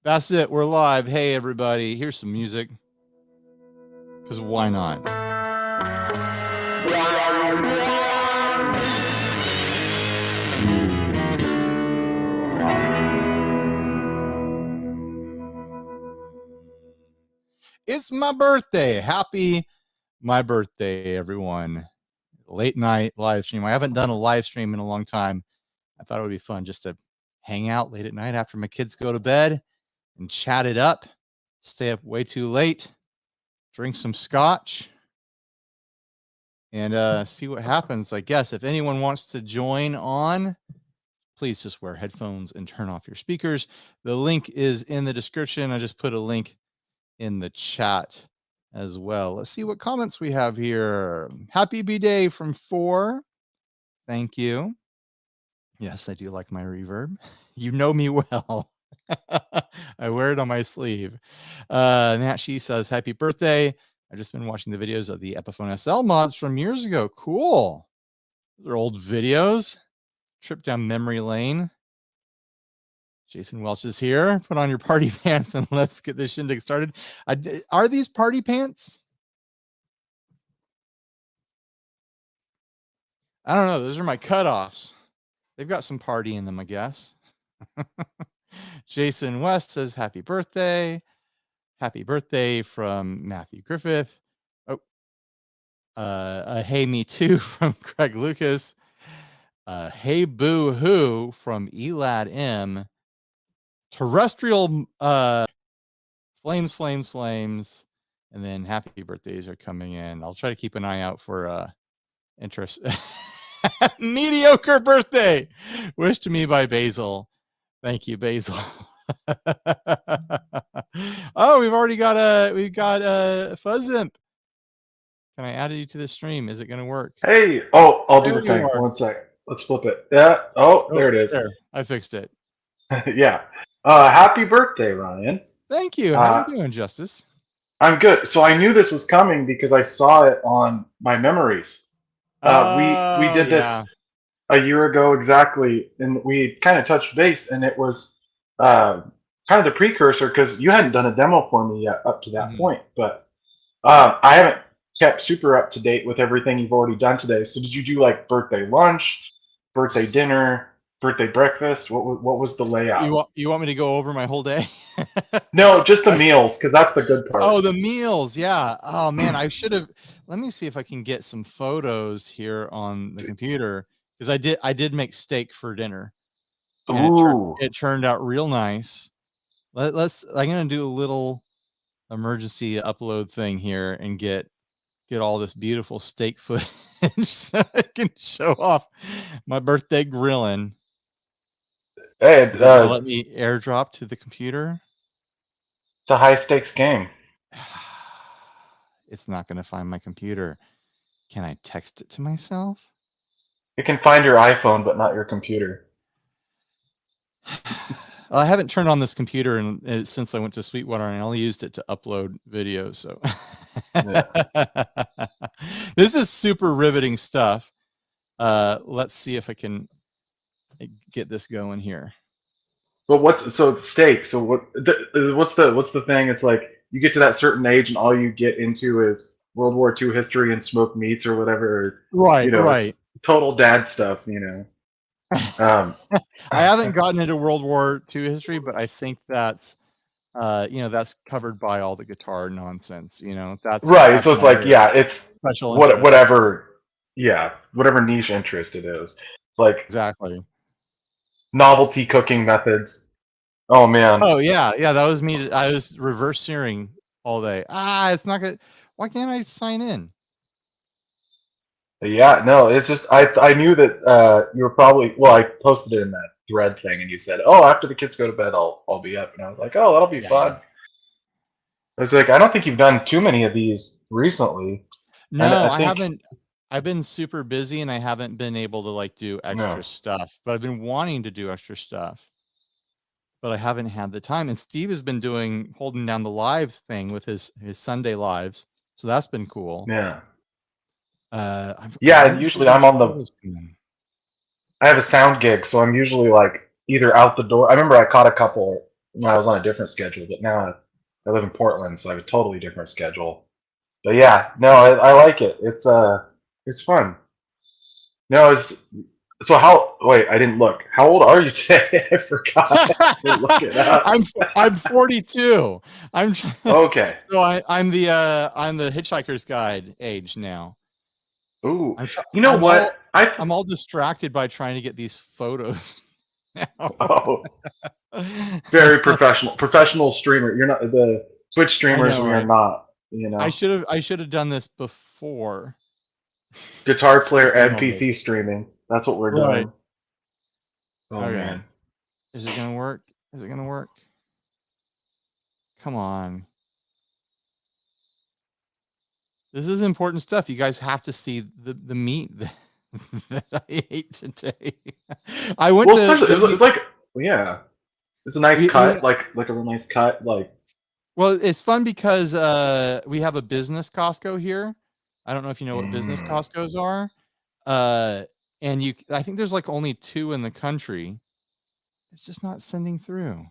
That's it. We're live. Hey, everybody. Here's some music. Because why not? It's my birthday. Happy my birthday, everyone. Late night live stream. I haven't done a live stream in a long time. I thought it would be fun just to hang out late at night after my kids go to bed and chat it up, stay up way too late, drink some scotch, and see what happens. I guess if anyone wants to join on, please just wear headphones and turn off your speakers. The link is in the description. I just put a link in the chat as well. Let's see what comments we have here. Happy B-Day from 4. Thank you. Yes, I do like my reverb. You know me well. I wear it on my sleeve. Nat She says, happy birthday. I've just been watching the videos of the Epiphone SL mods from years ago. Cool. They're old videos. Trip down memory lane. Jason Welch is here. Put on your party pants and let's get this shindig started. Are these party pants? I don't know. Those are my cutoffs. They've got some party in them, I guess. Jason West says, happy birthday. Happy birthday from Matthew Griffith. Oh, hey, me too from Craig Lucas. Hey, boo hoo from Elad M. Terrestrial flames, and then happy birthdays are coming in. I'll try to keep an eye out for interest. Mediocre birthday wished to me by Basil. Thank you, Basil. Oh, we've got a Fuzzimp. Can I add you to the stream? Is it going to work? Hey, I'll do the thing. 1 sec. Let's flip it. Yeah. Oh, there it is. There. I fixed it. Yeah. Happy birthday, Ryan. Thank you. How are you doing, Justice? I'm good. So I knew this was coming because I saw it on my memories. We did this a year ago exactly, and we kind of touched base, and it was kind of the precursor because you hadn't done a demo for me yet up to that point, but I haven't kept super up to date with everything you've already done today. So did you do like birthday lunch, birthday dinner, birthday breakfast? What was the layout? You want me to go over my whole day? No, just the meals, because that's the good part. Oh, the meals. Yeah. Oh man, I should have. Let me see if I can get some photos here on the computer, because I did make steak for dinner. And it turned out real nice. I'm gonna do a little emergency upload thing here and get all this beautiful steak footage so I can show off my birthday grilling. Hey, let me airdrop to the computer. It's a high stakes game. It's not going to find my computer. Can I text it to myself? It can find your iPhone, but not your computer. Well, I haven't turned on this computer since I went to Sweetwater, and I only used it to upload videos. So this is super riveting stuff. Let's see if I can get this going here. But so it's steak. So what's the thing? It's like you get to that certain age, and all you get into is World War II history and smoked meats or whatever. Right, right. Total dad stuff, I haven't gotten into World War II history, but I think that's that's covered by all the guitar nonsense. That's right. That's so it's like it's special whatever niche interest it is. It's like exactly novelty cooking methods. Oh man. Oh yeah, that was me. I was reverse searing all day. It's not good. Why can't I sign in? Yeah, no, it's just I knew that you were probably I posted it in that thread thing, and you said, "Oh, after the kids go to bed, I'll be up," and I was like, "Oh, that'll be fun." I was like, "I don't think you've done too many of these recently." No, I haven't. I've been super busy, and I haven't been able to do extra stuff. But I've been wanting to do extra stuff, but I haven't had the time. And Steve has been holding down the live thing with his Sunday lives, so that's been cool. Yeah. And usually I'm on the. I have a sound gig, so I'm usually either out the door. I remember I caught a couple when I was on a different schedule, but now I live in Portland, so I have a totally different schedule. But yeah, no, I like it. It's fun. No, it's so how? Wait, I didn't look. How old are you today? I forgot to look it up. I'm 42. Okay. So I'm the Hitchhiker's Guide age now. Ooh, you know what? I'm all distracted by trying to get these photos now. Oh, very professional streamer. You're not the Twitch streamers. We are not. You know, I should have done this before. Guitar player and PC streaming. That's what we're doing. Oh okay. man, is it gonna work? Is it gonna work? Come on. This is important stuff. You guys have to see the meat that I ate today. I went to. It's like, yeah, it's a nice cut, like a real nice cut, like. Well, it's fun because we have a business Costco here. I don't know if you know what business Costcos are. And I think there's like only 2 in the country. It's just not sending through.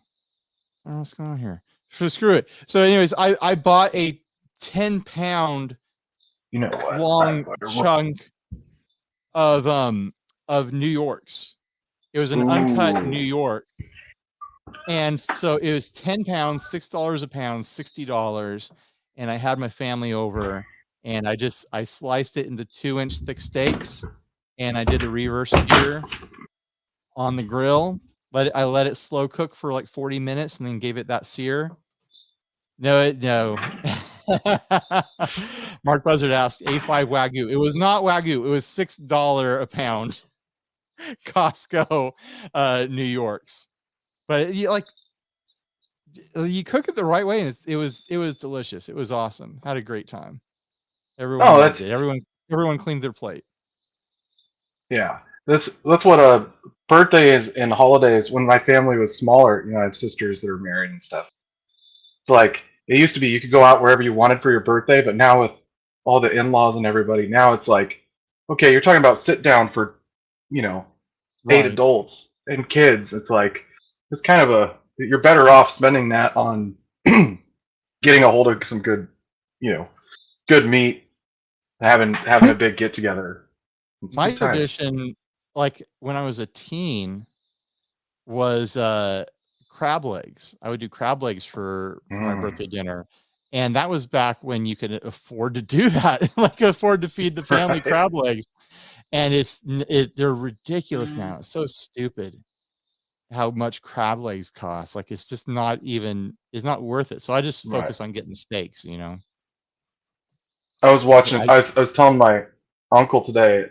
I don't know what's going on here. So screw it. So anyways, I bought a 10-pound long chunk of New York's. It was an uncut New York. And so it was 10 pounds, $6 a pound, $60. And I had my family over and I sliced it into 2-inch thick steaks and I did the reverse sear on the grill. I let it slow cook for like 40 minutes and then gave it that sear. No. Mark Buzzard asked A5 Wagyu. It was not Wagyu. It was $6 a pound. Costco, New York's. But you cook it the right way, and it was delicious. It was awesome. Had a great time. Everyone everyone cleaned their plate. Yeah, that's what birthdays and holidays. When my family was smaller, I have sisters that are married and stuff. It's like it used to be you could go out wherever you wanted for your birthday, but now with all the in-laws and everybody, now it's like, okay, you're talking about sit down for, 8 adults and kids. It's like it's kind of you're better off spending that on getting a hold of some good, good meat, having a big get together. My tradition, like when I was a teen, was crab legs. I would do crab legs for my birthday dinner. And that was back when you could afford to do that, like afford to feed the family crab legs. And they're ridiculous now. It's so stupid how much crab legs cost. Like it's just not worth it. So I just focus on getting steaks, I was watching. I was telling my uncle today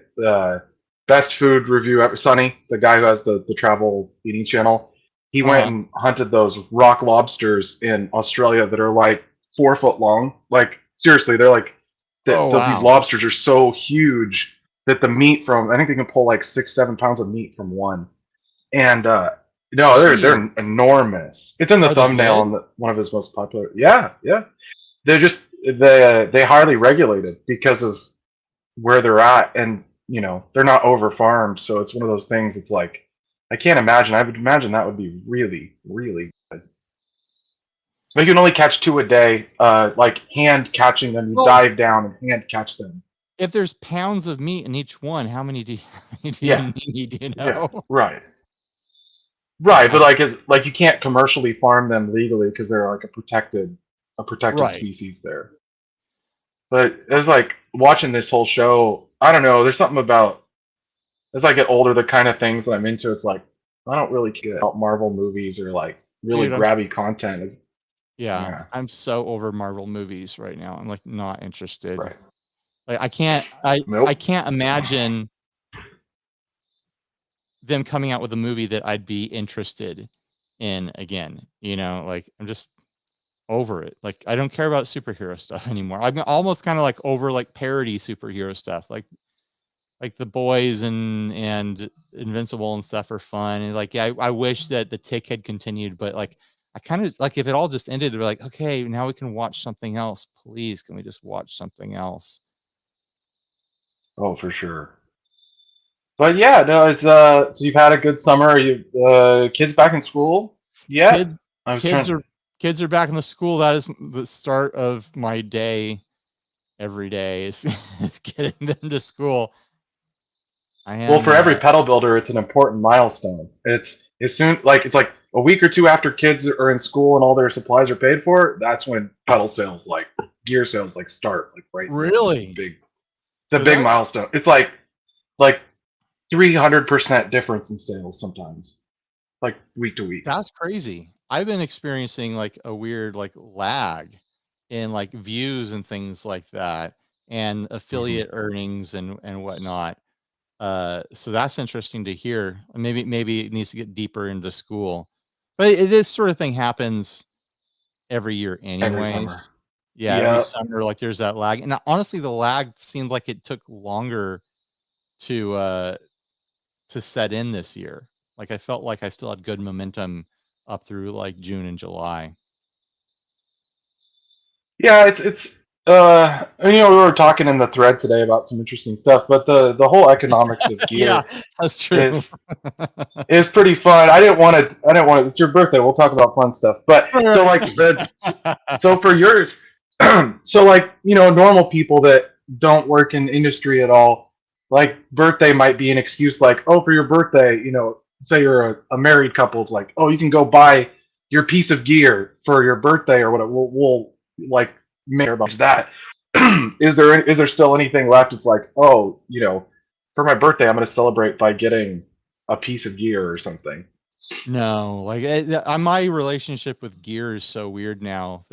best food review ever. Sonny, the guy who has the travel eating channel, he went and hunted those rock lobsters in Australia that are like 4 foot long. Like seriously, they're like these lobsters are so huge that the meat I think they can pull like 6-7 pounds of meat from one. And no, they're enormous. It's in the thumbnail on one of his most popular. Yeah. They're just they highly regulated because of where they're at, and they're not over farmed. So it's one of those things. It's like I can't imagine. I would imagine that would be really, really good. But you can only catch 2 a day. Like hand catching them, you dive down and hand catch them. If there's pounds of meat in each one, how many do you need? Yeah, right. Right, but like you can't commercially farm them legally because they're like a protected species there. But it was like watching this whole show. I don't know. There's something about as I get older, the kind of things that I'm into. It's like I don't really care about Marvel movies or like really grabby content. Yeah, I'm so over Marvel movies right now. I'm like not interested. Right. Like I can't imagine them coming out with a movie that I'd be interested in again. Like I'm just over it. Like I don't care about superhero stuff anymore. I'm almost kind of like over like parody superhero stuff. Like The Boys and Invincible and stuff are fun. And like I wish that the Tick had continued, but like I kind of like if it all just ended, we're like, okay, now we can watch something else. Please, can we just watch something else? Oh, for sure. But yeah, no, it's so you've had a good summer. Are you kids back in school? Yeah. kids are back in the school. That is the start of my day. Every day is getting them to school. Well, for every pedal builder, it's an important milestone. It's it's like a week or two after kids are in school and all their supplies are paid for. That's when pedal sales, like gear sales, like start like right. Really big. It's a big milestone. It's like 300% difference in sales sometimes, like week to week. That's crazy. I've been experiencing like a weird like lag in like views and things like that, and affiliate earnings and whatnot. So that's interesting to hear. Maybe it needs to get deeper into school, but this sort of thing happens every year anyways. Every summer. Yeah, every summer, like there's that lag. And honestly, the lag seemed like it took longer to set in this year. Like I felt like I still had good momentum up through like June and July. Yeah, it's we were talking in the thread today about some interesting stuff, but the whole economics of gear yeah, that's true. is pretty fun. I didn't want to it's your birthday, we'll talk about fun stuff. But so like so for yours, so like, normal people that don't work in industry at all, like birthday might be an excuse, like, oh, for your birthday, say you're a married couple, it's like, oh, you can go buy your piece of gear for your birthday or whatever. We'll like make about that. Is there still anything left? It's like, oh, for my birthday, I'm going to celebrate by getting a piece of gear or something. No, like my relationship with gear is so weird now.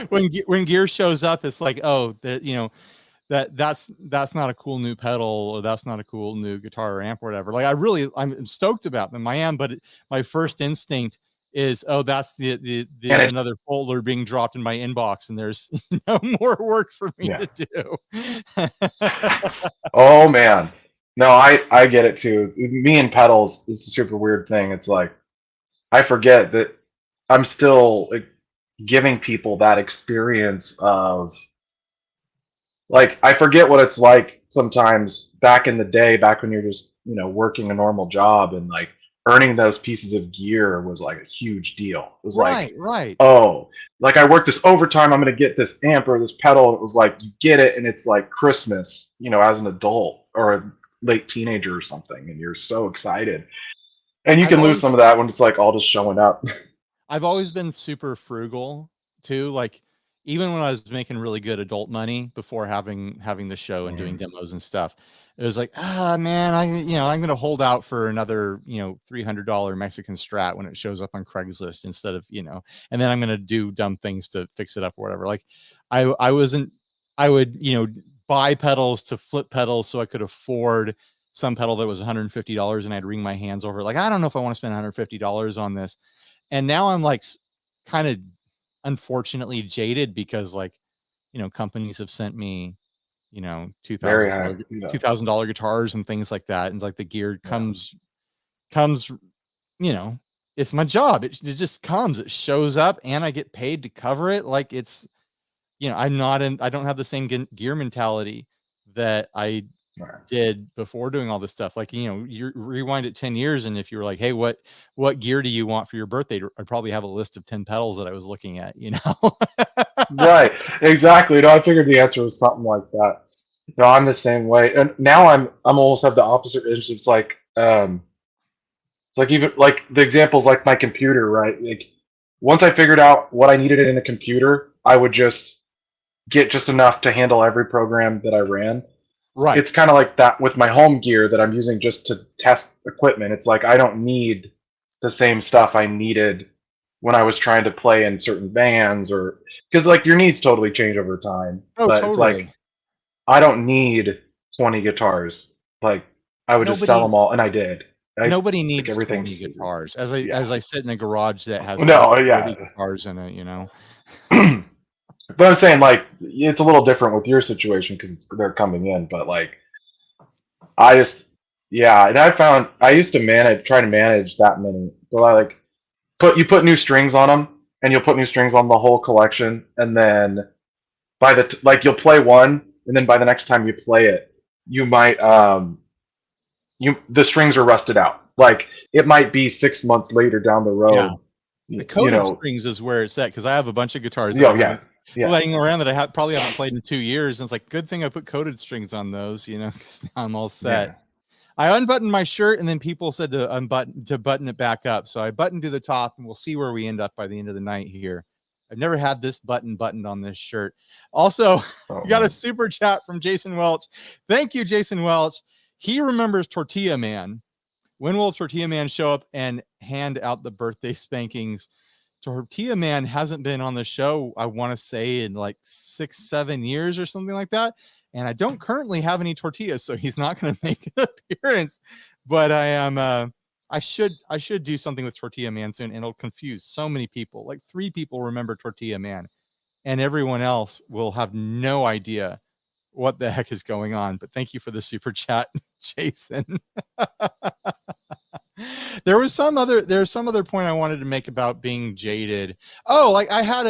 When gear shows up, it's like, oh, that's not a cool new pedal, or that's not a cool new guitar or amp or whatever. Like I'm stoked about them. I am, but my first instinct is, oh, that's the another folder being dropped in my inbox, and there's no more work for me to do. Oh man, no, I get it too. Me and pedals, it's a super weird thing. It's like I forget that I'm still giving people that experience of, like, I forget what it's like sometimes back in the day, back when you're just working a normal job, and like earning those pieces of gear was like a huge deal. It was right. Oh, like I worked this overtime, I'm going to get this amp or this pedal. It was like, you get it, and it's like Christmas, as an adult or a late teenager or something, and you're so excited. And you can lose some of that when it's like all just showing up. I've always been super frugal too. Like even when I was making really good adult money before having the show and doing demos and stuff, it was like, man, I'm going to hold out for another, $300 Mexican Strat when it shows up on Craigslist instead of, and then I'm going to do dumb things to fix it up or whatever. Like I would, buy pedals to flip pedals so I could afford some pedal that was $150, and I'd wring my hands over it. Like, I don't know if I want to spend $150 on this. And now I'm like kind of unfortunately jaded because like, companies have sent me, $2,000 guitars and things like that. And like the gear comes, it's my job. It just comes, it shows up, and I get paid to cover it. Like it's, I don't have the same gear mentality that I did before doing all this stuff. Like, you rewind it 10 years. And if you were like, hey, what gear do you want for your birthday? I'd probably have a list of 10 pedals that I was looking at, Right. Exactly. I figured the answer was something like that. I'm the same way. And now I'm almost have the opposite. It's like, it's like, even like the examples, like my computer, right? Like once I figured out what I needed in a computer, I would just get just enough to handle every program that I ran. Right. It's kind of like that with my home gear that I'm using just to test equipment. It's like I don't need the same stuff I needed when I was trying to play in certain bands, or because like your needs totally change over time. But totally. It's like I don't need 20 guitars. Like I would just sell them all, and I did. Nobody needs 20 guitars. As I sit in a garage that has 20 guitars in it, But I'm saying, like, it's a little different with your situation because they're coming in. But like, and I found I used to try to manage that many. So I like put new strings on them, and you'll put new strings on the whole collection, and then you'll play one, and then by the next time you play it, you might the strings are rusted out. Like it might be 6 months later down the road The you coated know, strings is where it's at, because I have a bunch of guitars that oh I yeah, haven't yeah, laying around that I probably haven't played in 2 years, and it's like, good thing I put coated strings on those, you know, because now I'm all set. yeah. I unbuttoned my shirt, and then people said to button it back up, so I buttoned to the top, and we'll see where we end up by the end of the night here. I've never had this button buttoned on this shirt. Also, Oh, we got a man. super chat from Jason Welch. Thank you, Jason Welch. He remembers Tortilla Man. When will Tortilla Man show up and hand out the birthday spankings? Tortilla Man hasn't been on the show, I want to say, in like 6-7 years or something like that. And I don't currently have any tortillas, so he's not going to make an appearance. But I am I should do something with Tortilla Man soon, and it'll confuse so many people. Like 3 people remember Tortilla Man, and everyone else will have no idea what the heck is going on. But thank you for the super chat, Jason. There's some other point I wanted to make about being jaded. Oh, like I had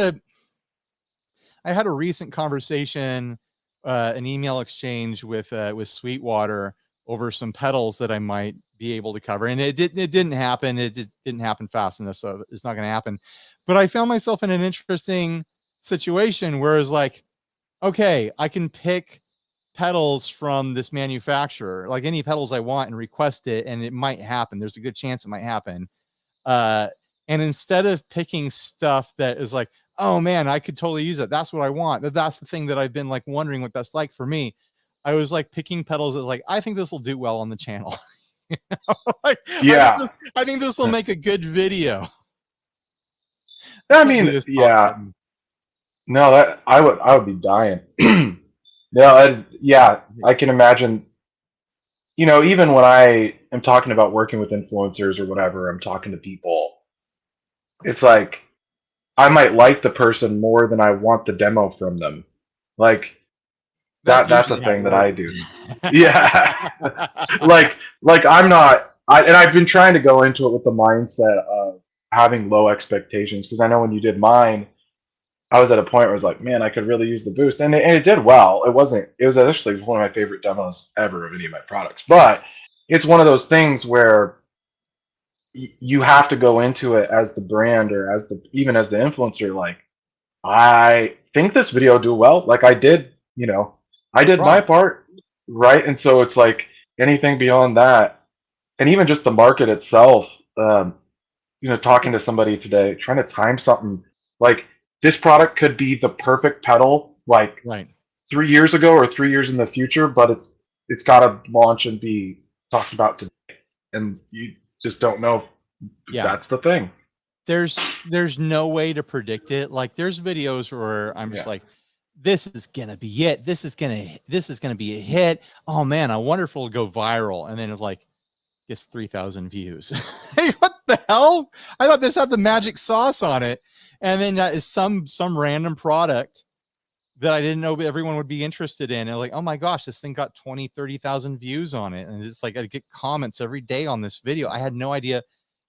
a recent conversation, an email exchange with Sweetwater over some pedals that I might be able to cover, and it didn't happen. It didn't happen fast enough, so it's not going to happen. But I found myself in an interesting situation where it's like, okay, I can pick pedals from this manufacturer, like any pedals I want, and request it, and it might happen. There's a good chance it might happen. And instead of picking stuff that is like, oh man, I could totally use it, that's what I want, that's the thing that I've been like wondering what that's like for me, I was like picking pedals that was like, I think this will do well on the channel. You know? Like, Yeah. I think this will make a good video. I mean, yeah. No, that I would be dying. No, yeah, I can imagine. You know, even when I am talking about working with influencers or whatever, I'm talking to people. It's like I might like the person more than I want the demo from them. Like that's a thing that I do. Yeah. like I'm not and I've been trying to go into it with the mindset of having low expectations, because I know when you did mine, I was at a point where I was like, man, I could really use the boost, and it did well. It was actually one of my favorite demos ever of any of my products. But it's one of those things where you have to go into it as the brand, or even as the influencer, like, I think this video will do well. Like I did, I did my part, right? And so it's like anything beyond that, and even just the market itself. Talking to somebody today, trying to time something, like this product could be the perfect pedal, like 3 years ago or 3 years in the future, but it's got to launch and be talked about today, and you just don't know. That's the thing. There's no way to predict it. Like there's videos where I'm just like, this is gonna be it. This is gonna be a hit. Oh man, I wonder if it'll go viral. And then it's like, gets 3,000 views. Hey, what the hell? I thought this had the magic sauce on it. And then that is some random product that I didn't know everyone would be interested in. And like, oh my gosh, this thing got 20, 30,000 views on it. And it's like, I get comments every day on this video. I had no idea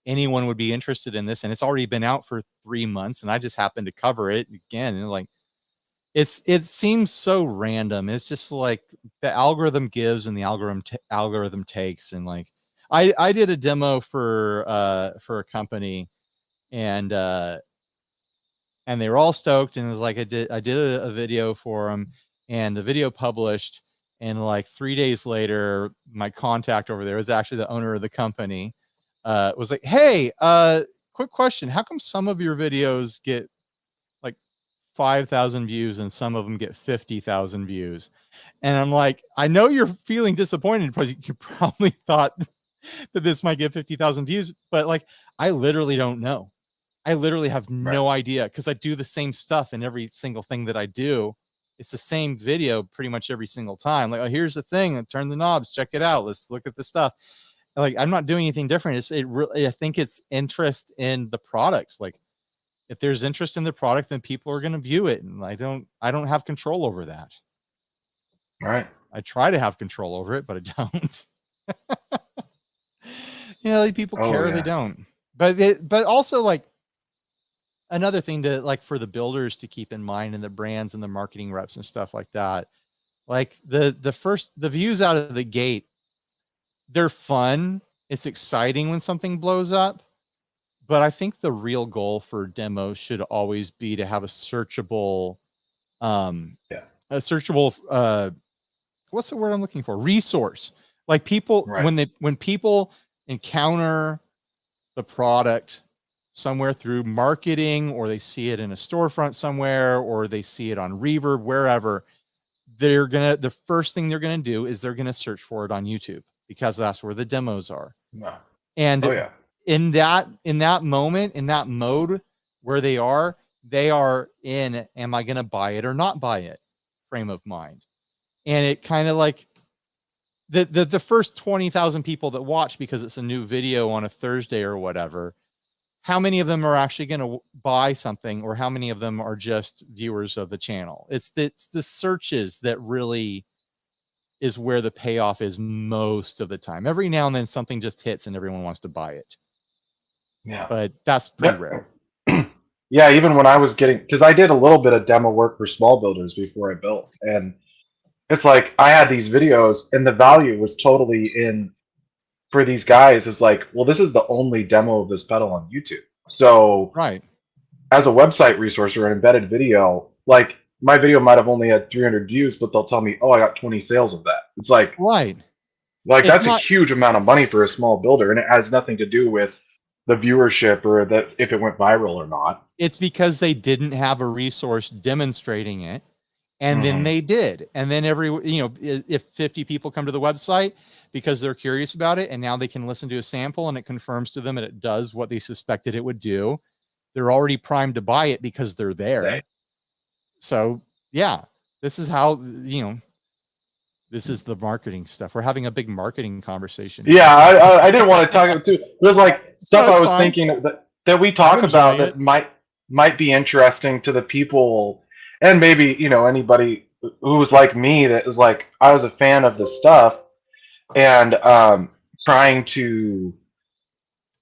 anyone would be interested in this. And it's already been out for 3 months. And I just happened to cover it again. And like, it seems so random. It's just like the algorithm gives and the algorithm takes. And like, I did a demo for a company, and they were all stoked, and it was like I did a video for them, and the video published, and like 3 days later, my contact over there was actually the owner of the company, was like, hey, quick question, how come some of your videos get like 5,000 views and some of them get 50,000 views? And I'm like, I know you're feeling disappointed because you probably thought that this might get 50,000 views, but like, I literally don't know. I literally have no idea, because I do the same stuff in every single thing that I do. It's the same video pretty much every single time. Like, oh, here's the thing, and turn the knobs, check it out. Let's look at the stuff. Like, I'm not doing anything different. I think it's interest in the products. Like, if there's interest in the product, then people are going to view it. And I don't have control over that. Right. I try to have control over it, but I don't. Like people care, they don't. But also, like, another thing to like for the builders to keep in mind, and the brands and the marketing reps and stuff like that, like the views out of the gate, they're fun. It's exciting when something blows up, But I think the real goal for demos should always be to have a searchable, what's the word I'm looking for? Resource. Like people, Right. when people encounter the product somewhere through marketing, or they see it in a storefront somewhere, or they see it on Reverb, wherever, the first thing they're gonna do is they're gonna search for it on YouTube, because that's where the demos are. No. And Oh yeah. in that moment, in that mode where they are in, am I gonna buy it or not buy it frame of mind. And it kind of like the first 20,000 people that watch because it's a new video on a Thursday or whatever, how many of them are actually going to buy something, or how many of them are just viewers of the channel? It's the searches that really is where the payoff is most of the time. Every now and then something just hits and everyone wants to buy it. Yeah. But that's pretty rare. Yeah, even when I was because I did a little bit of demo work for small builders before I built, and it's like I had these videos and the value was totally in for these guys. Is like, well, this is the only demo of this pedal on YouTube. So right, as a website resource or an embedded video, like my video might have only had 300 views, but they'll tell me, oh, I got 20 sales of that. It's like, right. Like It's that's not, a huge amount of money for a small builder, and it has nothing to do with the viewership or that if it went viral or not. It's because they didn't have a resource demonstrating it. And then they did. And then if 50 people come to the website because they're curious about it, and now they can listen to a sample and it confirms to them that it does what they suspected it would do, they're already primed to buy it because they're there. Right. So yeah, this is how, this is the marketing stuff. We're having a big marketing conversation. Yeah, I didn't want to talk about too. There's like stuff I was thinking that we talk about that might be interesting to the people, and maybe anybody who was like me, that is like, I was a fan of the stuff, and trying to,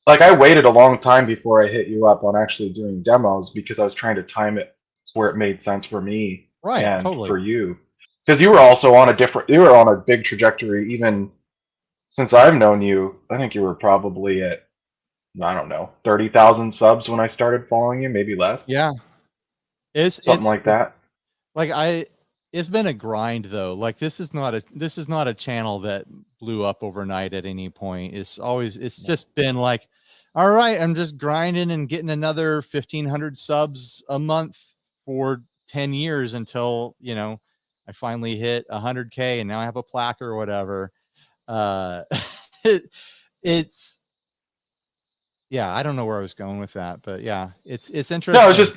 like, I waited a long time before I hit you up on actually doing demos, because I was trying to time it where it made sense for me and for you, because you were also on a big trajectory. Even since I've known you, I think you were probably at, I don't know, 30,000 subs when I started following you, maybe less. Yeah. It's something like that. Like it's been a grind though. Like this is not a channel that blew up overnight at any point. It's just been like, all right, I'm just grinding and getting another 1,500 subs a month for 10 years until, I finally hit 100K and now I have a plaque or whatever. It's, yeah, I don't know where I was going with that, but yeah, it's interesting. No, it's just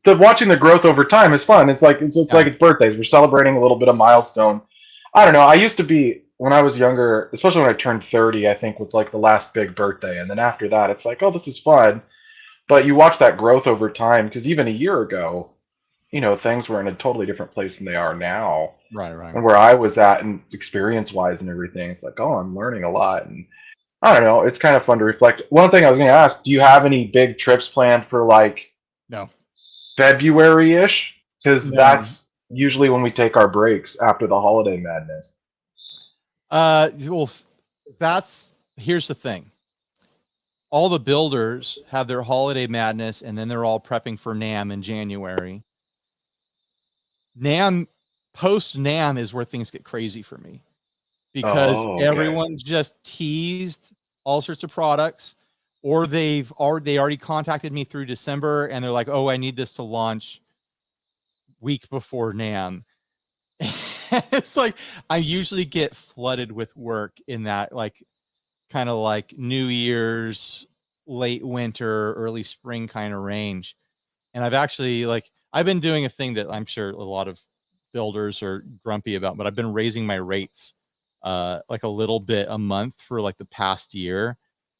watching the growth over time is fun. It's like like it's birthdays. We're celebrating a little bit of milestone. I don't know. I used to be, when I was younger, especially when I turned 30, I think was like the last big birthday, and then after that, it's like, oh, this is fun. But you watch that growth over time, because even a year ago, things were in a totally different place than they are now. Right. And where I was at, and experience-wise and everything, it's like, oh, I'm learning a lot. And I don't know, it's kind of fun to reflect. One thing I was going to ask, do you have any big trips planned for like February-ish? Because that's usually when we take our breaks after the holiday madness. Well, here's the thing. All the builders have their holiday madness, and then they're all prepping for NAMM in January. Post NAMM is where things get crazy for me, because everyone just teased all sorts of products, or they already contacted me through December and they're like, oh, I need this to launch week before NAMM. It's like, I usually get flooded with work in that, like, kind of like New Year's, late winter, early spring kind of range. And I've been doing a thing that I'm sure a lot of builders are grumpy about, but I've been raising my rates like a little bit a month for like the past year,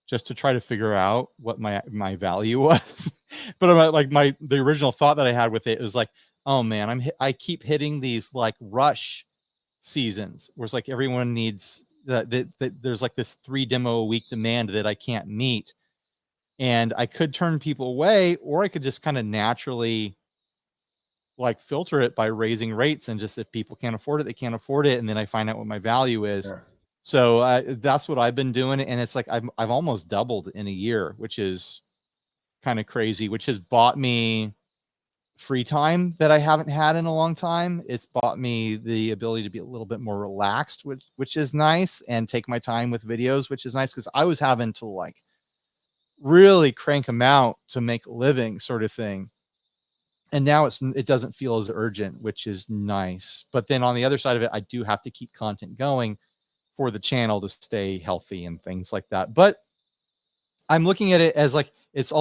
just to try to figure out what my value was. But I'm like, the original thought that I had with it was like, oh man, I keep hitting these like rush seasons where it's like everyone needs that there's like this 3 demo a week demand that I can't meet. And I could turn people away, or I could just kind of naturally like filter it by raising rates, and just, if people can't afford it, they can't afford it. And then I find out what my value is. Sure. So that's what I've been doing. And it's like, I've almost doubled in a year, which is kind of crazy, which has bought me free time that I haven't had in a long time. It's bought me the ability to be a little bit more relaxed, which is nice, and take my time with videos, which is nice, because I was having to like really crank them out to make a living, sort of thing. And now it doesn't feel as urgent, which is nice. But then on the other side of it, I do have to keep content going for the channel to stay healthy and things like that. But I'm looking at it as like, it's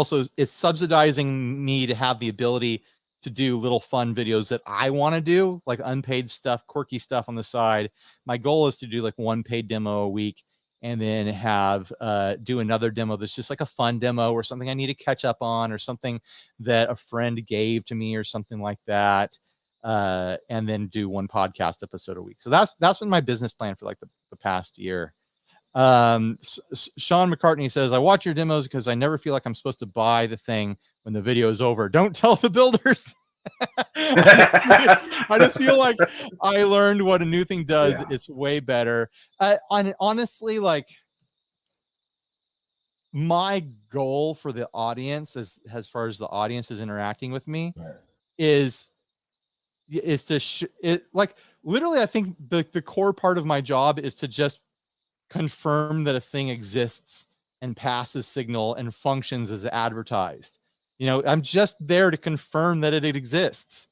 subsidizing me to have the ability to do little fun videos that I want to do, like unpaid stuff, quirky stuff on the side. My goal is to do like one paid demo a week, and then have do another demo that's just like a fun demo, or something I need to catch up on, or something that a friend gave to me, or something like that. And then do one podcast episode a week. So that's been my business plan for like the past year. Sean McCartney says, I watch your demos because I never feel like I'm supposed to buy the thing when the video is over. Don't tell the builders. I just feel like I learned what a new thing does. Yeah. It's way better. Honestly, like, my goal for the audience, as far as the audience is interacting with me, right, is to like, literally, I think the core part of my job is to just confirm that a thing exists and passes signal and functions as advertised. You know, I'm just there to confirm that it exists.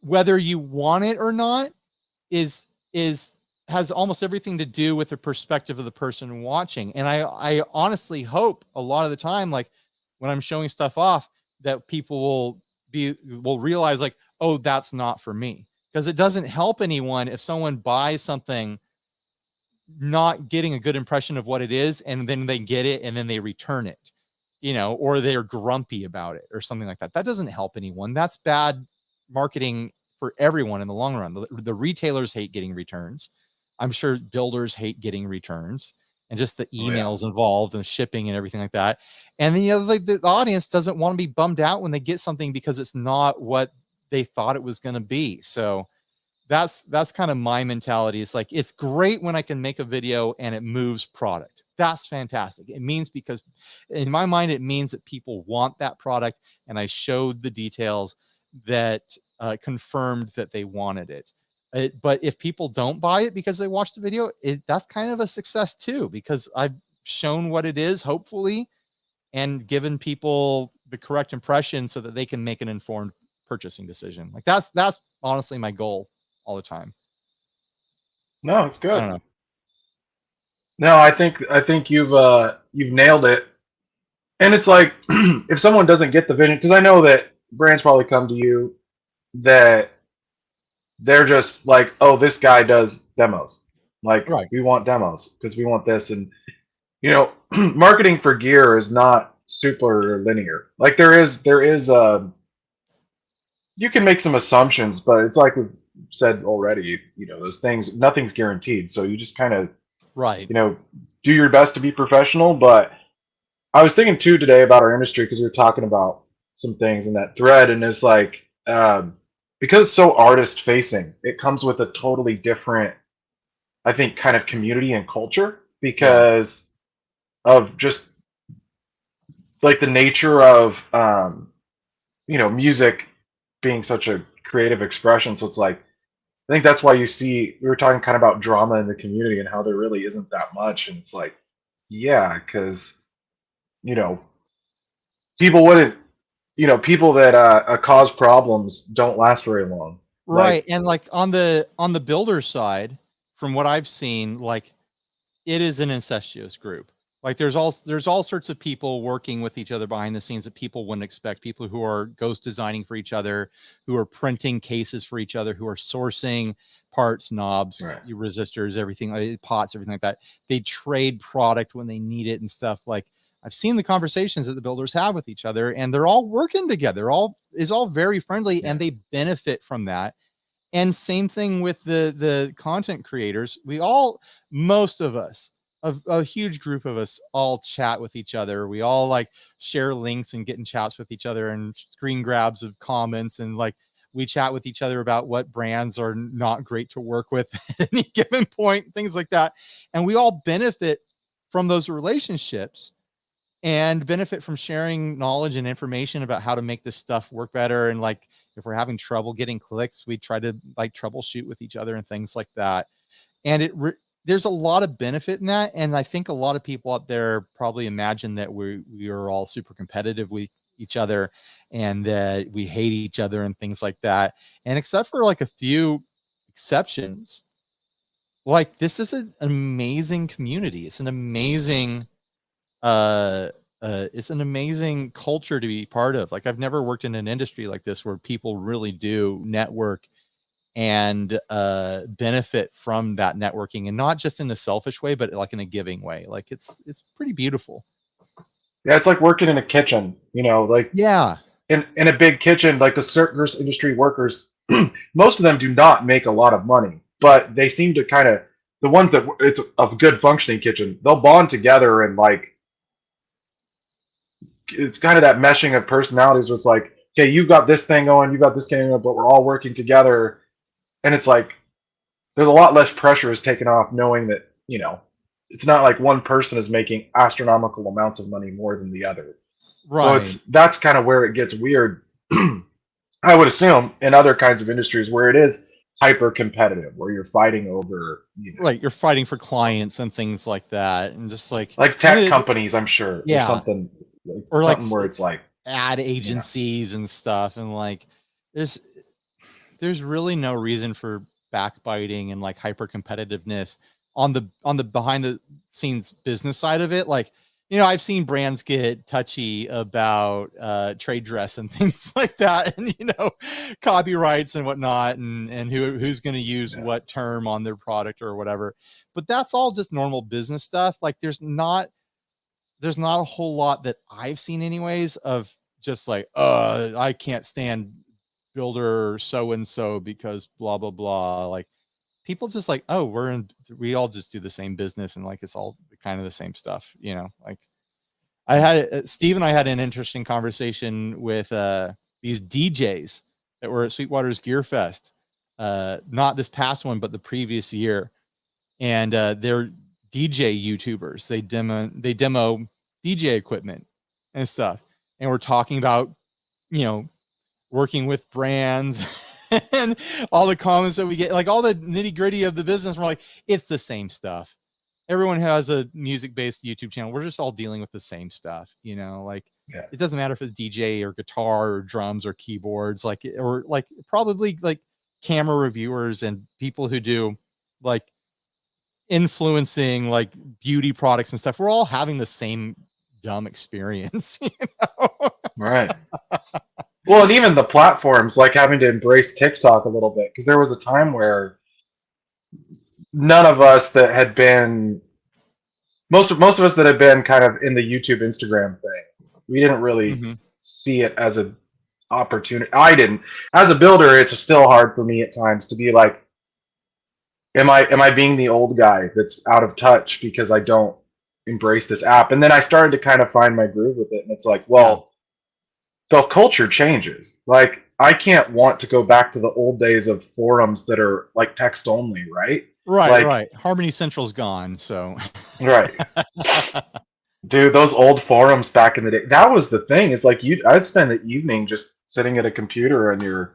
Whether you want it or not has almost everything to do with the perspective of the person watching. And I honestly hope a lot of the time, like when I'm showing stuff off, that people will realize like, oh, that's not for me. Because it doesn't help anyone if someone buys something not getting a good impression of what it is, and then they get it and then they return it, you know, or they're grumpy about it or something like that. That doesn't help anyone. That's bad marketing for everyone in the long run. The retailers hate getting returns. I'm sure builders hate getting returns, and just the emails involved and shipping and everything like that. And then, you know, like the audience doesn't want to be bummed out when they get something because it's not what they thought it was going to be. So that's kind of my mentality. It's like, it's great when I can make a video and it moves product. That's fantastic. It means, because in my mind, it means that people want that product, and I showed the details that confirmed that they wanted it. But if people don't buy it because they watched the video, that's kind of a success too, because I've shown what it is, hopefully, and given people the correct impression so that they can make an informed purchasing decision. Like that's honestly my goal all the time. No, it's good. I don't know. No, I think you've nailed it. And it's like, if someone doesn't get the vision, because I know that brands probably come to you that they're just like, oh, this guy does demos. Like, right, we want demos because we want this. And, you know, marketing for gear is not super linear. Like there is you can make some assumptions, but it's like we've said already, you know, those things, nothing's guaranteed. So you just kind of, right, you know, do your best to be professional. But I was thinking too today about our industry, because we were talking about some things in that thread, and it's like, because it's so artist facing, it comes with a totally different, I think, kind of community and culture, because of just like the nature of, you know, music being such a creative expression. So it's like, I think that's why you see, we were talking kind of about drama in the community and how there really isn't that much. And it's like, yeah, because, you know, people wouldn't, you know, people that cause problems don't last very long. Right. Like, and like on the builder side, from what I've seen, like it is an incestuous group. Like there's all sorts of people working with each other behind the scenes that people wouldn't expect. People who are ghost designing for each other, who are printing cases for each other, who are sourcing parts, knobs, right, resistors, everything, like pots, everything like that. They trade product when they need it and stuff. Like I've seen the conversations that the builders have with each other, and they're all working together. All very friendly, and they benefit from that. And same thing with the content creators. Most of us, a huge group of us, all chat with each other. We all like share links and get in chats with each other and screen grabs of comments, and like we chat with each other about what brands are not great to work with at any given point, things like that. And we all benefit from those relationships. and benefit from sharing knowledge and information about how to make this stuff work better. And like, if we're having trouble getting clicks, we try to like troubleshoot with each other and things like that. And there's a lot of benefit in that. And I think a lot of people out there probably imagine that we are all super competitive with each other and that we hate each other and things like that. And except for like a few exceptions, like this is an amazing community. It's an amazing it's an amazing culture to be part of. Like I've never worked in an industry like this where people really do network and benefit from that networking, and not just in a selfish way, but like in a giving way. Like it's pretty beautiful. Yeah, it's like working in a kitchen, like Yeah. in a big kitchen, like the service industry workers, most of them do not make a lot of money, but they seem to kind of, the ones that it's a good functioning kitchen, they'll bond together, and like it's kind of that meshing of personalities where it's like, okay, you've got this thing going, you've got this thing going, but we're all working together. And it's like there's a lot less pressure is taken off, knowing that, it's not like one person is making astronomical amounts of money more than the other. So Right. that's kind of where it gets weird. I would assume in other kinds of industries where it is hyper competitive, where you're fighting over, Right. You're fighting for clients and things like that. And just like tech companies, I'm sure, or yeah. something, Or like where it's like ad agencies and stuff. And like there's really no reason for backbiting and like hyper competitiveness on the behind the scenes business side of it. Like, I've seen brands get touchy about trade dress and things like that, and copyrights and whatnot, and who's going to use what term on their product or whatever. But that's all just normal business stuff. Like there's not a whole lot that I've seen anyways of just like, I can't stand builder so and so because blah blah blah. Like people just like, oh, we all just do the same business, and like it's all kind of the same stuff, like I had Steve and I had an interesting conversation with these DJs that were at Sweetwater's Gear Fest, not this past one but the previous year. And they're DJ YouTubers. They demo DJ equipment and stuff. And we're talking about, working with brands and all the comments that we get, like all the nitty gritty of the business. We're like, it's the same stuff. Everyone has a music based YouTube channel. We're just all dealing with the same stuff, like it doesn't matter if it's DJ or guitar or drums or keyboards, or probably like camera reviewers and people who do like influencing like beauty products and stuff. We're all having the same dumb experience, Right. Well, and even the platforms, like having to embrace TikTok a little bit, because there was a time where none of us that had been, most of us that had been kind of in the YouTube, Instagram thing, we didn't really see it as an opportunity. I didn't. As a builder, it's still hard for me at times to be like, am I being the old guy that's out of touch because I don't embrace this app? And then I started to kind of find my groove with it, and it's like, well, the culture changes. Like I can't want to go back to the old days of forums that are like text only, right? Right. Harmony Central's gone, so right. Dude, those old forums back in the day, that was the thing. It's like I'd spend the evening just sitting at a computer and you're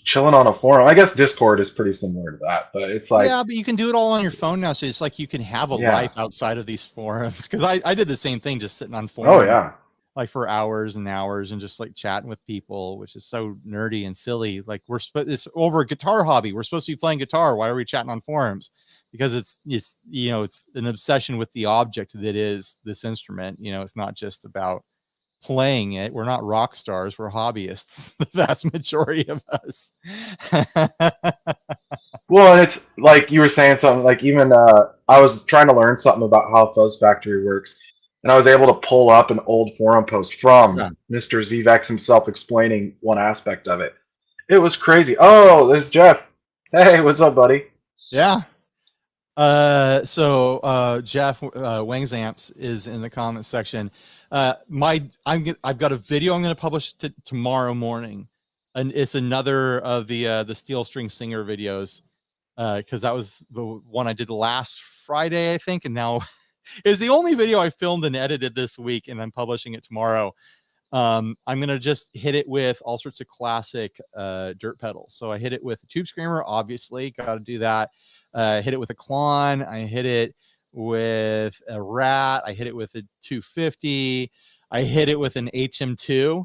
chilling on a forum. I guess Discord is pretty similar to that, but it's like, yeah, but you can do it all on your phone now, so it's like you can have a life outside of these forums. Because I did the same thing, just sitting on forums. Oh yeah. Like for hours and hours and just like chatting with people, which is so nerdy and silly. Like it's over a guitar hobby. We're supposed to be playing guitar. Why are we chatting on forums? Because it's an obsession with the object that is this instrument. It's not just about playing it. We're not rock stars. We're hobbyists. The vast majority of us. Well, and it's like you were saying something like, even I was trying to learn something about how Fuzz Factory works. And I was able to pull up an old forum post from Mr. Zvex himself explaining one aspect of it. It was crazy. Oh, there's Jeff. Hey, what's up, buddy? Yeah. So Jeff Wang's Amps is in the comment section. I've got a video I'm going to publish tomorrow morning, and it's another of the Steel String Singer videos, because that was the one I did last Friday, I think, and now It's the only video I filmed and edited this week, and I'm publishing it tomorrow. I'm gonna just hit it with all sorts of classic dirt pedals. So I hit it with a tube screamer, obviously, got to do that. Hit it with a Klon. I hit it with a Rat. I hit it with a 250. I hit it with an HM2.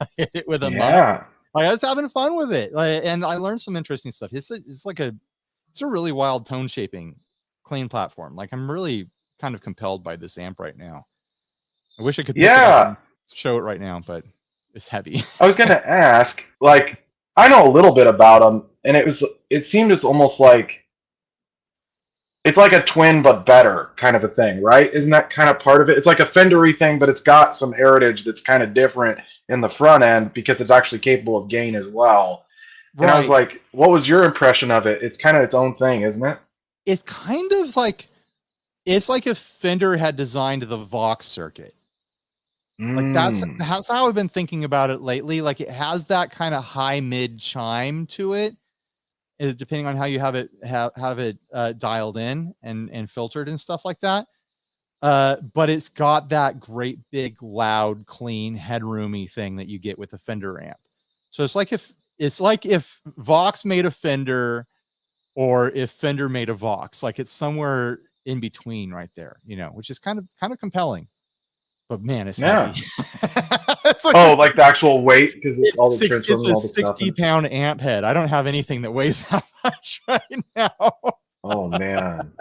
I hit it with a Muff. I was having fun with it, and I learned some interesting stuff. It's a really wild tone shaping clean platform. Like, I'm really kind of compelled by this amp right now. I wish I could pick it up and show it right now, but it's heavy. I was gonna ask, like, I know a little bit about them, and it seemed as almost like it's like a twin but better kind of a thing, right? Isn't that kind of part of it? It's like a Fendery thing, but it's got some heritage that's kind of different in the front end because it's actually capable of gain as well. Right. And I was like, what was your impression of it? It's kind of its own thing, isn't it? It's kind of like, it's like if Fender had designed the Vox circuit. Like, that's how I've been thinking about it lately. Like, it has that kind of high mid chime to it, depending on how you have it dialed in and filtered and stuff like that. But it's got that great big loud clean headroomy thing that you get with a Fender amp. So it's like if Vox made a Fender, or if Fender made a Vox. Like, it's somewhere in between right there, which is kind of compelling. But man, it's heavy. It's like the actual weight, because it's all the transformers. It's a 60-pound amp head. I don't have anything that weighs that much right now. Oh man.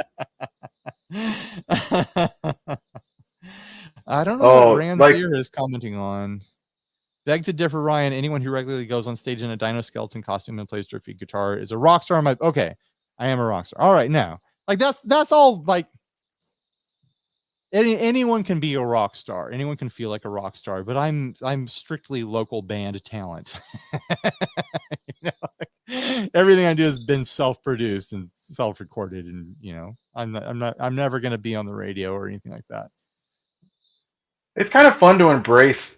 I don't know what Ranzier is commenting on. Beg to differ, Ryan. Anyone who regularly goes on stage in a dino skeleton costume and plays drippy guitar is a rock star. Okay, I am a rock star. All right, now, like, that's all. Like, anyone can be a rock star. Anyone can feel like a rock star. But I'm strictly local band talent. Everything I do has been self-produced and self-recorded, and I'm never going to be on the radio or anything like that. It's kind of fun to embrace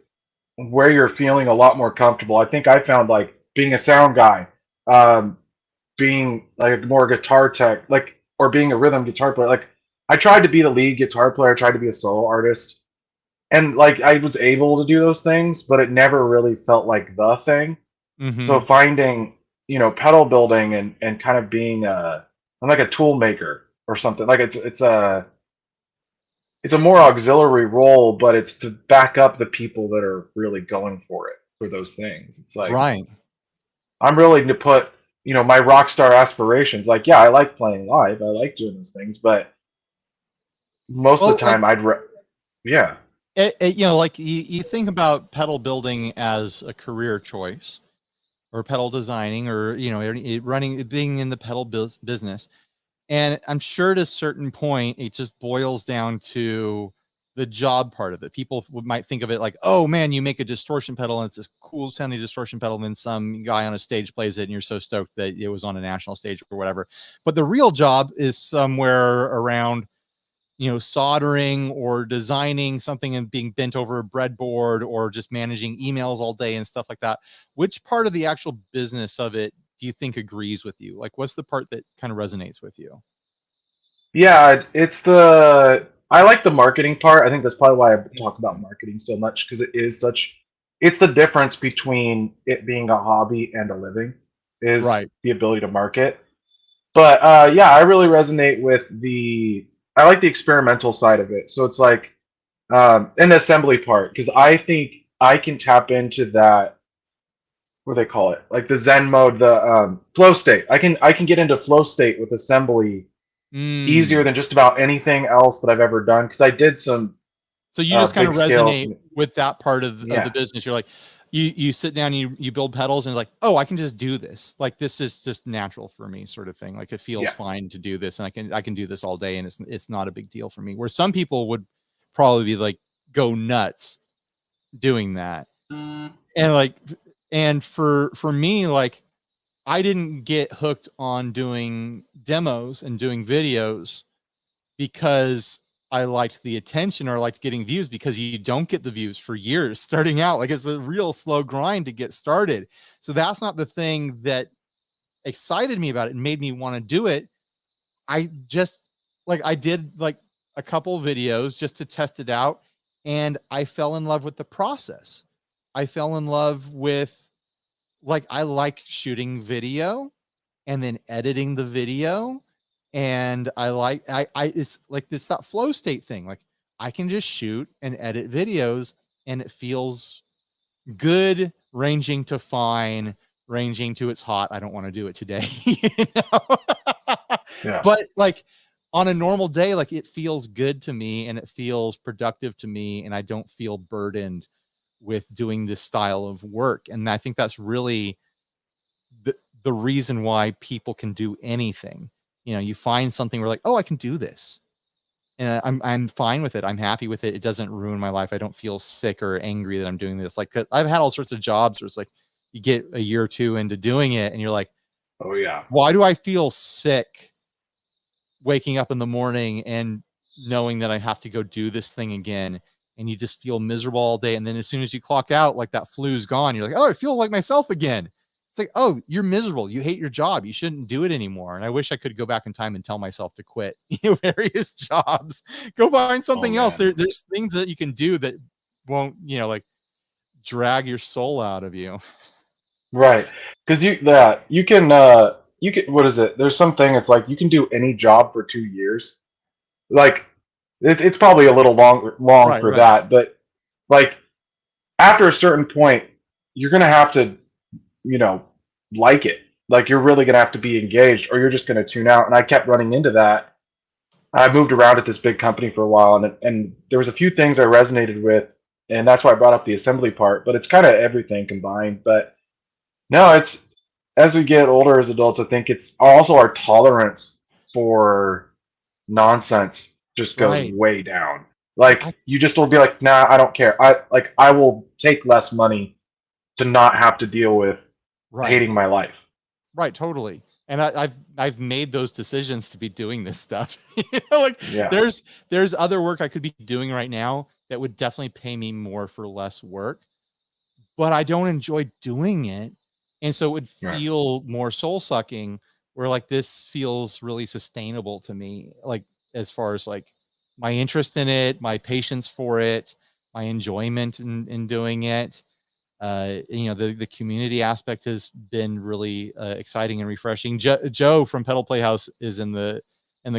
where you're feeling a lot more comfortable. I think I found, like, being a sound guy, being like more guitar tech, like, or being a rhythm guitar player. Like, I tried to be the lead guitar player, I tried to be a solo artist, and like, I was able to do those things, but it never really felt like the thing. Mm-hmm. So finding, pedal building and kind of being I'm like a tool maker or something. Like, it's a more auxiliary role, but it's to back up the people that are really going for it, for those things. It's like, right. I'm really to put, my rock star aspirations. Like, yeah, I like playing live, I like doing those things, but most of the time, like like, you think about pedal building as a career choice, or pedal designing, or being in the pedal business, and I'm sure at a certain point it just boils down to the job part of it. People might think of it like, oh man, you make a distortion pedal and it's this cool sounding distortion pedal, and then some guy on a stage plays it and you're so stoked that it was on a national stage or whatever. But the real job is somewhere around soldering or designing something and being bent over a breadboard, or just managing emails all day and stuff like that. Which part of the actual business of it do you think agrees with you? Like, what's the part that kind of resonates with you? Yeah, I like the marketing part. I think that's probably why I talk about marketing so much, because it's the difference between it being a hobby and a living, is the ability to market. But yeah, I really resonate with I like the experimental side of it. So it's like an assembly part, because I think I can tap into that, what do they call it? Like the Zen mode, the flow state. I can get into flow state with assembly easier than just about anything else that I've ever done, because I did some. So you just kind of resonate with that part of the business. You're like, you sit down, you build pedals, and like, oh, I can just do this. Like, this is just natural for me, sort of thing. Like, it feels fine to do this, and I can do this all day, and it's not a big deal for me. Where some people would probably be like, go nuts doing that. And for me, like, I didn't get hooked on doing demos and doing videos because I liked the attention, or liked getting views, because you don't get the views for years starting out. Like, it's a real slow grind to get started. So that's not the thing that excited me about it and made me want to do it. I just, like, I did, like, a couple videos just to test it out, and I fell in love with the process. I fell in love with, like, I like shooting video and then editing the video, and it's like it's that flow state thing. Like, I can just shoot and edit videos and it feels good, ranging to fine, ranging to it's hot, I don't want to do it today. You know? Yeah. But like on a normal day, like it feels good to me and it feels productive to me, and I don't feel burdened with doing this style of work. And I think that's really the reason why people can do anything. You know, you find something where like, oh, I can do this. And I'm fine with it. I'm happy with it. It doesn't ruin my life. I don't feel sick or angry that I'm doing this. Like, 'cause I've had all sorts of jobs where it's like you get a year or two into doing it and you're like, oh yeah, why do I feel sick waking up in the morning and knowing that I have to go do this thing again? And you just feel miserable all day. And then as soon as you clock out, like that flu's gone. You're like, oh, I feel like myself again. It's like, oh, you're miserable. You hate your job. You shouldn't do it anymore. And I wish I could go back in time and tell myself to quit, you know, various jobs. Go find something else. There's things that you can do that won't, you know, like drag your soul out of you. Right. Because you can what is it? There's something. It's like you can do any job for 2 years. Like it's probably a little long Right, for right. that, but like after a certain point, you're gonna have to, you know, like it. Like you're really gonna have to be engaged, or you're just gonna tune out. And I kept running into that. I moved around at this big company for a while, and there was a few things I resonated with, and that's why I brought up the assembly part. But it's kind of everything combined. But no, it's as we get older as adults, I think it's also our tolerance for nonsense just goes Right. way down. Like you just will be like, nah, I don't care. I will take less money to not have to deal with hating my life. Right, totally. And I've made those decisions to be doing this stuff. You know, like Yeah. there's other work I could be doing right now that would definitely pay me more for less work, but I don't enjoy doing it. And so it would feel more soul sucking, where like this feels really sustainable to me. Like as far as like my interest in it, my patience for it, my enjoyment in doing it. You know, the community aspect has been really exciting and refreshing. Joe from Pedal Playhouse is in the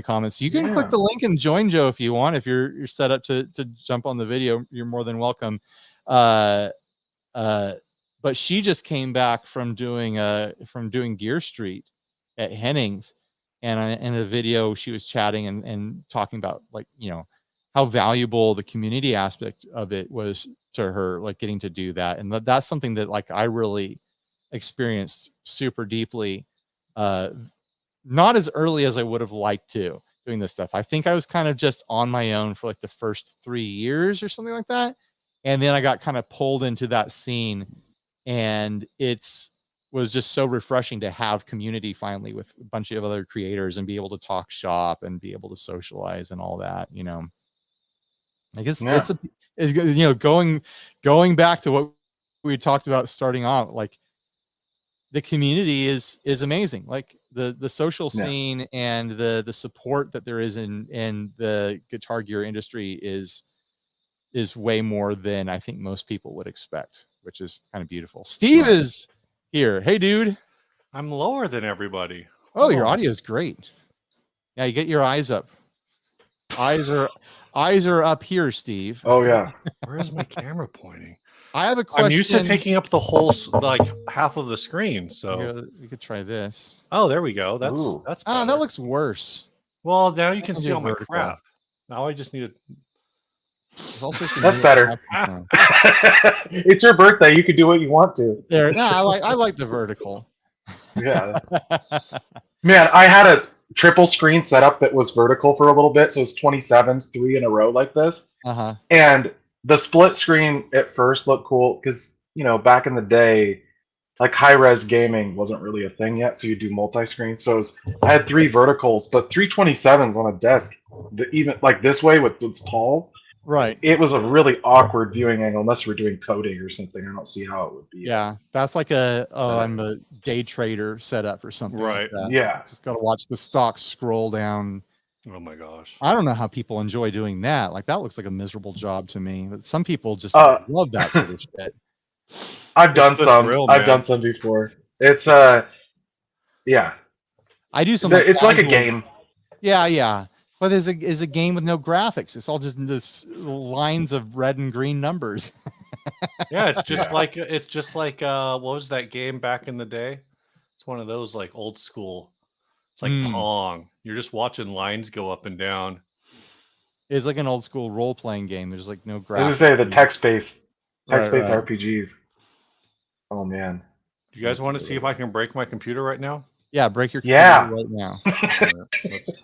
comments. You can click the link and join Joe if you want. If you're set up to jump on the video, you're more than welcome. But she just came back from doing Gear Street at Hennings, and in a video she was chatting and talking about, like, you know, how valuable the community aspect of it was to her, like getting to do that. And that's something that like I really experienced super deeply, not as early as I would have liked to, doing this stuff. I think I was kind of just on my own for like the first 3 years or something like that. And then I got kind of pulled into that scene, and was just so refreshing to have community finally with a bunch of other creators and be able to talk shop and be able to socialize and all that, you know. I guess it's you know, going back to what we talked about starting off, like the community is amazing. Like the social scene and the support that there is in the Guitar Gear industry is way more than I think most people would expect, which is kind of beautiful. Steve is here. Hey, dude. I'm lower than everybody. Oh, your audio is great. Yeah, you get your eyes up. Eyes are up here, Steve. Oh yeah. Where is my camera pointing? I have a question. I'm used to taking up the whole, like half of the screen. So here, we could try this. Oh, there we go. That's better. That looks worse. Well, now you can see all my crap. Now I just need to. That's better. It's your birthday. You can do what you want to. There. No, I like the vertical. Yeah. Man, I had a triple screen setup that was vertical for a little bit, so it was 27s, 3 in a row like this. And the split screen at first looked cool because, you know, back in the day, like high res gaming wasn't really a thing yet, so you do multi-screen. So I had 3 verticals, but 3 27s on a desk, even like this way with it's tall. Right. It was a really awkward viewing angle unless you were doing coding or something. I don't see how it would be. Yeah, that's like I'm a day trader setup or something. Right. Like that. Yeah. Just got to watch the stocks scroll down Oh my gosh. I don't know how people enjoy doing that. Like that looks like a miserable job to me. But some people just love that sort of shit. I've done some. Thrill, I've done some before. It's yeah. I do some. It's like a game. Yeah, yeah. But it's a game with no graphics. It's all just this lines of red and green numbers. Yeah, it's just like what was that game back in the day? It's one of those like old school. It's like Pong. You're just watching lines go up and down. It's like an old school role playing game. There's like no graphics. I was gonna say the text-based RPGs. Oh man. Do you guys want to see if I can break my computer right now? Yeah, break your computer right now. Let's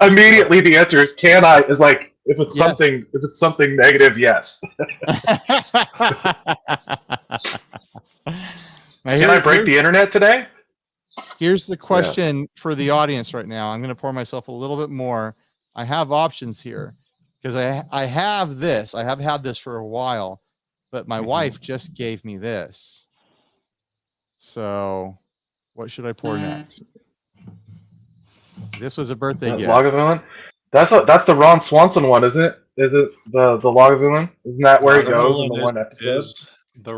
Immediately the answer is can I? Is like if it's something negative, yes. Can I break the internet today? Here's the question for the audience right now. I'm going to pour myself a little bit more. I have options here because I have this. I have had this for a while, but my wife just gave me this. So what should I pour next? This was a birthday gift. Lagavulin? That's the Ron Swanson one, isn't it? Is it the Lagavulin? Isn't that where he goes in the one episode?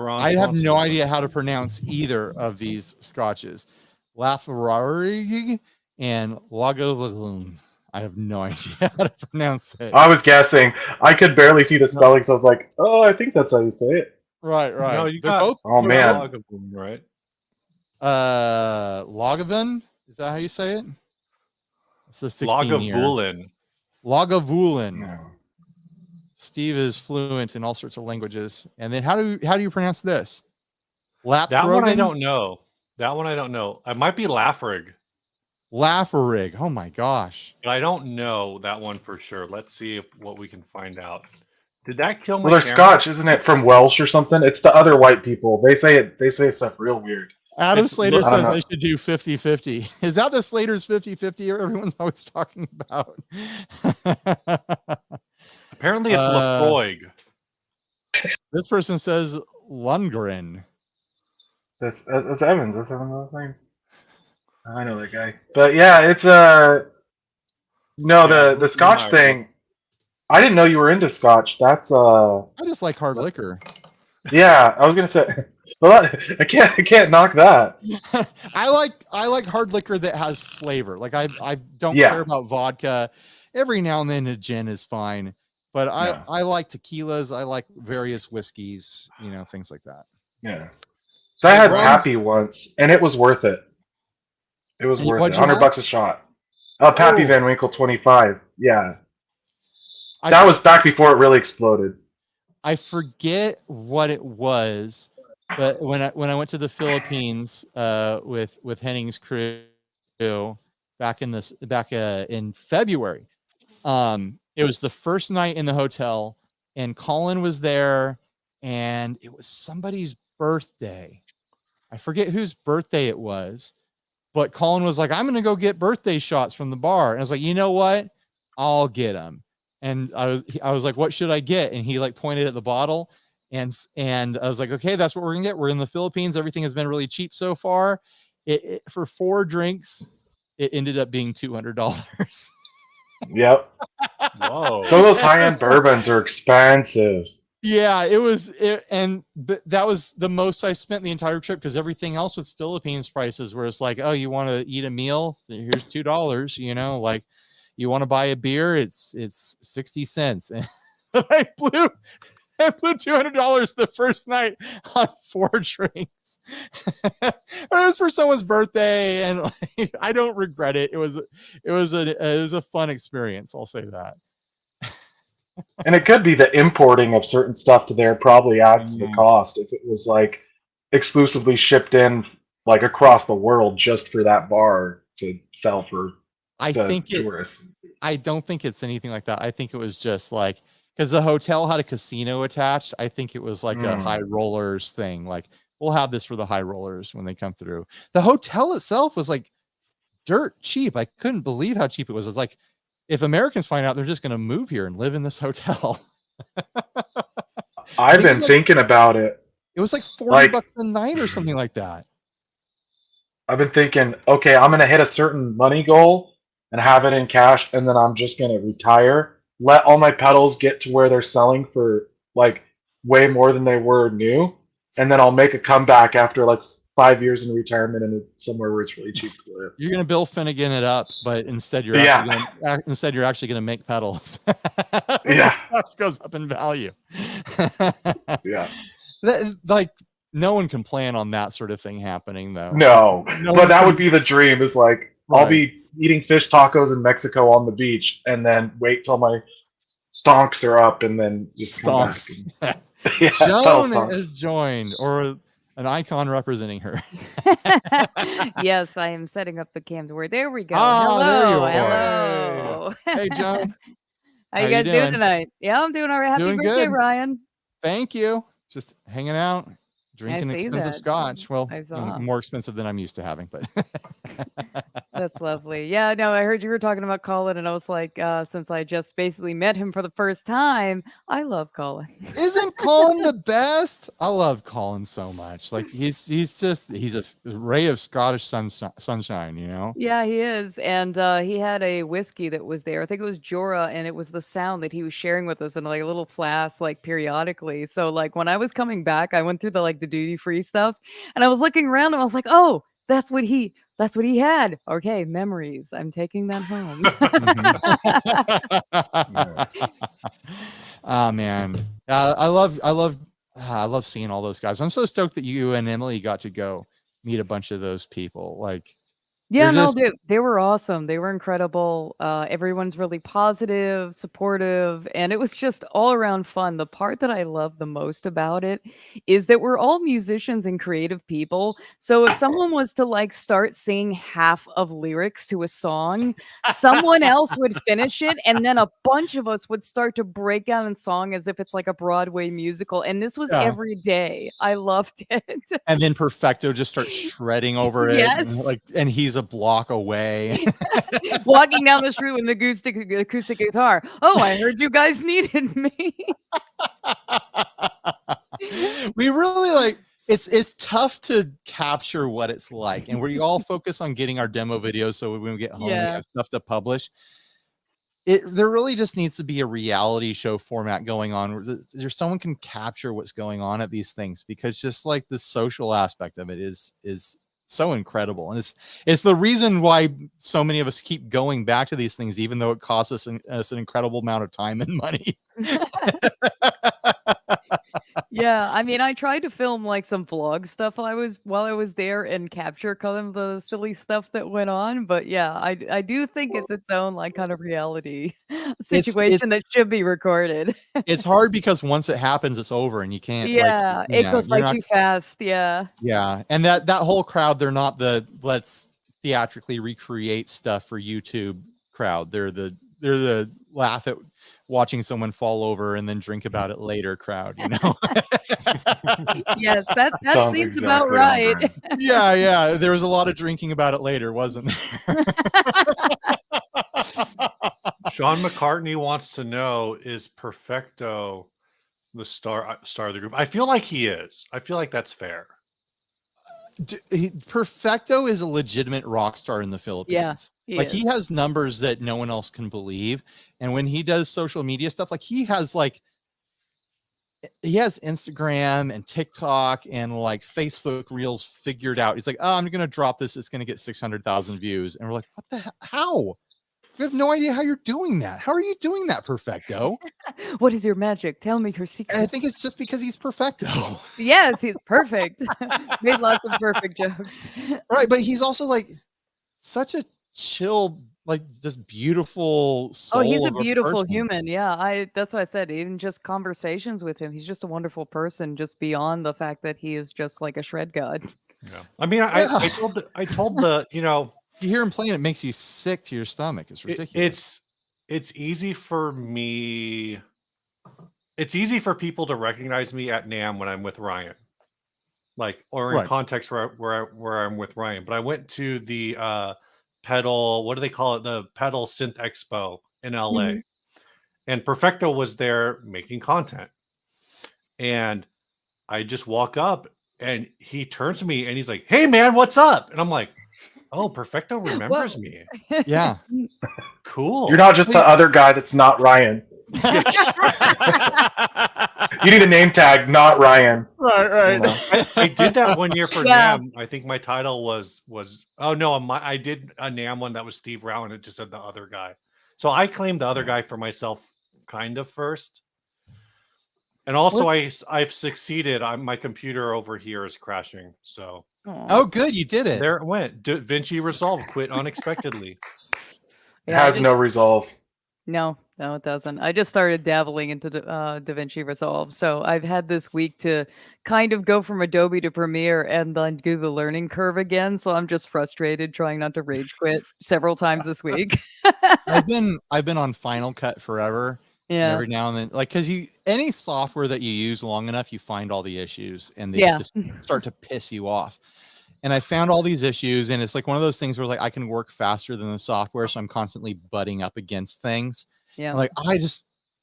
I have no idea how to pronounce either of these scotches. Laferrari and Lagavulin. I have no idea how to pronounce it. I was guessing. I could barely see the spelling, so I was like, "Oh, I think that's how you say it." Right. No, you got both. Oh man, Lagavulin, right? Lagavulin. Is that how you say it? It's the 16 year. Lagavulin. No. Steve is fluent in all sorts of languages. And then how do you pronounce this? That one I don't know. It might be Laffrig. Laffrig. Oh my gosh. But I don't know that one for sure. Let's see what we can find out. Did that kill my Well, they're camera? Scotch, isn't it? From Welsh or something? It's the other white people. They say stuff real weird. Adam Slater says I should do 50-50. Is that the Slater's 50-50 everyone's always talking about? Apparently it's Lafroig. This person says Lundgren. That's Evans. That's Evans' name. I know that guy. But yeah, it's no, the Scotch thing. I didn't know you were into Scotch. That's I just like hard liquor. Yeah, I was gonna say. Well, I can't knock that. I like hard liquor that has flavor. Like I don't care about vodka. Every now and then a gin is fine, but I like tequilas. I like various whiskeys. You know, things like that. Yeah. So I had Pappy once, and it was worth it. It was worth it. $100 a shot. Pappy Van Winkle 25. Yeah. That was back before it really exploded. I forget what it was, but when I went to the Philippines with Henning's crew back in February, it was the first night in the hotel, and Colin was there, and it was somebody's birthday. I forget whose birthday it was, but Colin was like, "I'm gonna go get birthday shots from the bar," and I was like, "You know what? I'll get them." And I was like, "What should I get?" And he like pointed at the bottle, and I was like, "Okay, that's what we're gonna get. We're in the Philippines. Everything has been really cheap so far. For 4 drinks, it ended up being $200." Yep. Whoa. Some of those high-end bourbons are expensive. Yeah, but that was the most I spent the entire trip, because everything else was Philippines prices, where it's like, oh, you want to eat a meal? Here's $2. You know, like you want to buy a beer? It's 60 cents. And I blew $200 the first night on 4 drinks. But it was for someone's birthday, and like, I don't regret it. It was a fun experience. I'll say that. And it could be the importing of certain stuff to there probably adds to the cost if it was like exclusively shipped in like across the world just for that bar to sell for tourists. I don't think it's anything like that. I think it was just like, because the hotel had a casino attached. I think it was like a high rollers thing. Like, we'll have this for the high rollers when they come through. The hotel itself was like dirt cheap. I couldn't believe how cheap it was. It's like, if Americans find out, they're just going to move here and live in this hotel. I've been thinking about it. It was like $40 a night or something like that. I've been thinking, okay, I'm going to hit a certain money goal, and have it in cash, and then I'm just gonna retire, let all my pedals get to where they're selling for like way more than they were new, and then I'll make a comeback after like 5 years in retirement and somewhere where it's really cheap to live. You're gonna Bill Finnegan it up, but instead you're actually gonna make pedals. Your stuff goes up in value. Yeah. Like no one can plan on that sort of thing happening, though. No, but that would be the dream. Is like I'll be eating fish tacos in Mexico on the beach, and then wait till my stonks are up, and then just stonks. Yeah, Joan has joined, or an icon representing her. Yes, I am setting up the cam to where. There we go. Ah, there you are. Hello. Hey, Joan. How you guys doing tonight? Yeah, I'm doing all right. Happy birthday, good. Ryan. Thank you. Just hanging out, drinking expensive scotch. Well, more expensive than I'm used to having, but that's lovely. Yeah, no, I heard you were talking about Colin, and I was like, since I just basically met him for the first time, I love Colin. Isn't Colin the best? I love Colin so much. Like he's a ray of Scottish sunshine, you know? Yeah, he is. And he had a whiskey that was there. I think it was Jorah, and it was the sound that he was sharing with us in like a little flask, like periodically. So like when I was coming back, I went through the duty free stuff, and I was looking around, and I was like, oh, that's what he had. Okay, memories. I'm taking that home. Oh man, I love seeing all those guys. I'm so stoked that you and Emily got to go meet a bunch of those people. Like, yeah, no, they were awesome. They were incredible. Everyone's really positive, supportive, and it was just all around fun. The part that I love the most about it is that we're all musicians and creative people. So if someone was to start singing half of lyrics to a song, someone else would finish it, and then a bunch of us would start to break down in song as if it's like a Broadway musical. And this was every day. I loved it. And then Perfecto just starts shredding over it. Yes. And he's a block away. Walking down the street with an acoustic guitar. Oh, I heard you guys needed me. We really it's tough to capture what it's like. And we all focus on getting our demo videos so when we get home, we have stuff to publish. There really just needs to be a reality show format going on where there's someone can capture what's going on at these things, because just like the social aspect of it is so incredible. And it's the reason why so many of us keep going back to these things, even though it costs us an incredible amount of time and money. Yeah, I mean, I tried to film some vlog stuff while I was there and capture kind of the silly stuff that went on. But yeah, I do think it's its own kind of reality situation that should be recorded. It's hard because once it happens, it's over and you can't. Yeah, it goes by too fast. Yeah. Yeah, and that whole crowd, they're not the let's theatrically recreate stuff for YouTube crowd. They're the laugh at watching someone fall over and then drink about it later crowd, you know? Yes, that seems exactly about right. Yeah. There was a lot of drinking about it later, wasn't there? Sean McCartney wants to know, is Perfecto the star of the group? I feel like he is. I feel like that's fair. Perfecto is a legitimate rock star in the Philippines. Yeah, he has numbers that no one else can believe. And when he does social media stuff, he has Instagram and TikTok and Facebook Reels figured out. He's like, oh, I'm gonna drop this, it's gonna get 600,000 views. And we're like, what the hell? How? We have no idea how you're doing that. How are you doing that, Perfecto? What is your magic? Tell me your secret. I think it's just because he's Perfecto. Yes, he's perfect. Made lots of perfect jokes. Right, but he's also such a chill, just beautiful soul. Oh, he's a beautiful human. Yeah, that's what I said. Even just conversations with him, he's just a wonderful person, just beyond the fact that he is just like a shred god. Yeah. I mean, I told the you hear him playing, it makes you sick to your stomach. It's ridiculous. It's easy for me. It's easy for people to recognize me at NAMM when I'm with Ryan, or in context where I'm with Ryan. But I went to the pedal. What do they call it? The Pedal Synth Expo in LA, and Perfecto was there making content. And I just walk up, and he turns to me, and he's like, "Hey, man, what's up?" And I'm like, Oh, Perfecto remembers me. Yeah. Cool. You're not just the other guy that's not Ryan. You need a name tag, not Ryan. Right. You know? I did that one year for Yeah. NAM. I think my title was oh no, I did a NAM one that was Steve Rao and it just said the other guy. So I claimed the other guy for myself kind of first. And also I've succeeded. My computer over here is crashing. So oh good, you did it. there it went. DaVinci Resolve quit unexpectedly. It has no resolve. No, it doesn't. I just started dabbling into DaVinci Resolve. So I've had this week to kind of go from Adobe to Premiere and then do the learning curve again. So I'm just frustrated, trying not to rage quit several times this week. I've been on Final Cut forever. Yeah. And every now and then, like, because any software that you use long enough, you find all the issues and they just start to piss you off. And I found all these issues, and it's like one of those things where like I can work faster than the software, so I'm constantly butting up against things. Yeah. And like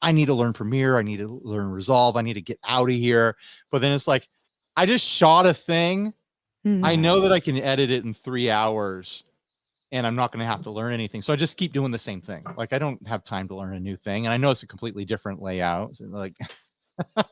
I need to learn Premiere, I need to learn Resolve, I need to get out of here. But then it's like I just shot a thing. I know that I can edit it in 3 hours, and I'm not going to have to learn anything. So I just keep doing the same thing. Like I don't have time to learn a new thing, and I know it's a completely different layout. So like.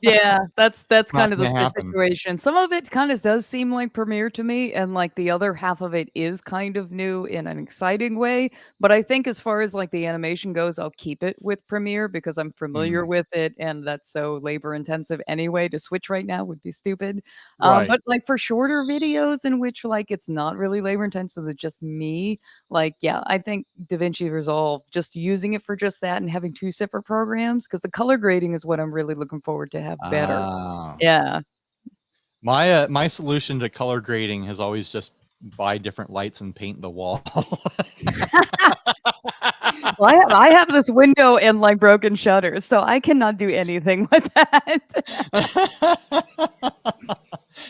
Yeah, that's kind of the happen. situation. Some of it kind of does seem like Premiere to me, and like the other half of it is kind of new in an exciting way. But I think as far as like the animation goes, I'll keep it with Premiere because I'm familiar with it, and that's so labor intensive anyway. To switch right now would be stupid. But like for shorter videos in which like it's not really labor intensive, it's just me. Like, yeah, I think DaVinci Resolve, just using it for just that and having 2 separate programs, because the color grading is what I'm really looking forward to have better. Yeah. My solution to color grading has always just buy different lights and paint the wall. Well, I have this window and like broken shutters, so I cannot do anything with that.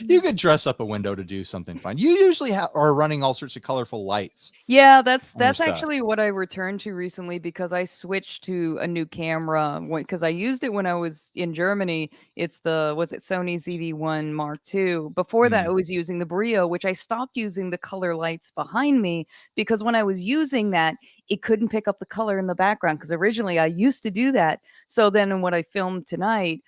You could dress up a window to do something fun. You usually are running all sorts of colorful lights. Yeah, that's actually what I returned to recently because I switched to a new camera because I used it when I was in Germany. It's was it Sony ZV-1 Mark II. Before that, I was using the Brio, which I stopped using the color lights behind me because when I was using that, it couldn't pick up the color in the background because originally I used to do that. So then in what I filmed tonight,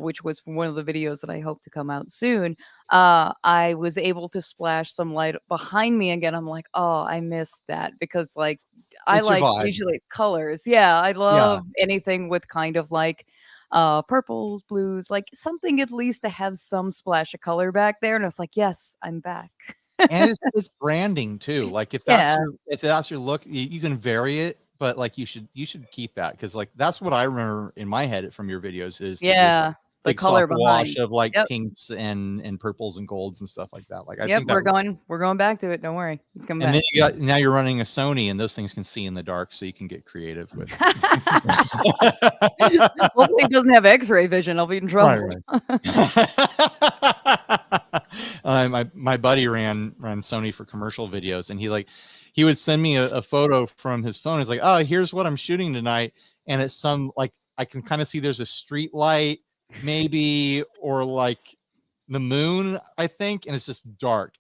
which was one of the videos that I hope to come out soon, I was able to splash some light behind me again. I'm like, oh, I missed that because like I like usually colors. Yeah, I love anything with kind of like purples, blues, like something at least to have some splash of color back there. And it's like, yes, I'm back. And it's branding too. Like if that's your look, you can vary it, but like you should keep that because like that's what I remember in my head from your videos is the color wash behind of like pinks and purples and golds and stuff like that. Like I think we're going back to it. Don't worry, it's coming back. And then now you're running a Sony, and those things can see in the dark, so you can get creative with. Hopefully, it doesn't have X-ray vision. I'll be in trouble. Right. My buddy ran Sony for commercial videos, and he would send me a photo from his phone. He's like, oh, here's what I'm shooting tonight, and it's some like I can kind of see there's a street light maybe or like the moon, I think, and it's just dark,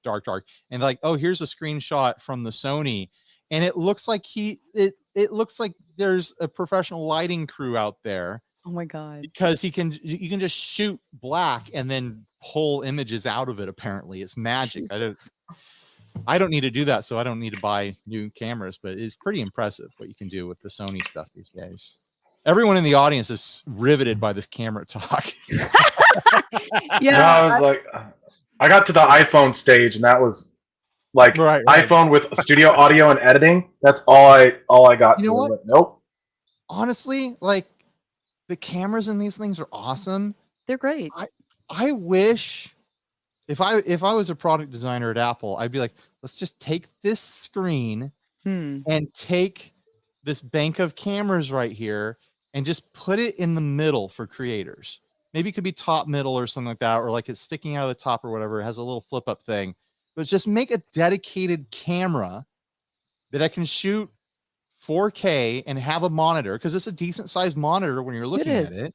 and like, oh, here's a screenshot from the Sony, and it looks like it looks like there's a professional lighting crew out there. Oh my god! Because you can just shoot black and then pull images out of it. Apparently, it's magic. I don't need to do that, so I don't need to buy new cameras. But it's pretty impressive what you can do with the Sony stuff these days. Everyone in the audience is riveted by this camera talk. I was like, I got to the iPhone stage, and that was like iPhone with studio audio and editing. That's all I got. You know what? Like, nope. Honestly, like the cameras in these things are awesome. They're great. I wish if I was a product designer at Apple, I'd be like, let's just take this screen and take this bank of cameras right here and just put it in the middle for creators. Maybe it could be top middle or something like that, or like it's sticking out of the top or whatever. It has a little flip up thing, but just make a dedicated camera that I can shoot 4K and have a monitor, because it's a decent sized monitor when you're looking at it.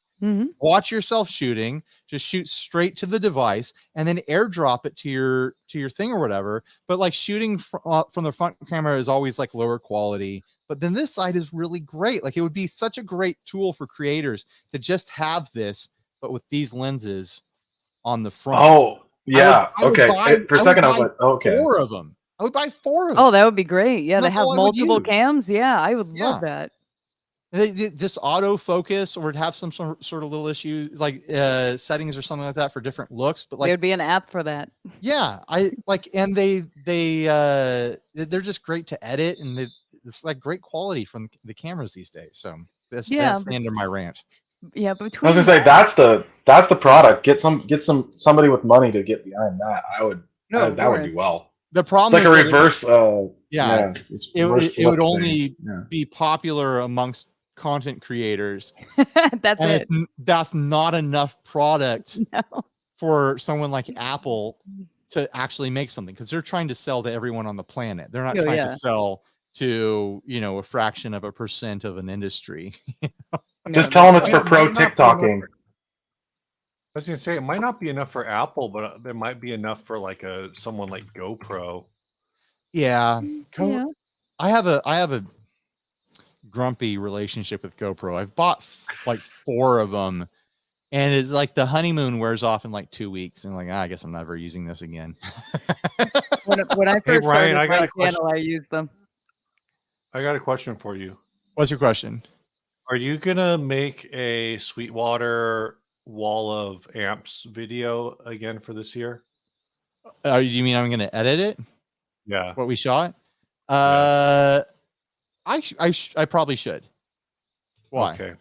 Watch yourself shooting, just shoot straight to the device and then airdrop it to your thing or whatever. But like shooting from the front camera is always like lower quality. But then this side is really great. Like it would be such a great tool for creators to just have this, but with these lenses on the front. Oh, yeah. Okay. For a second, I was like, okay. 4 of them. I would buy 4 of them. Oh, that would be great. Yeah, to That's have all I would multiple use. cams. Yeah, I would love that. They just autofocus or have some sort of little issue like settings or something like that for different looks. But like there'd be an app for that. Yeah, I like, and they're just great to edit, and it's like great quality from the cameras these days. So that's the end of my rant. Yeah, I was gonna say that's the product. Get somebody with money to get behind that. That would do well. The problem it's like a reverse. It would only be popular amongst content creators. That's not enough product for someone like Apple to actually make something, because they're trying to sell to everyone on the planet. They're not trying to sell to a fraction of a % of an industry. Just tell them it's for pro TikToking. I was gonna say it might not be enough for Apple, but there might be enough for like someone like GoPro. Yeah. I have a grumpy relationship with GoPro. I've bought like 4 of them, and it's like the honeymoon wears off in like 2 weeks, and like I guess I'm never using this again. when I first started my channel, I used them. I got a question for you. What's your question? Are you gonna make a Sweetwater wall of amps video again for this year? You mean I'm gonna edit it? Yeah. What we shot? I probably should. Why? Okay.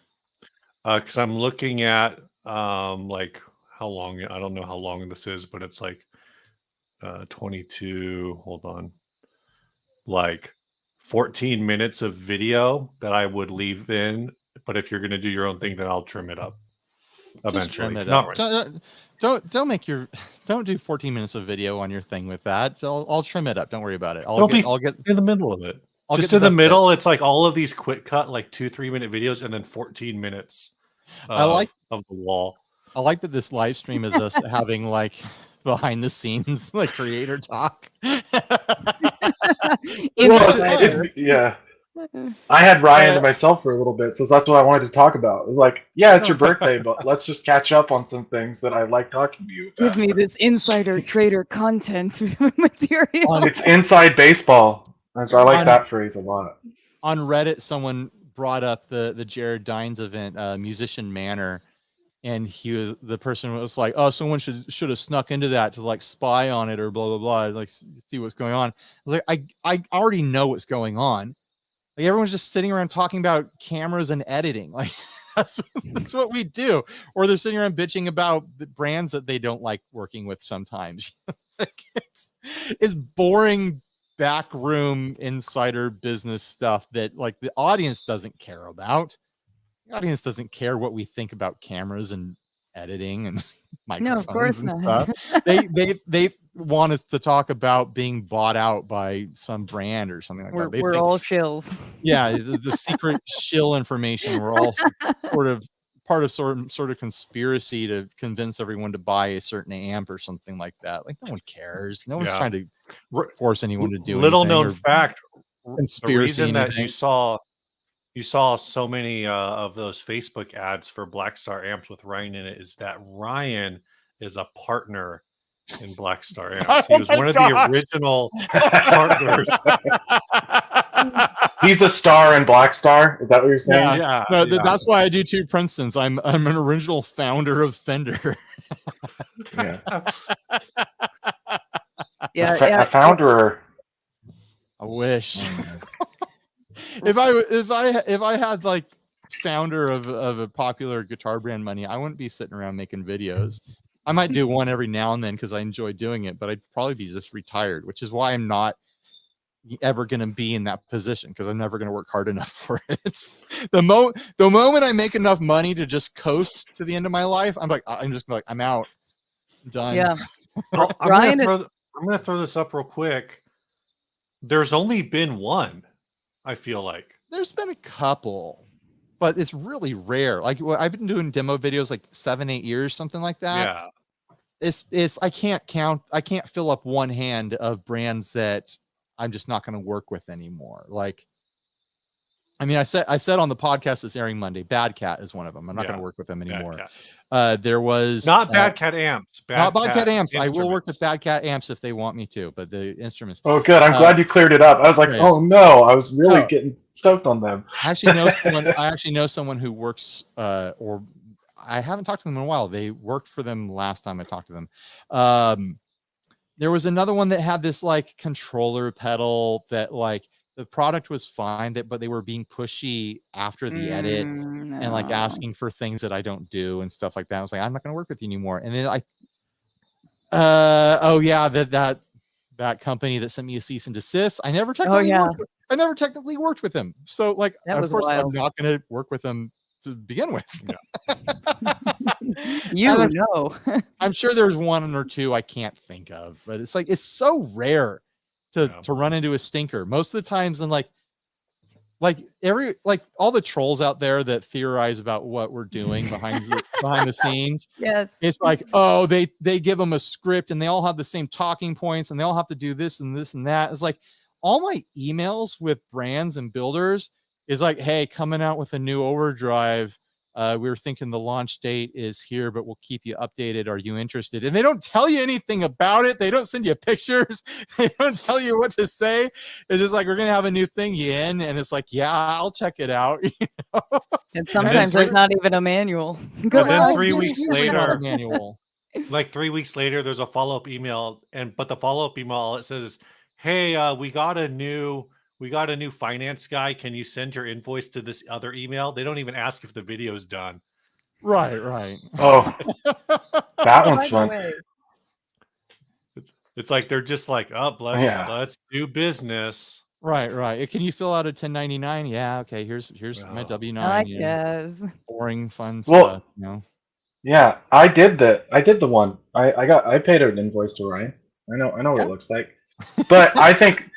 Because I'm looking at like how long, I don't know how long this is, but it's like 22, hold on, like 14 minutes of video that I would leave in. But if you're going to do your own thing, then I'll trim it up eventually. Don't do 14 minutes of video on your thing with that. I'll trim it up. Don't worry about it. I'll get in the middle of it. Just in the middle, it's like all of these quick cut, like 2-3 minute videos, and then 14 minutes of the wall. I like that this live stream is us having like behind the scenes, like creator talk. Yeah. I had Ryan to myself for a little bit, so that's what I wanted to talk about. It was like, yeah, it's your birthday, but let's just catch up on some things that I like talking to you about. Give me this insider trader content material. It's inside baseball. So I like that phrase a lot. On Reddit, someone brought up the Jared Dines event, Musician Manor, and the person was like, "Oh, someone should have snuck into that to like spy on it or blah blah blah, like see what's going on." I was like, I already know what's going on. Like everyone's just sitting around talking about cameras and editing. Like that's what we do. Or they're sitting around bitching about the brands that they don't like working with sometimes. Like it's boring backroom insider business stuff that like the audience doesn't care about. The audience doesn't care what we think about cameras and editing and microphones and stuff. They want us to talk about being bought out by some brand or something like that. We're all shills. Yeah, the secret shill information. We're all sort of part of sort of conspiracy to convince everyone to buy a certain amp or something like that. Like no one cares. No one's trying to force anyone to do little known fact. Conspiracy. The reason that you saw so many of those Facebook ads for Black Star amps with Ryan in it is that Ryan is a partner in Black Star amps. He was one of the original partners. He's the star in Black Star. Is that what you're saying? Yeah. No, that's why I do 2 Princetons. I'm an original founder of Fender. A founder. I wish. If I had like founder of a popular guitar brand money, I wouldn't be sitting around making videos. I might do one every now and then because I enjoy doing it, but I'd probably be just retired, which is why I'm not ever going to be in that position, because I'm never going to work hard enough for it. The moment I make enough money to just coast to the end of my life, I'm just like, I'm out. I'm done. Yeah. Well, I'm going to throw this up real quick. There's only been one, I feel like. There's been a couple. but it's really rare. Like I've been doing demo videos like 7-8 years, something like that. Yeah. It's I can't fill up one hand of brands that I'm just not going to work with anymore. Like, I mean, I said on the podcast that's airing Monday, Bad Cat is one of them. I'm not going to work with them anymore. There was not Bad Cat amps. Not Bad Cat amps. I will work with Bad Cat amps if they want me to, but the instruments. Oh, good. I'm glad you cleared it up. I was like, oh no, I was really getting stoked on them. I actually know someone who works, or I haven't talked to them in a while. They worked for them last time I talked to them. There was another one that had this like controller pedal that like the product was fine, but they were being pushy after the edit and like asking for things that I don't do and stuff like that. I was like, I'm not going to work with you anymore. And then that company that sent me a cease and desist, I never technically worked with them. So like, of course, wild. I'm not going to work with them to begin with. I'm sure there's one or two I can't think of, but it's like it's so rare to run into a stinker. Most of the times, and like all the trolls out there that theorize about what we're doing behind the scenes. Yes, it's like, oh, they give them a script and they all have the same talking points and they all have to do this and this and that. It's like all my emails with brands and builders is like, hey, coming out with a new overdrive. We were thinking the launch date is here, but we'll keep you updated. Are you interested? And they don't tell you anything about it. They don't send you pictures. They don't tell you what to say. It's just like, we're going to have a new thing in. And it's like, yeah, I'll check it out. You know? And sometimes there's not even a manual. But then 3 weeks later, like 3 weeks later, there's a follow-up email. But the follow-up email, it says, hey, we got a new finance guy. Can you send your invoice to this other email? They don't even ask if the video's done. Right. Oh, that one's fun. It's like they're just like, oh, let's do business. Right. Can you fill out a 1099? Yeah. Okay. Here's my W-9. I guess. Boring, fun stuff. You know. Yeah, I did the one. I paid an invoice to Ryan. I know what it looks like. But I think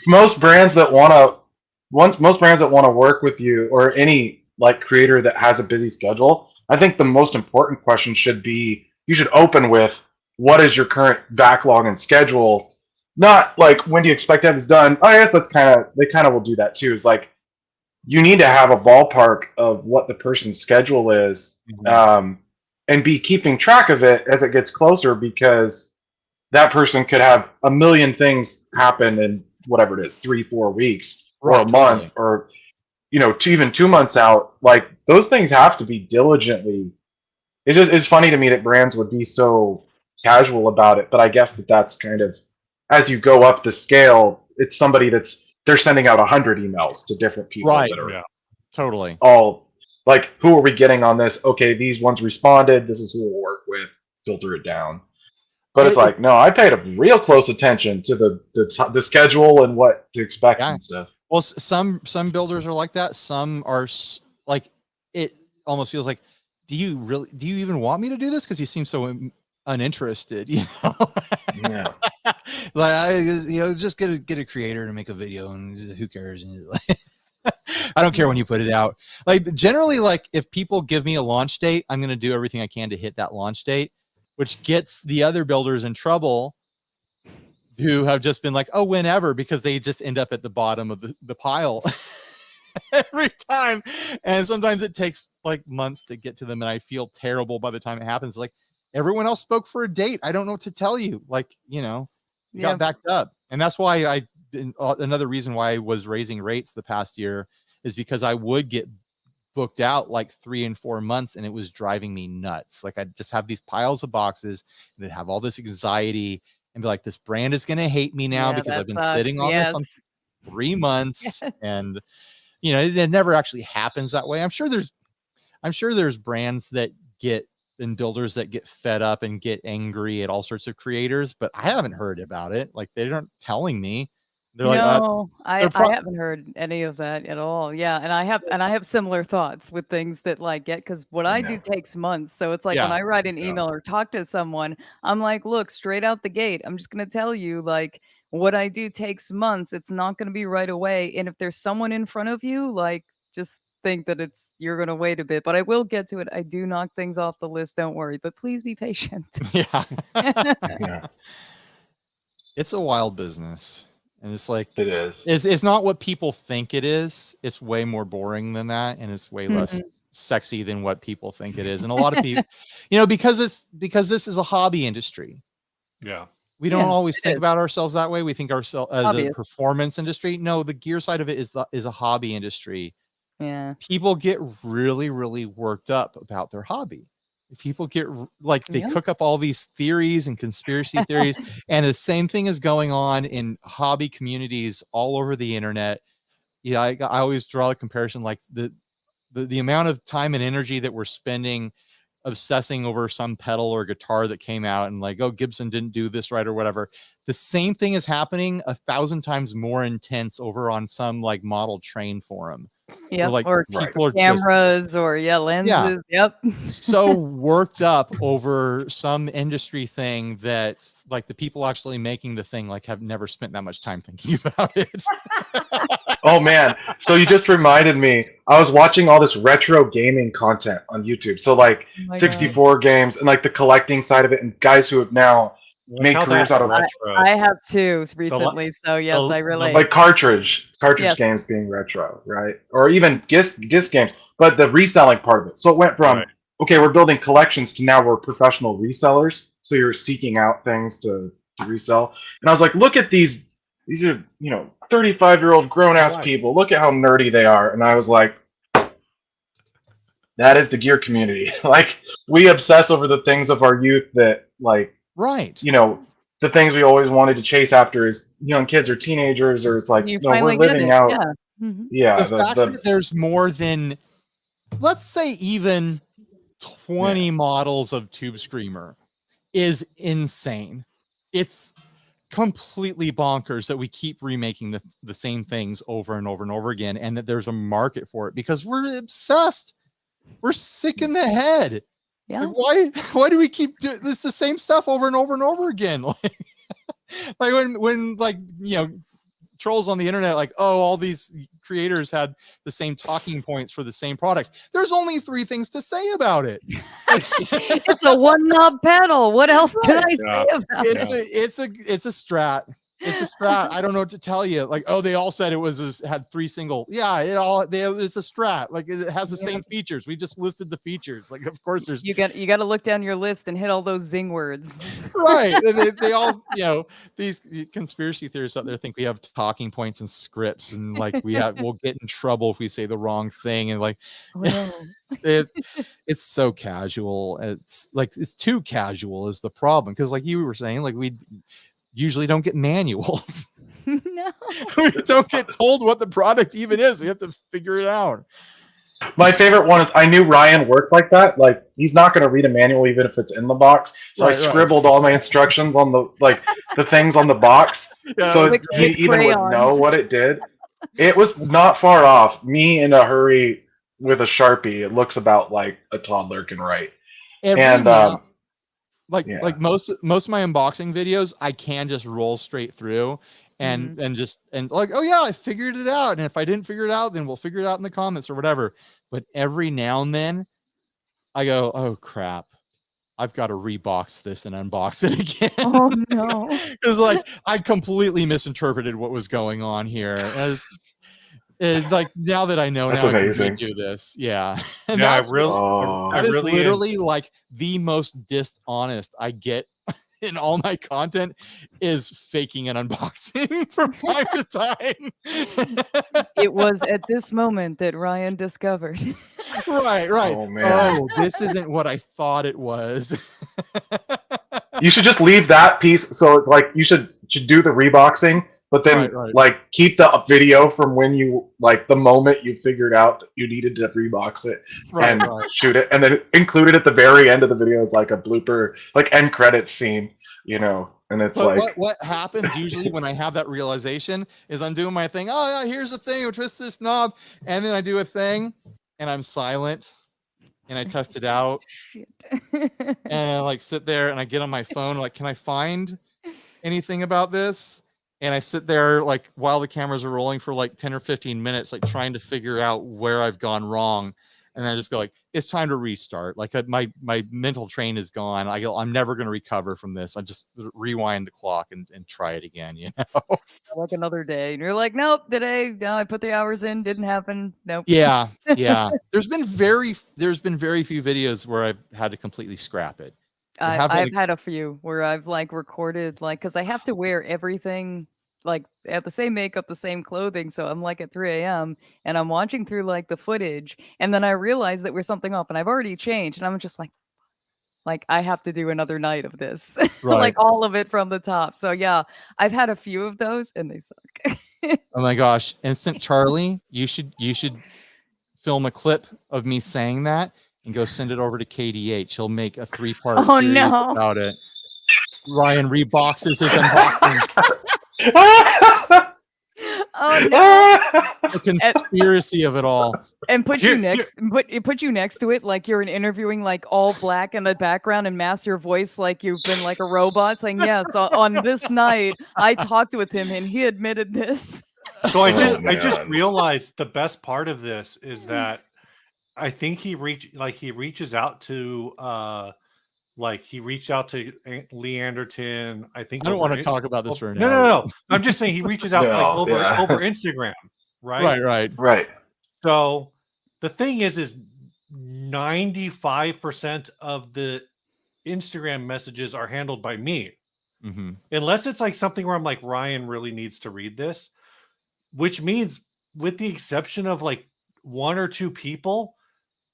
most brands that want to work with you, or any like creator that has a busy schedule, I think the most important question should be, you should open with, what is your current backlog and schedule? Not like, when do you expect to have this done? Oh, yes, they kind of will do that too. It's like, you need to have a ballpark of what the person's schedule is, and be keeping track of it as it gets closer, because that person could have a million things happen in whatever it is, 3-4 weeks, or a month, or even 2 months out. Like, those things have to be diligently. It's funny to me that brands would be so casual about it, but I guess that's kind of, as you go up the scale, it's somebody they're sending out 100 emails to different people that are totally all like, who are we getting on this? Okay, these ones responded. This is who we'll work with. Filter it down. But it's like, no, I paid a real close attention to the schedule and what to expect and stuff. Well, some builders are like that. Some are like, it almost feels like, do you even want me to do this? Because you seem so uninterested, you know? Yeah. Like, just get a creator to make a video, and who cares? And like, I don't care when you put it out. Like, generally, like, if people give me a launch date, I'm going to do everything I can to hit that launch date, which gets the other builders in trouble who have just been like, oh, whenever, because they just end up at the bottom of the pile every time. And sometimes it takes like months to get to them. And I feel terrible by the time it happens. Like, everyone else spoke for a date. I don't know what to tell you. Like, got backed up. And that's why another reason why I was raising rates the past year is because I would get booked out like 3 and 4 months, and it was driving me nuts. Like, I'd just have these piles of boxes and I'd have all this anxiety and be like, this brand is going to hate me now because I've been sitting on this on 3 months. And it never actually happens that way. I'm sure there's brands that and builders that get fed up and get angry at all sorts of creators, but I haven't heard about it. Like, they aren't telling me. They're I haven't heard any of that at all. Yeah, and I have similar thoughts with things that because what I do takes months. So it's like, when I write an email or talk to someone, I'm like, look, straight out the gate, I'm just gonna tell you, like, what I do takes months. It's not gonna be right away. And if there's someone in front of you, like, just think that you're going to wait a bit, but I will get to it. I do knock things off the list. Don't worry, but please be patient. Yeah. Yeah. It's a wild business. And it's like, It is. It's not what people think it is. It's way more boring than that. And it's way less sexy than what people think it is. And a lot of people, because this is a hobby industry. Yeah. We don't always think about ourselves that way. We think ourselves as Hobbyist. a performance industry. No, the gear side of it is a hobby industry. Yeah. People get really, really worked up about their hobby. People get like they cook up all these theories and conspiracy theories, and the same thing is going on in hobby communities all over the internet. Yeah, I always draw a comparison, like the amount of time and energy that we're spending obsessing over some pedal or guitar that came out and like, oh, Gibson didn't do this right or whatever. The same thing is happening 1,000 times more intense over on some like model train forum. Yeah, like or people are cameras or lenses. Yep. So worked up over some industry thing that like the people actually making the thing like have never spent that much time thinking about it. Oh man, so you just reminded me. I was watching all this retro gaming content on YouTube. So like 64 games and like the collecting side of it, and guys who have now made careers out of retro. I have two recently, so yes, I relate. Like cartridge games being retro, right? Or even disc games, but the reselling part of it. So it went from okay, we're building collections to now we're professional resellers. So you're seeking out things to resell. And I was like, look at these are 35-year-old grown-ass people. Look at how nerdy they are. And I was like, that is the gear community. Like, we obsess over the things of our youth that, like, the things we always wanted to chase after as young kids or teenagers, or it's like, we're living out. Yeah. The fact that there's more than, let's say, even 20 models of Tube Screamer is insane. It's completely bonkers that we keep remaking the same things over and over and over again, and that there's a market for it because we're obsessed. We're sick in the head. Yeah. Like, why do we keep doing this the same stuff over and over and over again? Like when trolls on the internet like, oh, all these creators had the same talking points for the same product. There's only 3 things to say about it. It's a one knob pedal. What else can I say about it? It's a Strat. It's a Strat. I don't know what to tell you. Like, oh, they all said it had 3 single. Yeah, it's a Strat. Like, it has the same features. We just listed the features. Like, of course, there's you got to look down your list and hit all those zing words. Right. They all, these conspiracy theorists out there think we have talking points and scripts, and like we'll get in trouble if we say the wrong thing, and like it's so casual. It's like it's too casual is the problem, because like you were saying, like we usually don't get manuals. No. We don't get told what the product even is. We have to figure it out. My favorite one is I knew Ryan worked like that. Like, he's not going to read a manual even if it's in the box. So I scribbled all my instructions on the things on the box. So he even would know what it did. It was not far off. Me in a hurry with a Sharpie. It looks about like a toddler can write. Like most of my unboxing videos, I can just roll straight through and like, oh yeah, I figured it out. And if I didn't figure it out, then we'll figure it out in the comments or whatever. But every now and then I go, oh crap, I've got to rebox this and unbox it again. Oh no. Because like I completely misinterpreted what was going on here. Like now that I know, that's now amazing. I can redo this. Yeah. And yeah, that is literally like the most dishonest I get in all my content is faking an unboxing from time to time. It was at this moment that Ryan discovered. Right. Oh man. Oh, this isn't what I thought it was. You should just leave that piece. So it's like you should do the reboxing, but then like keep the video from when you like the moment you figured out that you needed to rebox it and shoot it, and then include it at the very end of the video as like a blooper, like end credits scene, and it's what happens usually when I have that realization is I'm doing my thing. Oh yeah, here's the thing, twist this knob, and then I do a thing and I'm silent and I test it out. And I like sit there and I get on my phone like, can I find anything about this? and I sit there like while the cameras are rolling for like 10 or 15 minutes, like trying to figure out where I've gone wrong. And I just go like, it's time to restart. Like my mental train is gone. I go, I'm never going to recover from this. I just rewind the clock and try it again, you know? Like another day. And you're like, nope, today, no, I put the hours in, didn't happen. Nope. Yeah. Yeah. There's been very few videos where I've had to completely scrap it. I've had a few where I've like recorded, like, cause I have to wear everything like at the same makeup, the same clothing. So I'm like at 3 a.m. and I'm watching through like the footage. And then I realize that we're something off and I've already changed. And I'm just like I have to do another night of this, Right. like all of it from the top. So yeah, I've had a few of those and they suck. Oh my gosh. Instant Charlie, you should film a clip of me saying that and go send it over to KDH. He'll make a 3-part series about it. Ryan reboxes his unboxing. Oh no. The conspiracy of it all. And put you next to it like you're interviewing like all black in the background and mask your voice like you've been like a robot saying, yes, on this night I talked with him and he admitted this. So I just realized the best part of this is that I think he reaches out to he reached out to Lee Anderton. I think I don't want to talk about this right now. No. I'm just saying he reaches out over Instagram, right? Right. So the thing is 95% of the Instagram messages are handled by me. Mm-hmm. Unless it's like something where I'm like, Ryan really needs to read this, which means with the exception of like 1 or 2 people,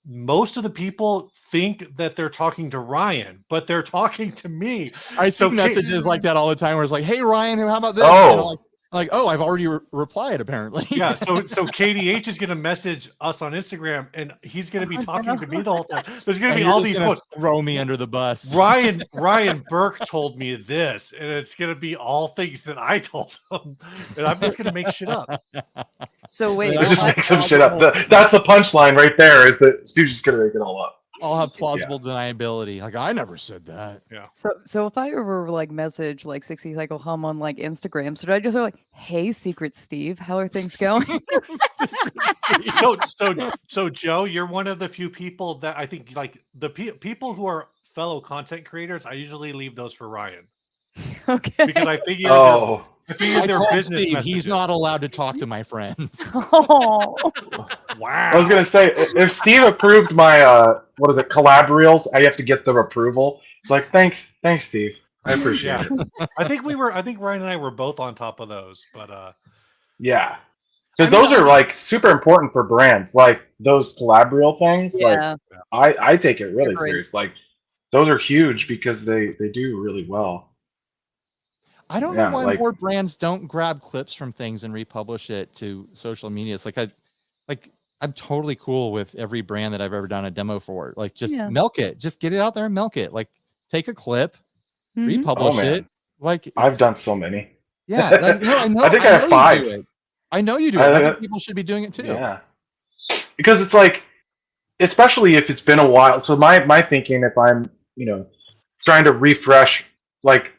most of the people think that they're talking to Ryan, but they're talking to me. I see messages like that all the time where it's like, hey, Ryan, how about this? Oh. Like, oh, I've already replied, apparently. Yeah, so KDH is going to message us on Instagram, and he's going to be talking to me the whole time. There's going to be all these quotes. Throw me under the bus. Ryan Burke told me this, and it's going to be all things that I told him, and I'm just going to make shit up. So wait, just make some shit up. That's the punchline right there. Is that Stu's just going to make it all up. I'll have plausible deniability. Like, I never said that. Yeah. So if I ever like message like 60 Cycle Hum on like Instagram, should I just go like, hey, Secret Steve, how are things going? So Joe, you're one of the few people that I think like the people who are fellow content creators. I usually leave those for Ryan. Okay. Because I figure I their told business Steve, messages. he's not allowed to talk to my friends. Oh. Wow. I was gonna say if Steve approved my collab reels, I have to get the approval. It's like thanks Steve. I appreciate it. I think Ryan and I were both on top of those, but yeah. Because those are like super important for brands, like those collab reel things. Yeah. Like I take it really serious. Like those are huge because they do really well. I don't know why more brands don't grab clips from things and republish it to social media. It's like I'm totally cool with every brand that I've ever done a demo for. Like just milk it, just get it out there and milk it. Like take a clip, republish it. Like I've done so many. Yeah, like, no, I know. I think I have 5. I know you do it. I think people should be doing it too. Yeah, because it's like, especially if it's been a while. So my thinking, if I'm trying to refresh, like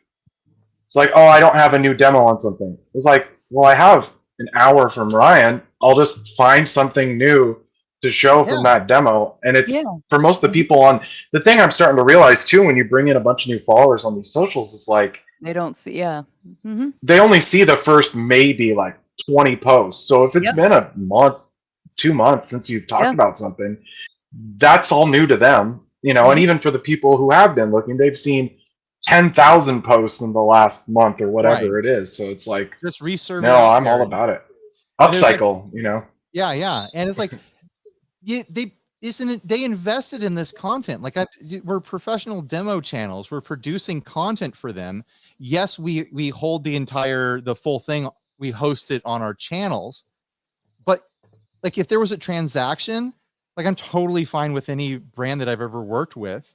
it's like, oh, I don't have a new demo on something. It's like, well, I have an hour from Ryan. I'll just find something new to show from that demo. And it's for most of the people on the thing I'm starting to realize too, when you bring in a bunch of new followers on these socials, it's like they don't see, they only see the first maybe like 20 posts. So if it's been a month, 2 months since you've talked about something, that's all new to them, and even for the people who have been looking, they've seen 10,000 posts in the last month or whatever it is. So it's like, just resurvey. No, I'm all about it. Upcycle, Yeah. And it's like, they invested in this content. Like we're professional demo channels. We're producing content for them. Yes, we hold the full thing. We host it on our channels. But like if there was a transaction, like I'm totally fine with any brand that I've ever worked with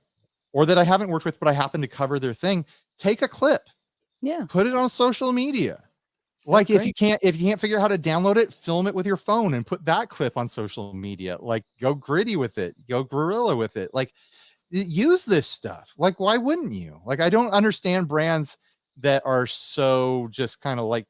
or that I haven't worked with, but I happen to cover their thing. Take a clip. Yeah. Put it on social media. Like if you can't figure out how to download it, film it with your phone and put that clip on social media. Like go gritty with it, go guerrilla with it. Like use this stuff. Like why wouldn't you? Like I don't understand brands that are so just kind of like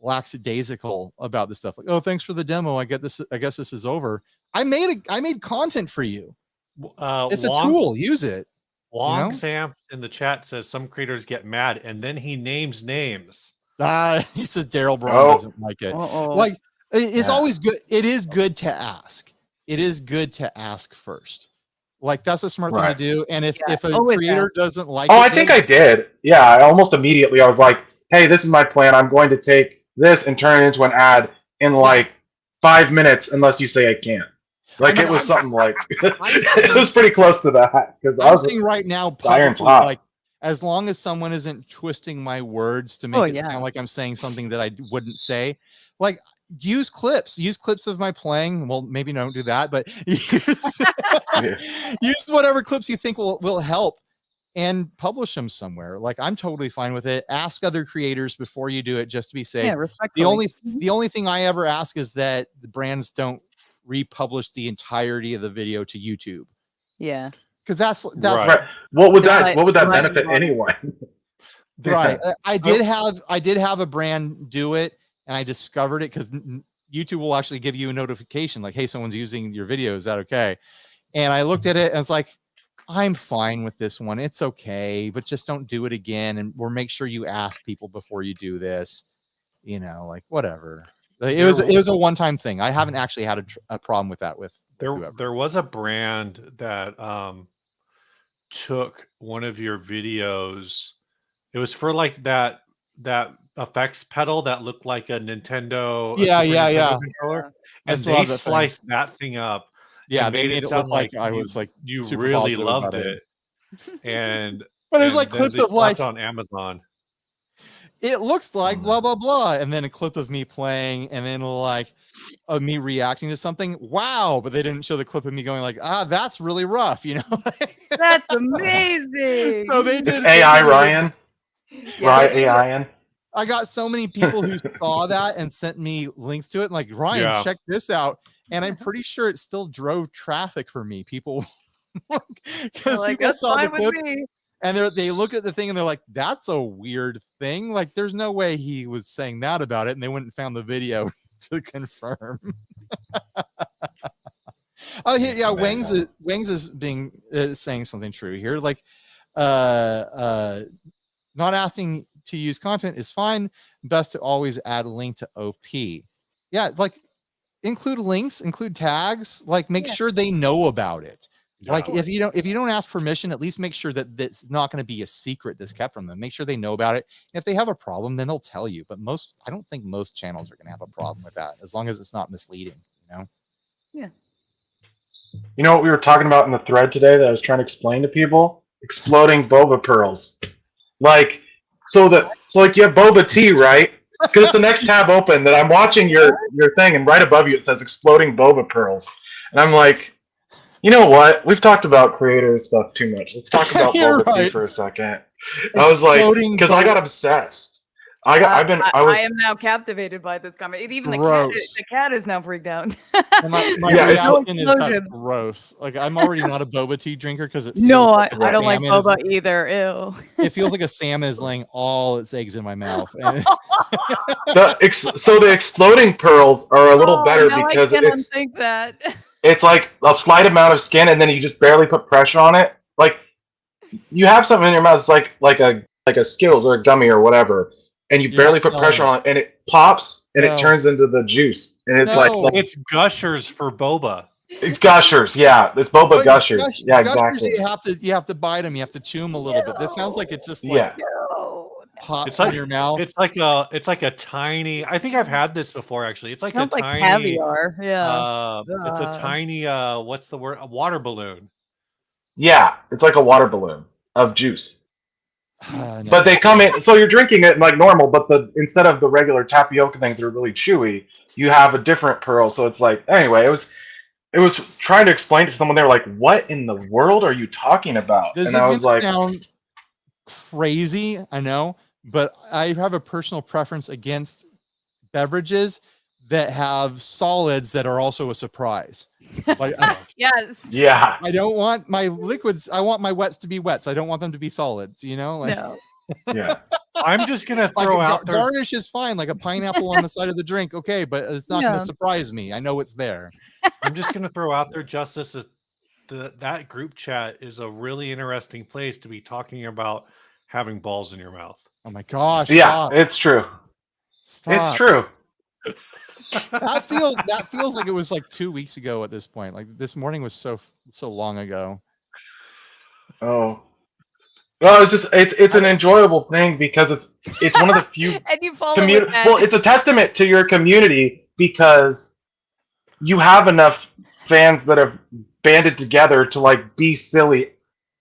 lackadaisical about this stuff. Like, oh, thanks for the demo. I guess this is over. I made content for you. It's a tool. Use it. Wong Sam in the chat says some creators get mad, and then he names names. He says Daryl Braun doesn't like it. Like, it's always good. It is good to ask. It is good to ask first. Like, that's a smart thing to do. And if a creator doesn't like it, I think I did. Yeah, almost immediately I was like, hey, this is my plan. I'm going to take this and turn it into an ad in like 5 minutes, unless you say I can't. Like, it was something like it was pretty close to that, because I was saying right now, publicly, like, as long as someone isn't twisting my words to make it sound like I'm saying something that I wouldn't say, like, use clips of my playing. Well, maybe don't do that, but use whatever clips you think will help and publish them somewhere. Like, I'm totally fine with it. Ask other creators before you do it, just to be safe. Yeah, respectfully. The only thing I ever ask is that the brands don't republish the entirety of the video to YouTube. Yeah, because that's right. What would that benefit anyone? Right. I did have a brand do it, and I discovered it because YouTube will actually give you a notification like, hey, someone's using your video. Is that okay? And I looked at it and it's like, I'm fine with this one. It's okay, but just don't do it again. And we'll make sure you ask people before you do this, like, whatever. It was a one-time thing. I haven't actually had a problem with that with whoever. There was a brand that took one of your videos. It was for like that effects pedal that looked like a Nintendo Nintendo controller, and they sliced that thing up. Yeah, they made it sound like I was like you really loved it. And but there's like clips of like on Amazon. It looks like blah blah blah, and then a clip of me playing, and then like me reacting to something. Wow, but they didn't show the clip of me going like, that's really rough, That's amazing. So they did AI Ryan. Right, AI. I got so many people who saw that and sent me links to it, and like, Ryan, check this out. And I'm pretty sure it still drove traffic for me. People, because people saw the clip and they look at the thing and they're like, "That's a weird thing." Like, there's no way he was saying that about it, and they went and found the video to confirm. Wings is saying something true here. Like, not asking to use content is fine. Best to always add a link to OP. Yeah, like, include links, include tags, like, make sure they know about it. Like, if you don't ask permission, at least make sure that it's not going to be a secret that's kept from them. Make sure they know about it. And if they have a problem, then they'll tell you. But I don't think most channels are going to have a problem with that, as long as it's not misleading. Yeah. You know what we were talking about in the thread today that I was trying to explain to people? Exploding boba pearls. Like, so like you have boba tea, right? Because the next tab open that I'm watching your thing, and right above you it says exploding boba pearls, and I'm like, you know what? We've talked about creator stuff too much. Let's talk about boba tea for a second. I was like, because I got obsessed. I am now captivated by this comment. Even the cat is now freaked out. my reaction is that's gross. Like, I'm already not a boba tea drinker because I don't like boba either. Ew. It feels like a salmon is laying all its eggs in my mouth. So the exploding pearls are a little better because it's like a slight amount of skin, and then you just barely put pressure on it. Like, you have something in your mouth, it's like a Skittles or a gummy or whatever. And you barely put pressure on it, and it pops, and it turns into the juice, and it's like it's Gushers for boba. It's Gushers, yeah. It's boba Gushers, yeah, exactly. You have to bite them. You have to chew them a little bit. This sounds like it's just like pops in your mouth. It's like a tiny. I think I've had this before actually. It's like a tiny caviar. Yeah. It's a tiny. What's the word? A water balloon. Yeah, it's like a water balloon of juice. No. But they come in, so you're drinking it like normal, but instead of the regular tapioca things that are really chewy, you have a different pearl. So it's like, anyway, it was trying to explain to someone, they're like, what in the world are you talking about? This I was like, sound crazy, I know, but I have a personal preference against beverages that have solids that are also a surprise. Like, yes. Yeah. I don't want my liquids. I want my wets to be wets. I don't want them to be solids. Like, no. Yeah. I'm just gonna throw out there. Garnish is fine, like a pineapple on the side of the drink. Okay, but it's not going to surprise me. I know it's there. I'm just gonna throw out there, Justice, that group chat is a really interesting place to be talking about having balls in your mouth. Oh my gosh! Yeah, stop. it's true. Stop. It's true. That feels like it was like 2 weeks ago at this point. Like this morning was so long ago. Oh. No, it's an enjoyable thing because it's one of the few and you follow well, it's a testament to your community because you have enough fans that have banded together to like be silly.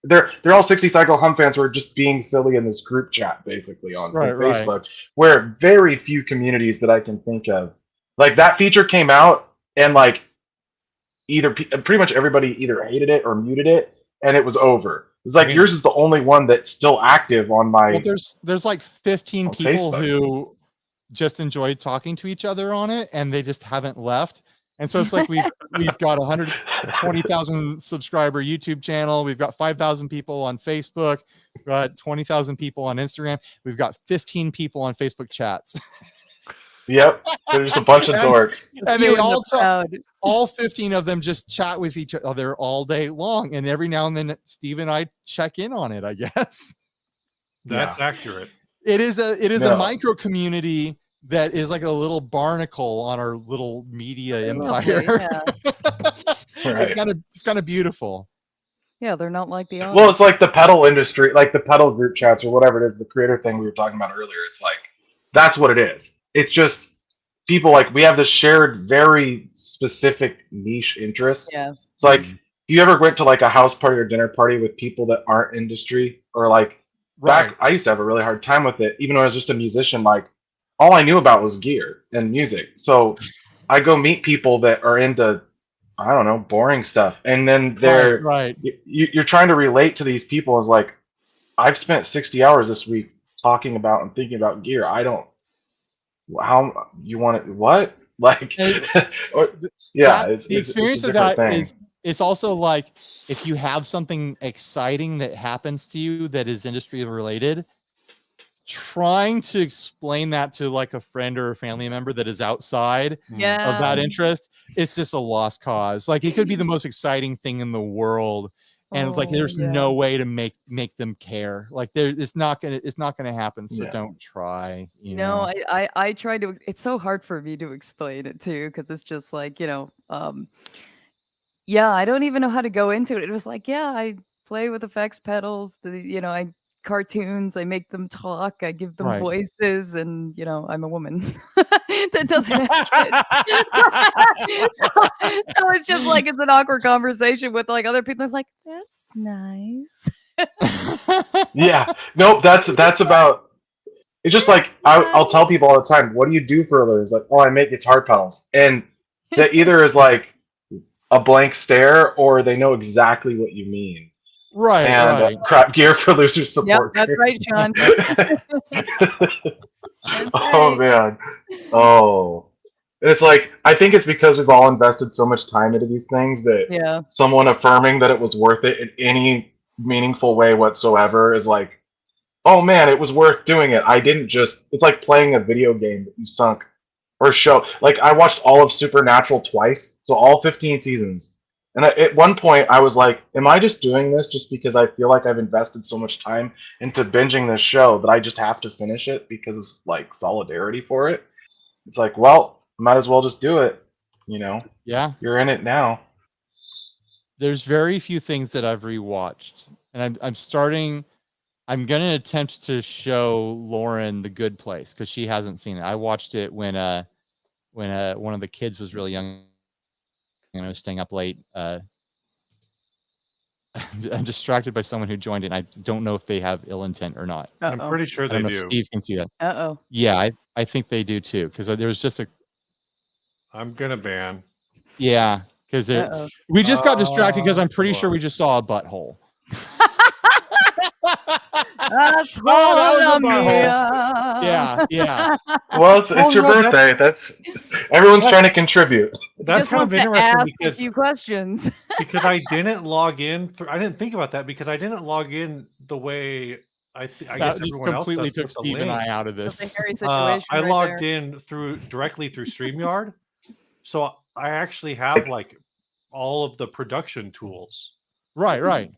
They're all 60 Cycle Hum fans who are just being silly in this group chat basically on Facebook, where very few communities that I can think of. Like that feature came out and like either pretty much everybody either hated it or muted it and it was over. It's like yours is the only one that's still active on my. Well, there's like 15 people Facebook who just enjoyed talking to each other on it, and they just haven't left. And so it's like we've got 120,000 subscriber YouTube channel. We've got 5,000 people on Facebook. We've got 20,000 people on Instagram. We've got 15 people on Facebook chats. Yep, there's a bunch of dorks. And they all 15 of them just chat with each other all day long. And every now and then Steve and I check in on it, I guess. That's accurate. It is a micro community that is like a little barnacle on our little media empire. It's kind of beautiful. Yeah, they're not like the audience. Well, it's like the pedal industry, like the pedal group chats or whatever it is, the creator thing we were talking about earlier. It's like that's what it is. It's just people like we have this shared, very specific niche interest. Yeah. It's like if you ever went to like a house party or dinner party with people that aren't industry or like back, I used to have a really hard time with it, even though I was just a musician. Like all I knew about was gear and music. So I go meet people that are into, I don't know, boring stuff. And then they're you're trying to relate to these people as like, I've spent 60 hours this week talking about and thinking about gear. I don't, how you want it, what? Like, or, yeah, the experience of that is, it's also like if you have something exciting that happens to you that is industry related, trying to explain that to like a friend or a family member that is outside of that interest, it's just a lost cause. Like it could be the most exciting thing in the world, and it's like there's no way to make them care. Like it's not gonna happen. So don't try. You know? I try to. It's so hard for me to explain it too, because it's just like I don't even know how to go into it. It was like I play with effects pedals. I cartoons, I make them talk, I give them voices, and I'm a woman that doesn't have kids. so it's just like it's an awkward conversation with like other people. It's like, that's nice. Yeah, nope, that's about, it's just like I'll tell people all the time, what do you do for a living? It's like, oh, I make guitar pedals, and that either is like a blank stare or they know exactly what you mean. And crap gear for losers support. Yep, that's right, Sean. Oh man. Oh. And it's like, I think it's because we've all invested so much time into these things that someone affirming that it was worth it in any meaningful way whatsoever is like, oh man, it was worth doing it. I didn't just, it's like playing a video game that you sunk or show. Like I watched all of Supernatural twice, so all 15 seasons. And at one point, I was like, am I just doing this just because I feel like I've invested so much time into binging this show that I just have to finish it because of like solidarity for it? It's like, well, might as well just do it. Yeah. You're in it now. There's very few things that I've rewatched. And I'm going to attempt to show Lauren The Good Place because she hasn't seen it. I watched it when one of the kids was really young. I was staying up late. I'm distracted by someone who joined it. And I don't know if they have ill intent or not. I'm pretty sure they do. Steve can see that. Yeah, I think they do too. Because there was just I'm gonna ban. Yeah, because we just got distracted because I'm pretty sure we just saw a butthole. That's yeah. Well, it's your birthday. That's everyone's trying to contribute. That's kind of interesting because a few questions. Because I didn't log in. I didn't think about that because I didn't log in the way I That guess just everyone else completely does took with the Steve and link. I out of That's a this. hairy situation I right logged there. in directly through StreamYard, so I actually have like all of the production tools. Right.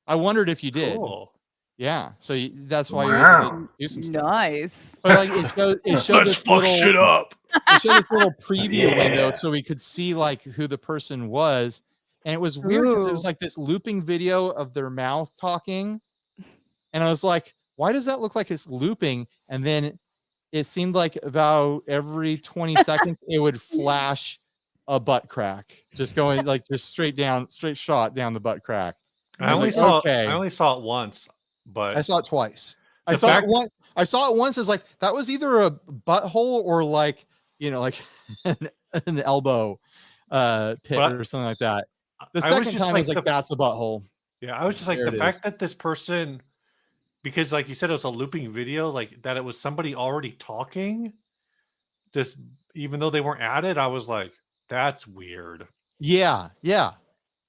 I wondered if you did. Cool. Yeah, so that's why you're able to do some stuff. Nice. But like it showed Let's this fuck little shit up. it showed this little preview window Yeah. so we could see like who the person was, and it was weird because it was Ooh. like this looping video of their mouth talking, and I was like, why does that look like it's looping? And then it seemed like about every 20 seconds it would flash a butt crack, just going like just straight shot down the butt crack. I only like, saw okay. I only saw it once, but I saw it twice. The I saw fact- it once. I saw it once as like that was either a butthole or like like an elbow pit But or something like that. The I was second just time I was like, that's a butthole. yeah, I was just like There the it fact is. that this person, because like you said, it was a looping video, like that it was somebody already talking. This, even though they weren't added, I was like, that's weird. Yeah.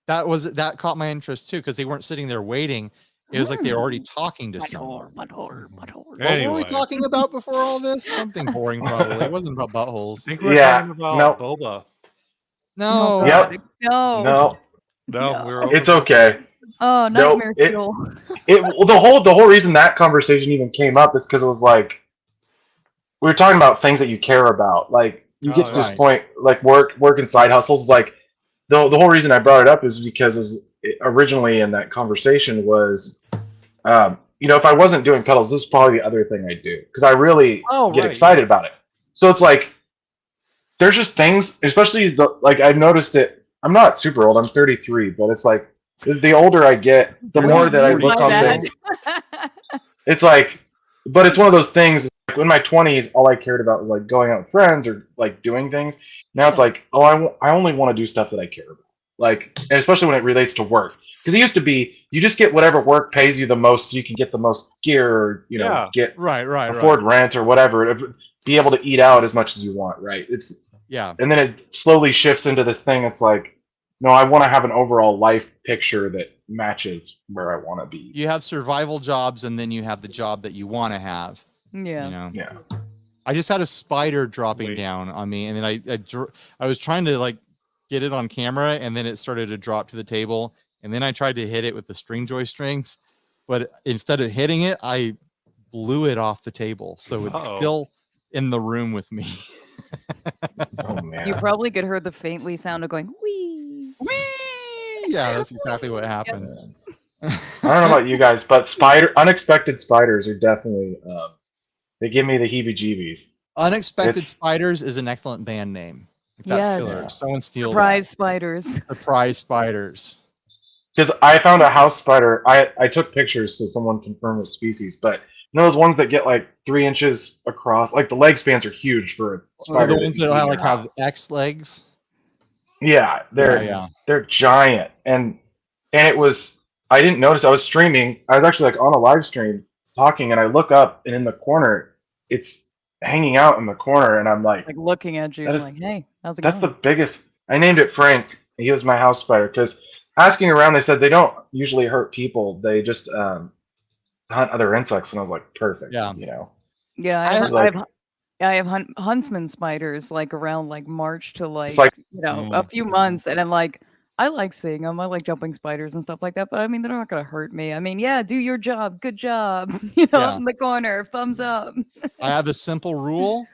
That caught my interest too because they weren't sitting there waiting. It was like they were already talking to someone. Butthole. What were Anyway. we talking about before all this? Something boring, probably. It wasn't about I buttholes. think we're Yeah, talking about boba. No. Oh, Yep. God. No. No, No, No. we're over it's boba. okay. Oh, Nope, nightmare it- fuel. The whole reason that conversation even came up is because it was like we were talking about things that you care about. Like you get to this right. point, like work and side hustles. Like the whole reason I brought it up is because originally in that conversation was, if I wasn't doing pedals, this is probably the other thing I do because I really get excited about it. So it's like there's just things, especially like I've noticed it. I'm not super old. I'm 33, but it's like as the older I get, the You're more not that I 40, look on man. things. It's like, but it's one of those things. Like in my 20s, all I cared about was like going out with friends or like doing things. Now it's like, I only want to do stuff that I care about. Like, and especially when it relates to work, because it used to be you just get whatever work pays you the most, so you can get the most gear, or get afford rent or whatever, be able to eat out as much as you want, right? And then it slowly shifts into this thing. It's like, no, I want to have an overall life picture that matches where I want to be. You have survival jobs, and then you have the job that you want to have. Yeah. Yeah. I just had a spider dropping down on me, and then I was trying to like get it on camera, and then it started to drop to the table, and then I tried to hit it with the string joy strings, but instead of hitting it, I blew it off the table, so it's still in the room with me. Oh man! You probably could hear the faintly sound of going wee. Whee! Yeah, that's exactly what happened. I don't know about you guys, but unexpected spiders are definitely they give me the heebie-jeebies. Unexpected Spiders is an excellent band name. That's killer. Someone steal Surprise spiders. Surprise spiders. Because I found a house spider. I took pictures so someone confirmed the species, but those ones that get like 3 inches across, like the leg spans are huge for a spider. The ones that have X legs. Yeah, they're giant, and it was. I didn't notice. I was streaming. I was actually like on a live stream talking, and I look up, and in the corner, it's hanging out in the corner, and I'm like looking at you. Like, hey, how's it going? That's going? the biggest. I named it Frank. He was my house spider because asking around, they said they don't usually hurt people. They just hunt other insects, and I was like, perfect. Yeah. Yeah, I have huntsman spiders like around like March to a few months, and I'm like, I like seeing them. I like jumping spiders and stuff like that, but I mean, they're not gonna hurt me. I mean, yeah, do your job, good job. Up in the corner, thumbs up. I have a simple rule: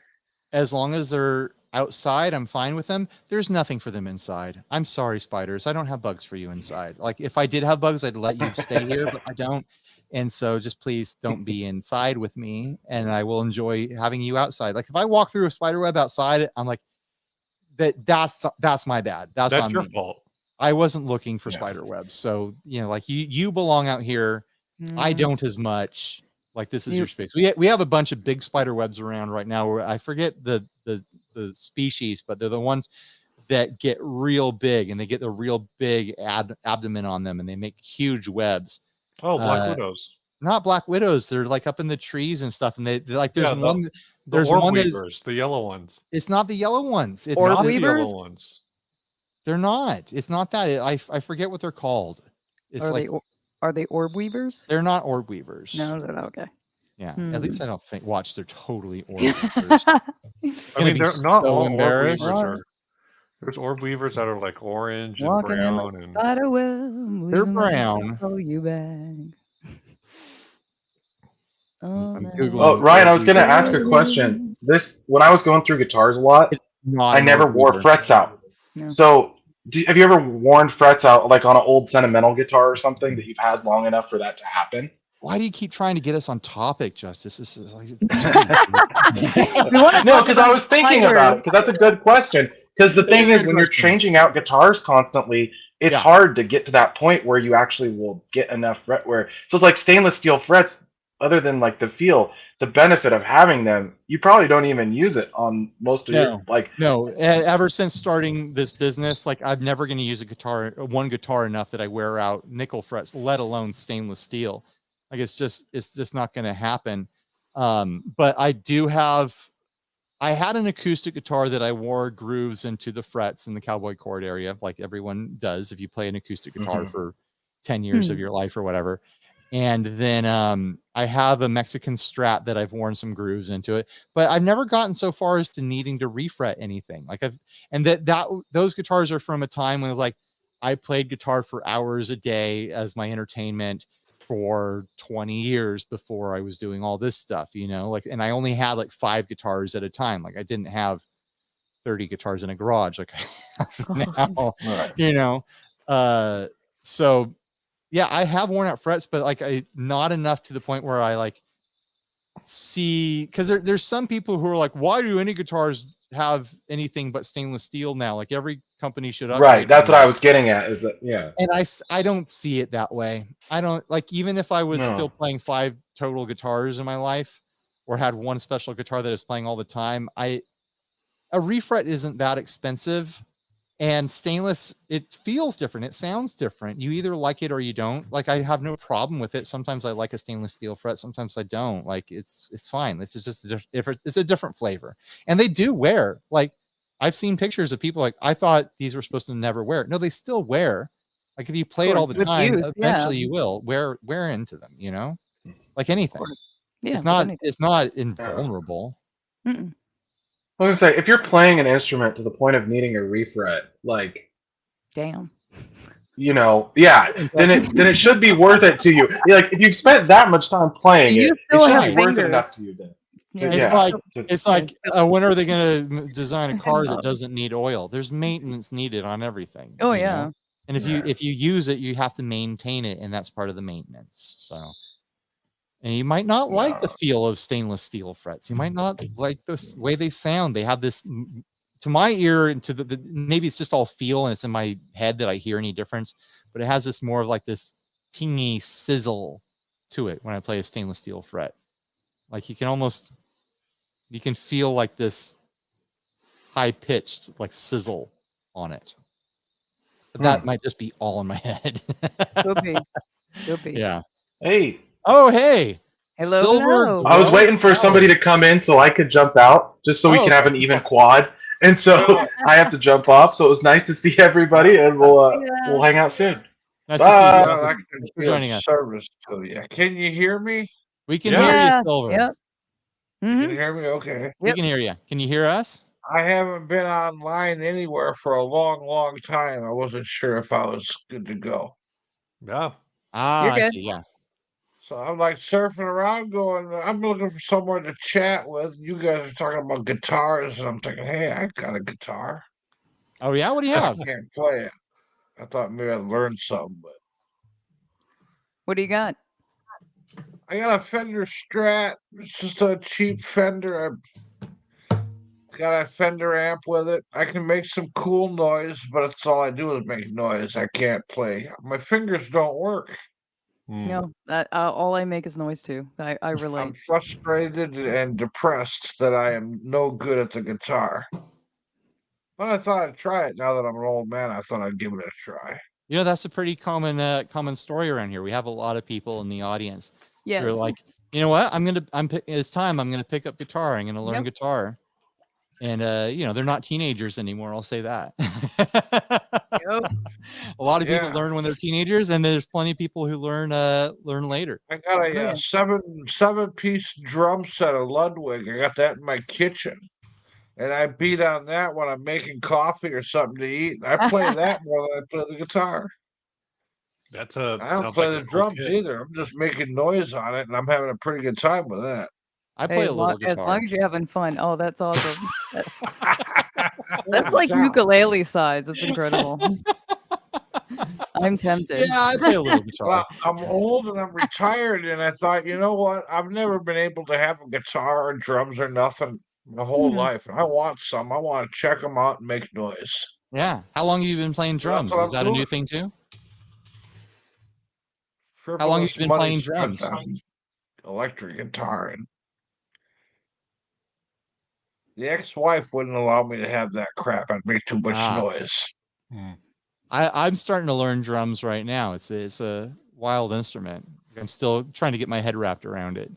as long as they're outside, I'm fine with them. There's nothing for them inside. I'm sorry, spiders. I don't have bugs for you inside. Like if I did have bugs, I'd let you stay here, but I don't. And so just please don't be inside with me, and I will enjoy having you outside. Like if I walk through a spider web outside, I'm like, that's my bad. That's on your me. fault. I wasn't looking for spider webs. So, like you belong out here. I don't as much. Like this is your space. We have a bunch of big spider webs around right now where I forget the species, but they're the ones that get real big, and they get the real big abdomen on them, and they make huge webs. Oh, black widows. Not black widows. They're like up in the trees and stuff. And they're like, there's one. There's one that is the yellow ones. It's not the yellow ones. It's not the yellow ones. They're not. It's not that. I forget what they're called. It's Are like Are they orb weavers? They're not orb weavers. No, they're not. Okay. Yeah, Hmm. at least I don't think. Watch, they're totally orb weavers. I mean, be they're not so all orb embarrassed. weavers. There's orb weavers that are like orange and Walking in brown, the and spider web. They're leaving brown. my you back. I'm Oh, Googling Ryan, I orb was going to weavers. ask a question. When I was going through guitars a lot, Not I an never orb wore weaver. frets out. No. So, have you ever worn frets out, like on an old sentimental guitar or something that you've had long enough for that to happen? Why do you keep trying to get us on topic, Justice? This is like No, because I was thinking about it, because that's a good question. Because the thing is, when you're changing out guitars constantly, it's hard to get to that point where you actually will get enough fret wear. So it's like stainless steel frets, other than like the feel, the benefit of having them, you probably don't even use it on most of your, like. No, ever since starting this business, like I'm never going to use one guitar enough that I wear out nickel frets, let alone stainless steel. Like it's just not going to happen. But I had an acoustic guitar that I wore grooves into the frets in the cowboy chord area, like everyone does if you play an acoustic guitar for 10 years of your life or whatever. And then I have a Mexican Strat that I've worn some grooves into it, but I've never gotten so far as to needing to refret anything. Like those guitars are from a time when it was like I played guitar for hours a day as my entertainment for 20 years before I was doing all this stuff, like, and I only had like 5 guitars at a time. Like I didn't have 30 guitars in a garage like I have now, so yeah, I have worn out frets, but like not enough to the point where I like see, because there's some people who are like, why do any guitars have anything but stainless steel now? Like every company should upgrade. Right, that's what I was getting at. Is that And I don't see it that way. I don't like, even if I was still playing 5 total guitars in my life, or had one special guitar that I was playing all the time, a refret isn't that expensive. And stainless, it feels different. It sounds different. You either like it or you don't. Like I have no problem with it. Sometimes I like a stainless steel fret. Sometimes I don't. Like it's fine. This is just it's a different flavor. And they do wear. Like I've seen pictures of people like, I thought these were supposed to never wear. No, they still wear. Like if you play it all the time, eventually you will wear into them. Like anything. Yeah, it's not invulnerable. I was gonna say, if you're playing an instrument to the point of needing a refret, like, damn, then it should be worth it to you. Like, if you've spent that much time playing it should be worth it enough to you. Then, it's like when are they going to design a car that doesn't need oil? There's maintenance needed on everything. Oh yeah, and if you use it, you have to maintain it, and that's part of the maintenance. So. And you might not like the feel of stainless steel frets. You might not like the way they sound. They have this, to my ear, and to the maybe it's just all feel and it's in my head that I hear any difference, but it has this more of like this tingy sizzle to it when I play a stainless steel fret. Like you can feel like this high pitched like sizzle on it. But that might just be all in my head. Could be. Yeah. Hey. Oh, hey. Hello. I was waiting for somebody to come in so I could jump out, just so we can have an even quad. And so I have to jump off. So it was nice to see everybody, and we'll hang out soon. Nice to see you. I can be joining us. Service to you. Can you hear me? We can hear you, Silver. Yep. You can hear me? Okay. We can hear you. Can you hear us? I haven't been online anywhere for a long, long time. I wasn't sure if I was good to go. Yeah. I see. Yeah. So I'm like surfing around going, I'm looking for someone to chat with. You guys are talking about guitars, and I'm thinking, hey, I got a guitar. Oh, yeah? What do you have? I can't play it. I thought maybe I'd learn something, but. What do you got? I got a Fender Strat. It's just a cheap Fender. I got a Fender amp with it. I can make some cool noise, but that's all I do is make noise. I can't play. My fingers don't work. No, all I make is noise too. I relate. I'm frustrated and depressed that I am no good at the guitar. But I thought I'd try it. Now that I'm an old man, I thought I'd give it a try. That's a pretty common story around here. We have a lot of people in the audience who are like, you know what? It's time. I'm gonna pick up guitar. I'm gonna learn guitar. And they're not teenagers anymore. I'll say that. go. A lot of people learn when they're teenagers, and there's plenty of people who learn later. I got a seven-piece drum set of Ludwig. I got that in my kitchen. And I beat on that when I'm making coffee or something to eat. I play that more than I play the guitar. I don't play the drums either. I'm just making noise on it, and I'm having a pretty good time with that. I play a little guitar. As long as you're having fun. Oh, that's awesome. That's like ukulele size. That's incredible. I'm tempted. Yeah, I play a little guitar. Well, I'm old and I'm retired, and I thought, you know what? I've never been able to have a guitar or drums or nothing my whole life. I want some. I want to check them out and make noise. Yeah. How long have you been playing drums? Is that a new thing too? How long have you been playing drums? Electric guitar. And the ex-wife wouldn't allow me to have that crap. I'd make too much noise. I'm starting to learn drums right now. It's a wild instrument. I'm still trying to get my head wrapped around it.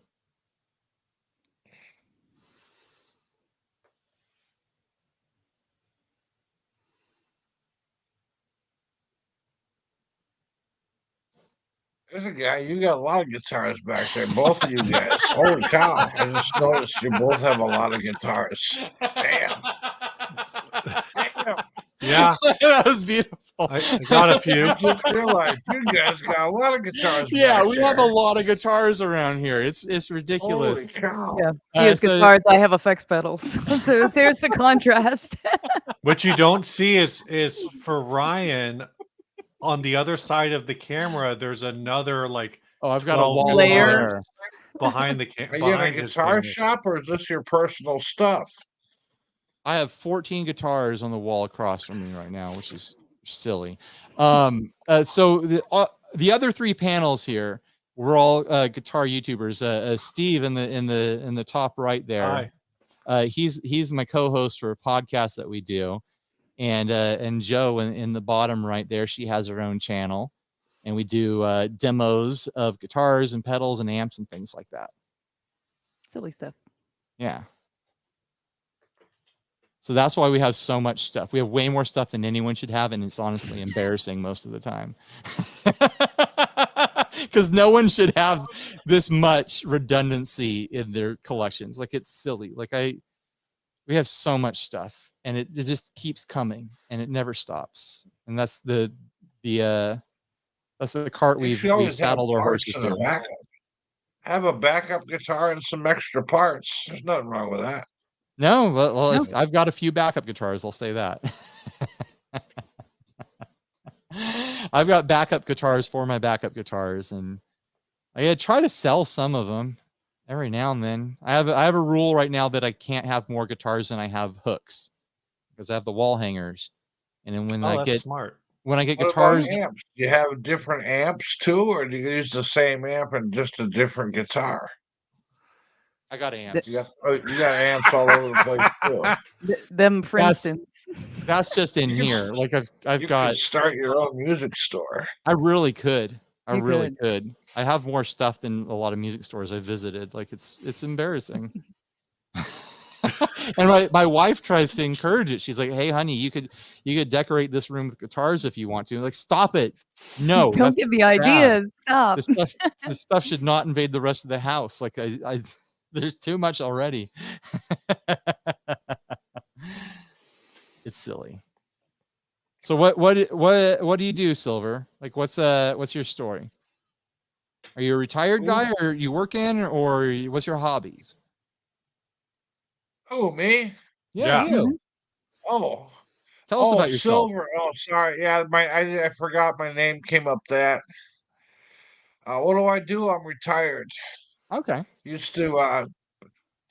There's a guy, you got a lot of guitars back there, both of you guys. Holy cow. I just noticed you both have a lot of guitars. Damn. Yeah. That was beautiful. I got a few. I just realized you guys got a lot of guitars. Yeah, we have a lot of guitars around here. It's ridiculous. Holy cow. Yeah, he has guitars. I have effects pedals. So there's the contrast. What you don't see is for Ryan on the other side of the camera. There's another I've got a wall layer behind the camera. Are you in a guitar shop, or is this your personal stuff? I have 14 guitars on the wall across from me right now, which is silly. So the other three panels here, we're all guitar YouTubers. Steve in the top right there. Hi. He's my co-host for a podcast that we do, and Joe in the bottom right there, she has her own channel, and we do demos of guitars and pedals and amps and things like that. Silly stuff. Yeah. So that's why we have so much stuff. We have way more stuff than anyone should have, and it's honestly embarrassing most of the time. Because no one should have this much redundancy in their collections. Like, it's silly. We have so much stuff, and it just keeps coming, and it never stops. And that's the cart we've saddled our horses to. Have a backup guitar and some extra parts. There's nothing wrong with that. No, well, I've got a few backup guitars, I'll say that. I've got backup guitars for my backup guitars, and I try to sell some of them every now and then. I have a rule right now that I can't have more guitars than I have hooks, because I have the wall hangers. And then when I get guitars, amps? Do you have different amps too, or do you use the same amp and just a different guitar? I got amps. You got amps all over the place too. Them, for instance. That's just in here. Like I've got. Start your own music store. I really could. I really could. I have more stuff than a lot of music stores I visited. Like, it's embarrassing. And my wife tries to encourage it. She's like, "Hey, honey, you could decorate this room with guitars if you want to." Like, stop it. No, don't give me ideas. Stop. This stuff should not invade the rest of the house. Like, I there's too much already. It's silly. So what do you do, Silver? Like, what's your story? Are you a retired guy, or are you working, or what's your hobbies? Oh, me? Yeah. You. Oh. Tell us about yourself. Silver. Oh, sorry. Yeah, I forgot my name came up that. What do? I'm retired. Okay. Used to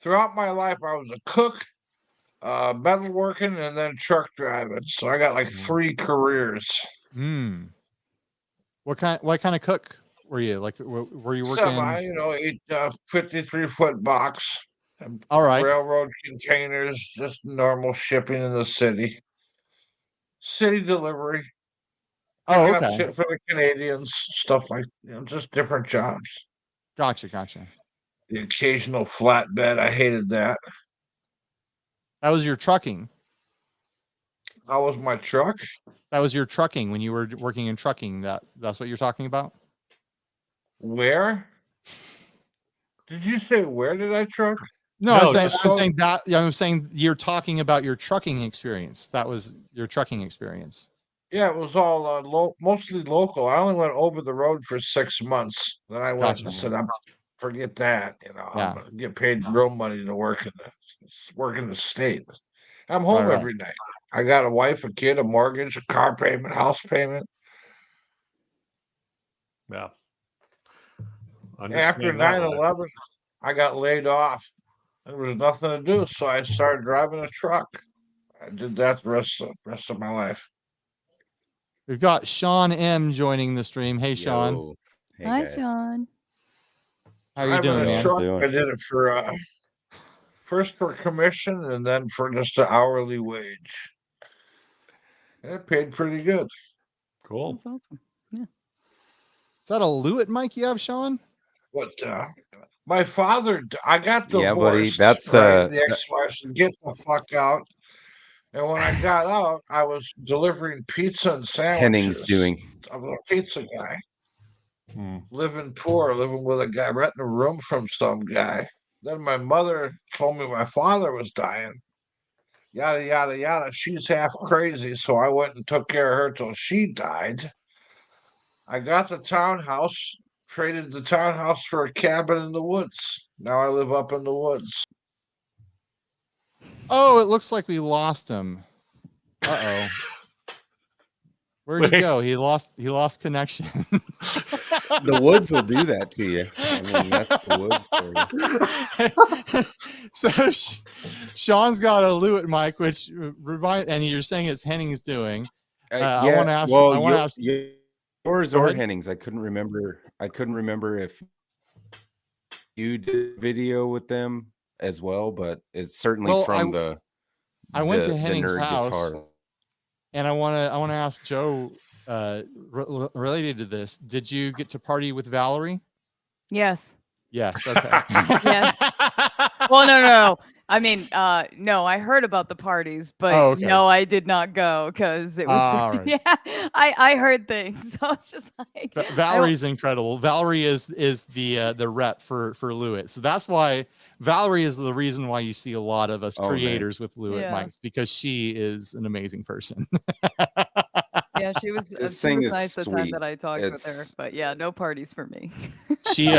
throughout my life I was a cook, metalworking, and then truck driving. So I got like 3 careers. What kind of cook were you? Like, were you working? 53-foot box. All right. Railroad containers, just normal shipping in the city. City delivery. Oh, okay. Shit for the Canadians, stuff like, just different jobs. Gotcha. The occasional flatbed, I hated that. That was your trucking. How was my truck? That was your trucking when you were working in trucking. That's what you're talking about? Where? Did you say where did I truck? No, No, I'm saying that. Yeah, I'm saying you're talking about your trucking experience. That was your trucking experience. Yeah, it was all mostly local. I only went over the road for 6 months. Then I went Gotcha. and said, forget that. You know, Yeah. I'm gonna get paid real money to work in the state. I'm home Right. every night. I got a wife, a kid, a mortgage, a car payment, house payment. Yeah. After 9/11, I got laid off. There was nothing to do, so I started driving a truck. I did that the rest of my life. We've got Sean M joining the stream. Hey, Sean. Yo. Hey, Hi, guys. Sean. How are you doing, man? Truck, I did it for first for commission and then for just an hourly wage. It paid pretty good. Cool. That's awesome. Yeah. Is that a Lewitt mic you have, Sean? What? My father, I got divorced. Yeah, buddy. That's right? The ex-wife said, "Get the fuck out." And when I got out, I was delivering pizza and sandwiches. Henning's doing. I was a pizza guy. Living poor, living with a guy, renting a room from some guy. Then my mother told me my father was dying. Yada, yada, yada. She's half crazy, so I went and took care of her till she died. I got the townhouse, traded the townhouse for a cabin in the woods. Now I live up in the woods. Oh, it looks like we lost him. Uh-oh. Where'd he go? He lost connection. The woods will do that to you. I mean, that's the woods for you. So Sean's got a Lewitt mic, which and you're saying it's Henning's doing. Yeah, I want to ask. Well, I want to ask yours or Henning's. I couldn't remember if you did a video with them as well, but it's certainly I went to Henning's house, guitar. and I want to ask Joe related to this. Did you get to party with Valerie? Yes. Yes. Okay. Yes. Well, no. I mean, no, I heard about the parties, but no, I did not go because it was, right. yeah, I heard things. So it's just like Valerie's incredible. Valerie is the rep for Lewitt. So that's why Valerie is the reason why you see a lot of us creators with Lewitt mics, because she is an amazing person. Yeah, she was nice the time that I talked with her, but yeah, no parties for me. She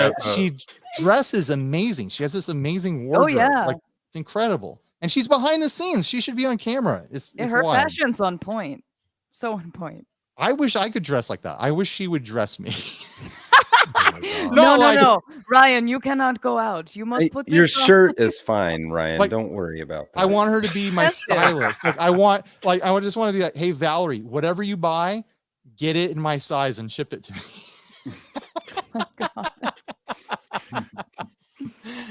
dresses amazing. She has this amazing wardrobe. Oh yeah. Like, it's incredible. And she's behind the scenes. She should be on camera. It's her wild. fashion's on point. So on point. I wish I could dress like that. I wish she would dress me. No. Ryan, you cannot go out. You must put this your on. shirt is fine, Ryan. Don't worry about that. I want her to be my stylist. I just want to be like, hey, Valerie, whatever you buy, get it in my size and ship it to me. Oh, God.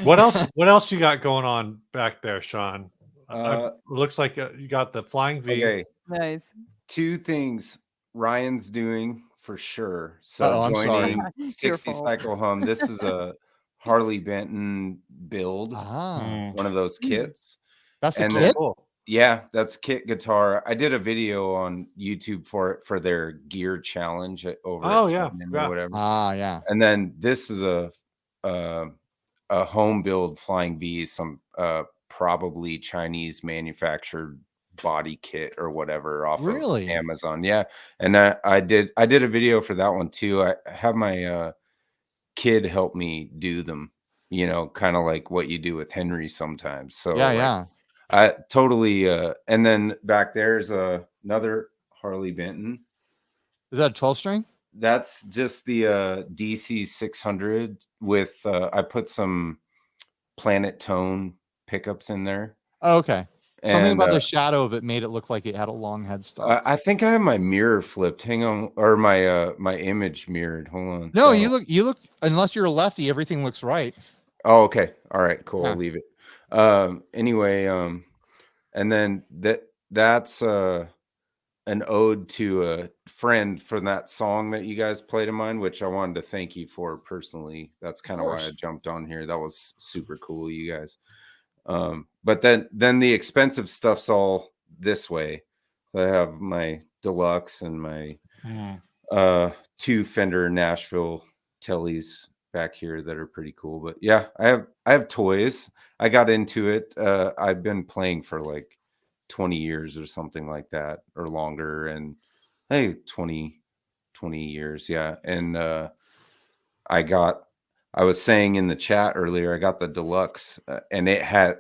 What else you got going on back there, Sean? Looks like you got the flying V. Okay. Nice. 2 things Ryan's doing for sure. So joining 60 Cycle Hum. This is a Harley Benton build. One of those kits. That's a kit? Yeah, that's kit guitar. I did a video on YouTube for their gear challenge over or whatever. Yeah. And then this is a home build flying V, some probably Chinese manufactured body kit or whatever off of Amazon. Yeah. And I did a video for that one too. I have my kid help me do them, kind of like what you do with Henry sometimes. So I totally and then back there's another Harley Benton. Is that a 12-string? That's just the DC 600 with I put some Planet Tone pickups in there. Oh, okay. Something about the shadow of it made it look like it had a long headstock. I think I have my mirror flipped. Hang on, or my image mirrored. Hold on. No, you look. Unless you're a lefty, everything looks right. Oh, okay. All right. Cool. I'll leave it. Anyway, and then that's an ode to a friend from that song that you guys played of mine, which I wanted to thank you for personally. That's kind of why I jumped on here. That was super cool, you guys. But then the expensive stuff's all this way. I have my deluxe and my 2 Fender Nashville Tellys back here that are pretty cool. But yeah, I have toys. I got into it. I've been playing for like 20 years or something like that, or longer, and hey, 20 years, yeah. And I was saying in the chat earlier, I got the deluxe, and it had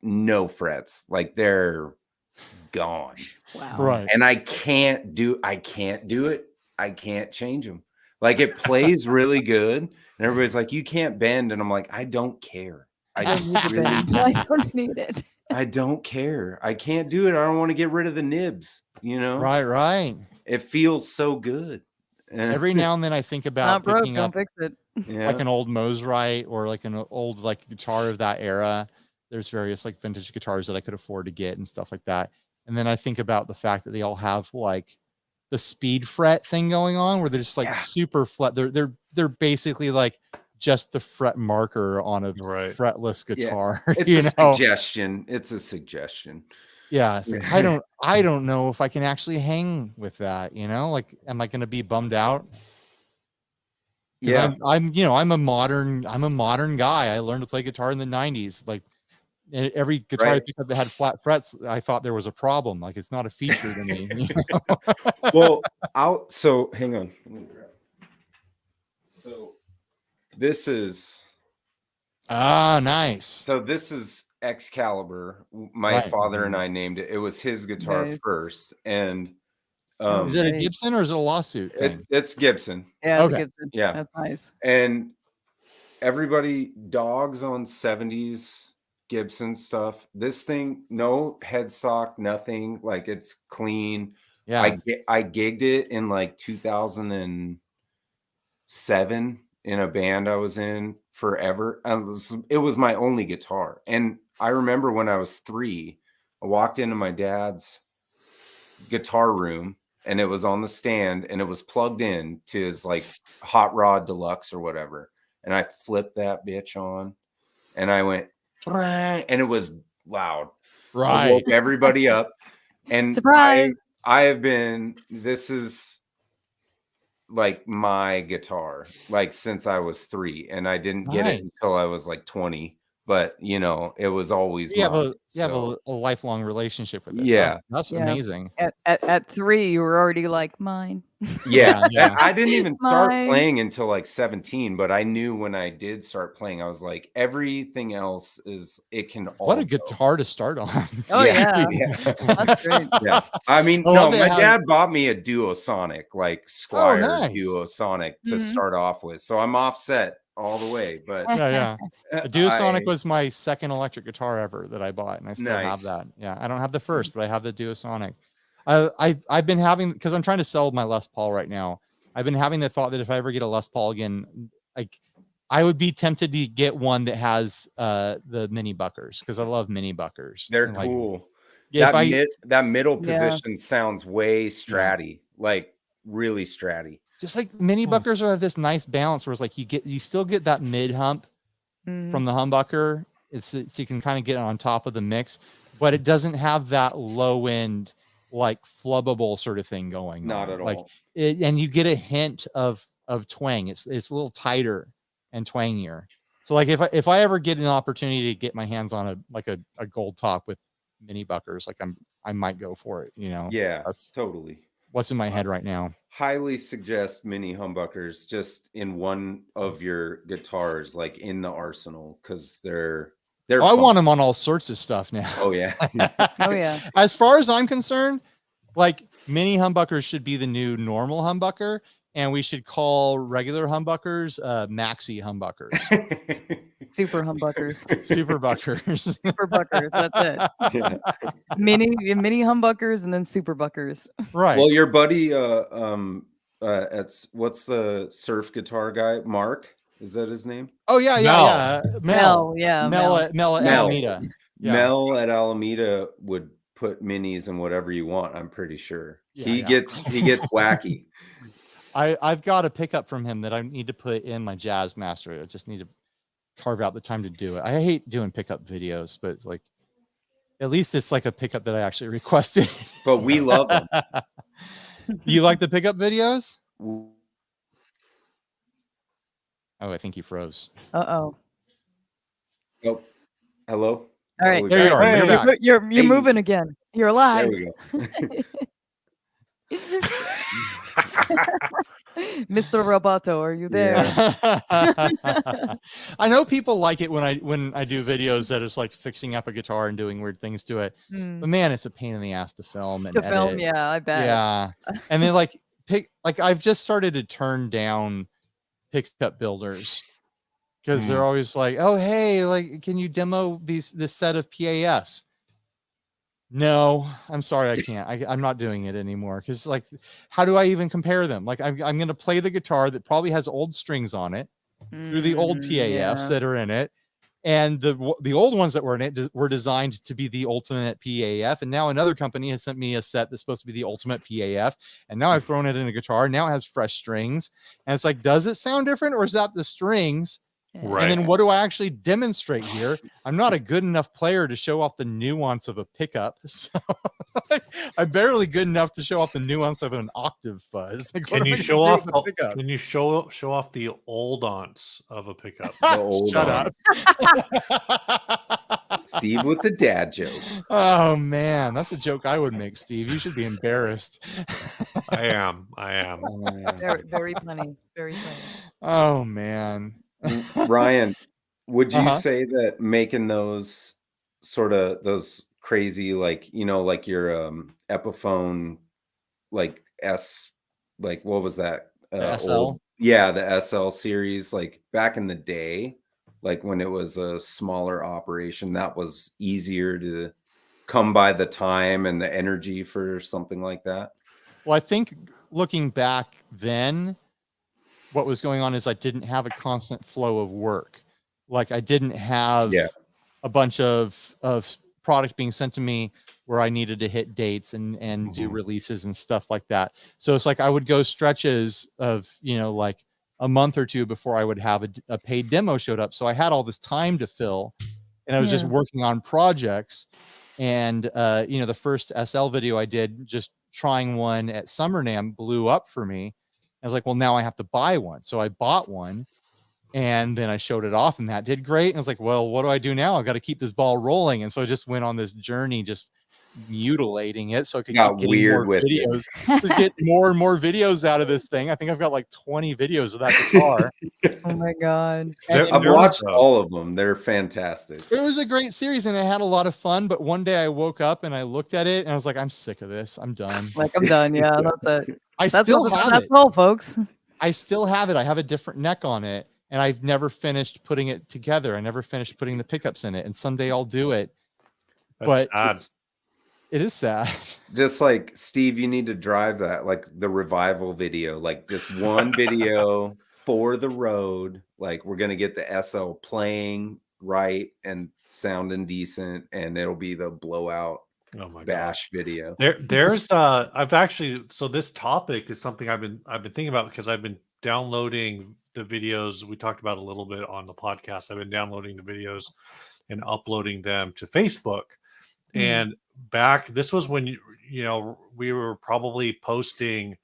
no frets. Like, they're gone. Wow. Right. And I can't do it. I can't change them. Like, it plays really good, and everybody's like, you can't bend, and I'm like, I don't care. I don't need to really bend. I don't need it. I don't care. I can't do it. I don't want to get rid of the nibs, you know? Right. It feels so good. Every now and then I think about Not broke, picking don't up fix it. like an old Mosrite or like an old like guitar of that era. There's various like vintage guitars that I could afford to get and stuff like that. And then I think about the fact that they all have like the speed fret thing going on, where they're just like super flat. They're basically like just the fret marker on a fretless guitar. It's a suggestion. It's a suggestion. Yeah. So I don't know if I can actually hang with that, you know, like, am I going to be bummed out? Yeah. I'm a modern guy. I learned to play guitar in the 90s. Like, every guitar I picked up that had flat frets, I thought there was a problem. Like, it's not a feature to me. You know? Well, so hang on. So this is nice. So this is Excalibur. My father and I named it. It was his guitar first, and is it a Gibson or is it a lawsuit thing? It's Gibson. Yeah, it's Gibson. Yeah, that's nice. And everybody dogs on 70s Gibson stuff. This thing, no headstock, nothing. Like, it's clean. Yeah, I gigged it in like 2007 in a band I was in forever. It was my only guitar. And I remember when I was 3, I walked into my dad's guitar room, and it was on the stand, and it was plugged in to his like Hot Rod Deluxe or whatever. And I flipped that bitch on, and I went, and it was loud. Right. I woke everybody up. And surprise. This is like my guitar, like, since I was 3, and I didn't get it until I was like 20. But you know, it was always you have a lifelong relationship with it. Yeah, that's amazing. At 3, you were already like mine. Yeah. I didn't even start playing until like 17, but I knew when I did start playing, I was like, everything else it can all what a guitar to start on. Oh yeah. That's great. Yeah, I mean, no, my dad bought me a Duosonic, like Squire Duosonic to start off with, so I'm offset all the way. But a Duosonic was my second electric guitar ever that I bought, and I still have that. Yeah, I don't have the first, but I have the Duosonic. I've been having, because I'm trying to sell my Les Paul right now. I've been having the thought that if I ever get a Les Paul again, like, I would be tempted to get one that has the mini buckers, because I love mini buckers. They're cool. That middle position sounds way stratty, like really stratty. Just like mini buckers have this nice balance where it's like you still get that mid hump from the humbucker. So you can kind of get on top of the mix, but it doesn't have that low end, like, flubbable sort of thing going Not on. at like all. And you get a hint of twang. It's a little tighter and twangier. So like if I ever get an opportunity to get my hands on a gold top with mini buckers, like, I might go for it, you know. Yeah, that's totally what's in my head right now. Highly suggest mini humbuckers just in one of your guitars, like in the arsenal, because they're I want them on all sorts of stuff now. Oh yeah. Oh yeah. As far as I'm concerned, like, mini humbuckers should be the new normal humbucker, and we should call regular humbuckers maxi humbuckers. Super humbuckers. Super buckers. Super buckers. That's it. Yeah. Mini humbuckers and then super buckers. Right. Well, your buddy, what's the surf guitar guy? Mark, is that his name? Oh yeah. Mel. Mel at Alameda. Yeah. Mel at Alameda would put minis and whatever you want. I'm pretty sure he gets wacky. I've got a pickup from him that I need to put in my Jazz Master. I just need to carve out the time to do it. I hate doing pickup videos, but it's like, At least it's like a pickup that I actually requested. But we love them. You like the pickup videos? Oh, I think he froze. Uh-oh. Oh, hello. All right. There you are. Hey, You're back. you're Hey. moving again. You're alive. There we go. Mr. Roboto, are you there? Yeah. I know people like it when I do videos that is like fixing up a guitar and doing weird things to it. But man, it's a pain in the ass to film and edit. Yeah, I bet. Yeah. And then like I've just started to turn down pickup builders because they're always like, oh hey, like can you demo this set of PAFs? No, I'm sorry, I can't. I'm not doing it anymore because, like, how do I even compare them? Like, I'm going to play the guitar that probably has old strings on it through the old PAFs that are in it, and the old ones that were in it were designed to be the ultimate PAF. And now another company has sent me a set that's supposed to be the ultimate PAF, and now I've thrown it in a guitar. Now it has fresh strings, and it's like, does it sound different, or is that the strings? Right. And then what do I actually demonstrate here? I'm not a good enough player to show off the nuance of a pickup. So I'm barely good enough to show off the nuance of an octave fuzz. Like, can you show off the pickup? Can you show off the old aunts of a pickup? Shut up. Steve with the dad jokes. Oh man, that's a joke I would make, Steve. You should be embarrassed. I am. Very, very funny. Very funny. Oh man. Ryan, would you say that making those sort of those crazy, like, you know, like your Epiphone, like like what was that? SL? The SL series, like back in the day, like when it was a smaller operation, that was easier to come by the time and the energy for something like that? Well, I think looking back then, what was going on is I didn't have a constant flow of work. Like I didn't have a bunch of product being sent to me where I needed to hit dates and do releases and stuff like that. So it's like I would go stretches of, you know, like a month or two before I would have a paid demo showed up. So I had all this time to fill, and I was just working on projects. And you know, the first SL video I did, just trying one at Summer NAMM, blew up for me. I was like, well, now I have to buy one. So I bought one, and then I showed it off, and that did great. And I was like, well, what do I do now? I've got to keep this ball rolling. And so I just went on this journey, just mutilating it so I could keep getting more videos. Just get more and more videos out of this thing. I think I've got like 20 videos of that guitar. Oh my god. I've watched all of them. They're fantastic. It was a great series and I had a lot of fun, but one day I woke up and I looked at it and I was like, I'm sick of this. I'm done. Like, I'm done. Yeah, that's it. That's all, folks. I still have it. I have a different neck on it, and I've never finished putting it together. I never finished putting the pickups in it, and someday I'll do it. That's but sad. It is sad. Just like Steve, you need to drive that, like the revival video, like just one video for the road. Like we're gonna get the SL playing right and sounding decent, and it'll be the blowout bash video. There's I've actually, so this topic is something I've been thinking about because I've been downloading the videos. We talked about a little bit on the podcast. I've been downloading the videos and uploading them to Facebook. And this was when you know we were probably posting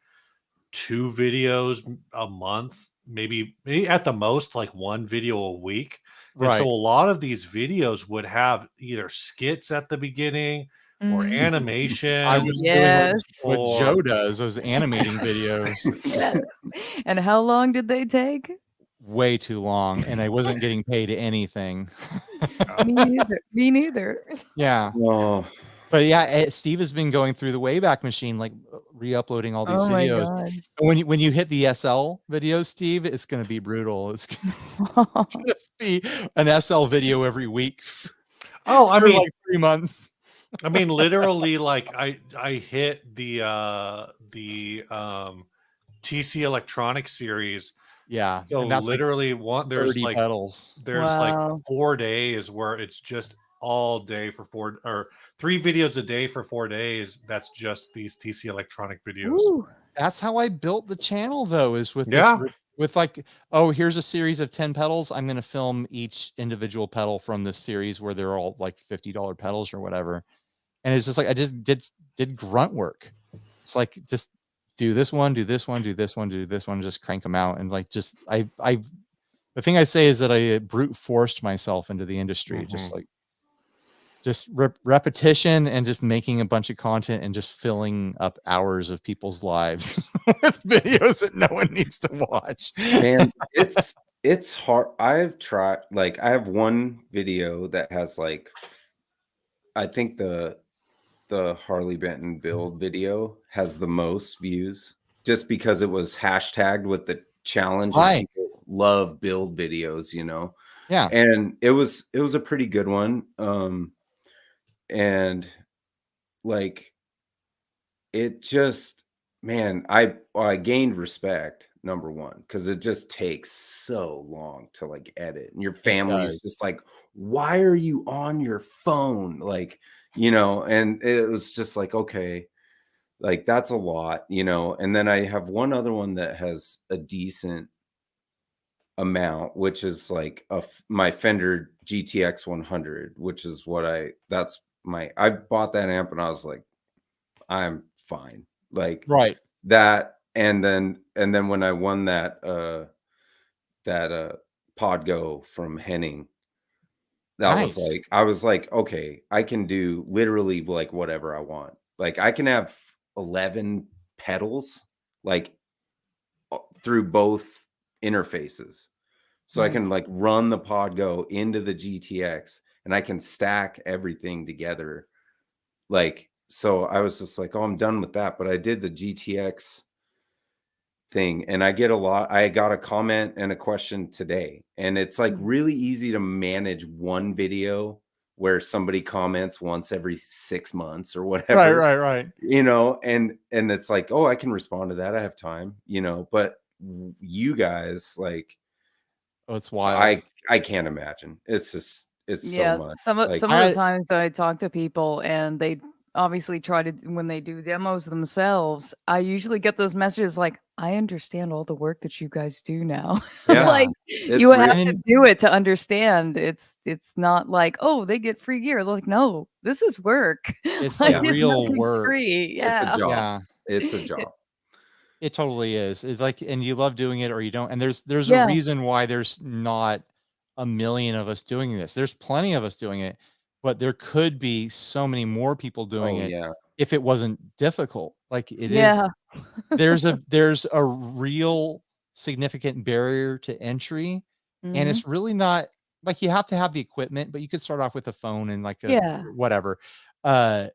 2 videos a month, maybe at the most like 1 video a week. Right. And so a lot of these videos would have either skits at the beginning or animation. I was doing what Joe does, those animating videos. Yes. And how long did they take? Way too long, and I wasn't getting paid anything. Me neither. Yeah. Oh. But yeah, Steve has been going through the Wayback Machine, like re-uploading all these videos. And when you hit the SL videos, Steve, it's going to be brutal. It's going to be an SL video every week. Oh, I mean, like 3 months. I mean, literally, like I hit the TC Electronic series. Yeah. So and that's literally like there's like pedals. There's like 4 days where it's just all day for 3 videos a day for 4 days. That's just these TC Electronic videos. Ooh. That's how I built the channel, though, is with with like, oh, here's a series of 10 pedals. I'm going to film each individual pedal from this series where they're all like $50 pedals or whatever. And it's just like, I just did grunt work. It's like, just do this one, do this one, do this one, do this one, just crank them out. And like, just, the thing I say is that I brute forced myself into the industry, just like, just repetition and just making a bunch of content and just filling up hours of people's lives with videos that no one needs to watch. Man, it's hard. I've tried, like, I have one video that has like, I think the Harley Benton build video has the most views just because it was hashtagged with the challenge. Right. People love build videos, you know? Yeah. And it was a pretty good one. And like, it just, man, I gained respect, number one, because it just takes so long to like edit, and your family's just like, why are you on your phone? Like, you know, and it was just like, okay, like that's a lot, you know. And then I have one other one that has a decent amount, which is like my Fender GTX 100, which is what I bought that amp and I was like, I'm fine. Like right. That, and then when I won that Podgo from Henning, that was like, I was like, okay, I can do literally like whatever I want. Like I can have 11 pedals like through both interfaces. So I can like run the Podgo into the GTX and I can stack everything together. Like, so I was just like, oh, I'm done with that. But I did the GTX thing and I got a comment and a question today. And it's like really easy to manage one video where somebody comments once every 6 months or whatever. Right. You know, and it's like, oh, I can respond to that. I have time, you know, but you guys, like, oh, it's wild. I can't imagine. It's just, it's so much. Some of the times that I talk to people and they obviously try to, when they do demos themselves, I usually get those messages like, I understand all the work that you guys do now. Yeah. Like you have to do it to understand. It's not like, oh, they get free gear. They're like, no, this is work. It's like, like real work. Free. Yeah. It's a job. Yeah. It's a job. It totally is. It's like, and you love doing it or you don't. And there's a reason why there's not a million of us doing this. There's plenty of us doing it, but there could be so many more people doing it if it wasn't difficult. Like it is. There's a real significant barrier to entry, and it's really not like you have to have the equipment, but you could start off with a phone and like whatever. The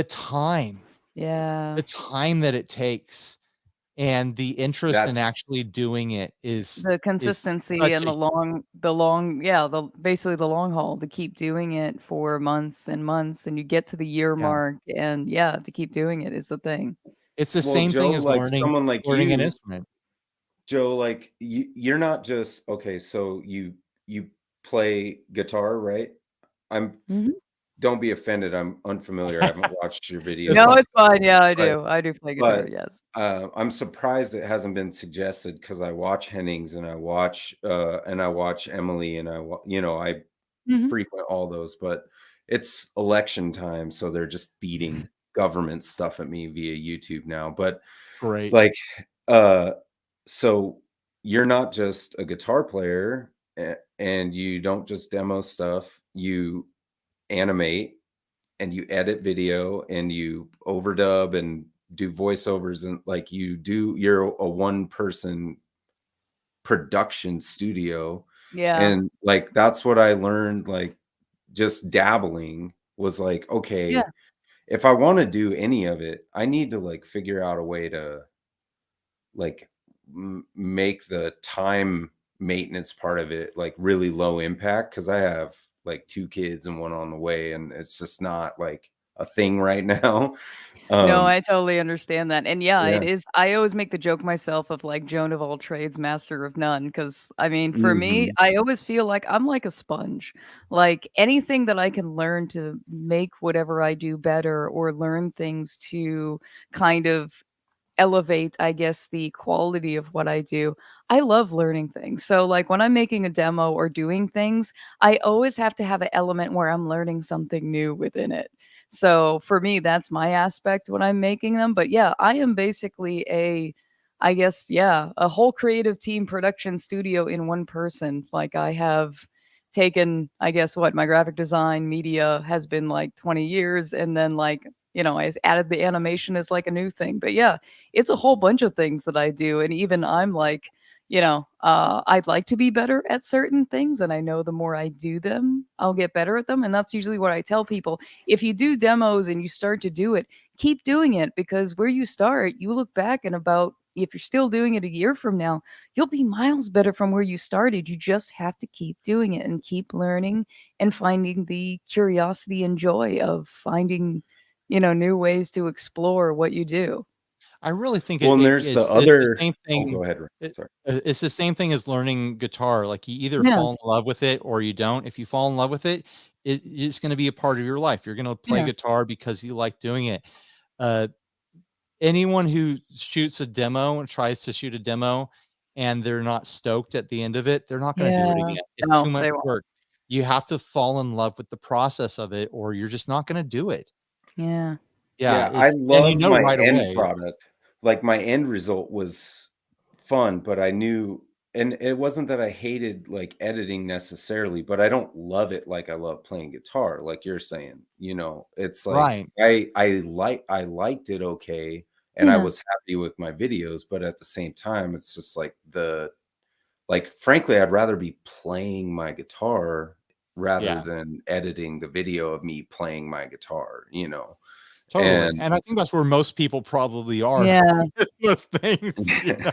time. The time that it takes and the interest in actually doing it is the consistency and basically the long haul to keep doing it for months and months, and you get to the year mark and to keep doing it is the thing. It's the same thing as like learning an instrument. Joe, like you're not just, okay, so you play guitar, right? Don't be offended. I'm unfamiliar. I haven't watched your videos. No, it's fine. Yeah, I do. I do play guitar. Yes. I'm surprised it hasn't been suggested because I watch Hennings and I watch Emily and I frequent all those, but it's election time, so they're just feeding government stuff at me via YouTube now. But like, so you're not just a guitar player and you don't just demo stuff. You animate and you edit video and you overdub and do voiceovers and like you're a one person production studio. And like that's what I learned, like just dabbling was like, okay, if I want to do any of it, I need to like figure out a way to like make the time maintenance part of it like really low impact, because I have like 2 kids and one on the way, and it's just not like a thing right now. No, I totally understand that. And it is. I always make the joke myself of like Joan of all trades, master of none. Because I mean, for me, I always feel like I'm like a sponge. Like anything that I can learn to make whatever I do better, or learn things to kind of elevate, I guess, the quality of what I do. I love learning things. So like when I'm making a demo or doing things, I always have to have an element where I'm learning something new within it. So for me, that's my aspect when I'm making them. But yeah, I am basically I guess, yeah, a whole creative team production studio in one person. Like I have taken, I guess what my graphic design media has been like 20 years. And then like, I added the animation as like a new thing. But yeah, it's a whole bunch of things that I do. And even I'm like, I'd like to be better at certain things. And I know the more I do them, I'll get better at them. And that's usually what I tell people. If you do demos and you start to do it, keep doing it, because where you start, you look back and about, if you're still doing it a year from now, you'll be miles better from where you started. You just have to keep doing it and keep learning and finding the curiosity and joy of finding, new ways to explore what you do. I really think Well, and there's it's the the other. same Oh, thing. go ahead. Sorry. It's the same thing as learning guitar. Like you either Yeah. fall in love with it or you don't. If you fall in love with it, it's going to be a part of your life. You're going to play Yeah. guitar because you like doing it. Anyone who shoots a demo and tries to shoot a demo and they're not stoked at the end of it, they're not going to do it Yeah. again. It's No, too much they won't. work. You have to fall in love with the process of it, or you're just not going to do it. Yeah. Yeah, I and you loved know my right end away. product. Like my end result was fun, but I knew, and it wasn't that I hated like editing necessarily, but I don't love it like I love playing guitar, like you're saying. It's like Right. I liked it okay, and I Yeah. was happy with my videos, but at the same time, it's just like frankly, I'd rather be playing my guitar rather Yeah. than editing the video of me playing my guitar. Totally. And And I think that's where most people probably are Yeah. with those things, Yeah.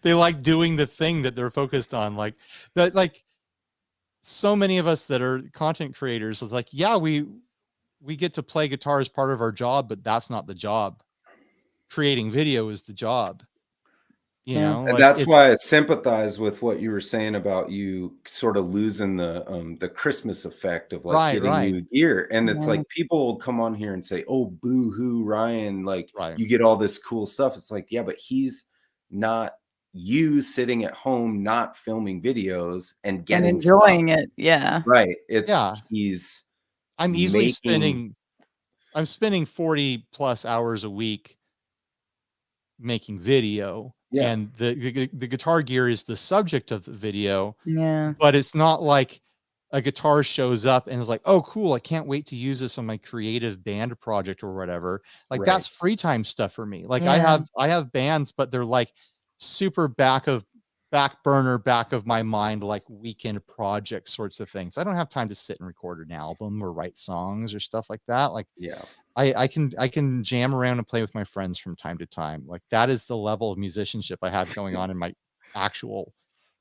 They like doing the thing that they're focused on. Like that, like so many of us that are content creators is like, yeah, we get to play guitar as part of our job, but that's not the job. Creating video is the job. Yeah. And Like that's why I sympathize with what you were saying about you sort of losing the Christmas effect of like getting right. new gear. And it's Yeah. like people will come on here and say, "Oh, boo hoo, Ryan, like Right. you get all this cool stuff." It's like, yeah, but he's not you sitting at home, not filming videos and getting And enjoying it. Yeah. right. It's Yeah. I'm easily making I'm spending 40 plus hours a week making video. Yeah. And the guitar gear is the subject of the video. Yeah. But it's not like a guitar shows up and is like, oh, cool, I can't wait to use this on my creative band project or whatever. Like Right. that's free time stuff for me. Like Yeah. I have bands, but they're like super back of my mind, like weekend project sorts of things. I don't have time to sit and record an album or write songs or stuff like that. Like Yeah. I can jam around and play with my friends from time to time. Like that is the level of musicianship I have going on in my actual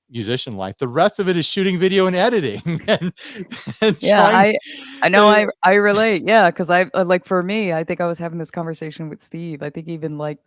musician life. The rest of it is shooting video and editing. and Yeah, I know to- I relate. Yeah, because I like for me, I think I was having this conversation with Steve. I think even like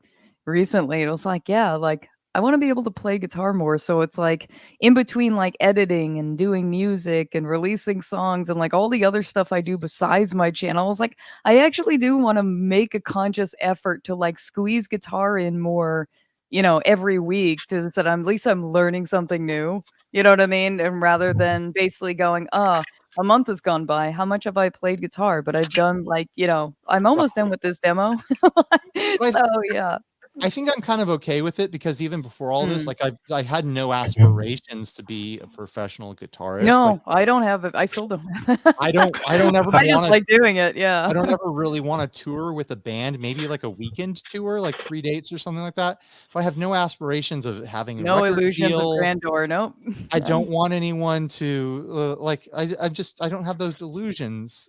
recently, it was like, yeah, like I want to be able to play guitar more. So it's like in between like editing and doing music and releasing songs and like all the other stuff I do besides my channel. I was like, I actually do want to make a conscious effort to like squeeze guitar in more, every week to so that at least I'm learning something new. You know what I mean? And rather than basically going, a month has gone by. How much have I played guitar? But I've done like, I'm almost done with this demo. So yeah. I think I'm kind of okay with it because even before all this, Mm. like I had no aspirations to be a professional guitarist. No, Like, I don't have it. I still don't. I don't ever I just want to like doing it. Yeah. I don't ever really want to tour with a band, maybe like a weekend tour, like 3 dates or something like that. But I have no aspirations of having a No record illusions of deal. grandeur. Nope. I don't want anyone to like. I don't have those delusions.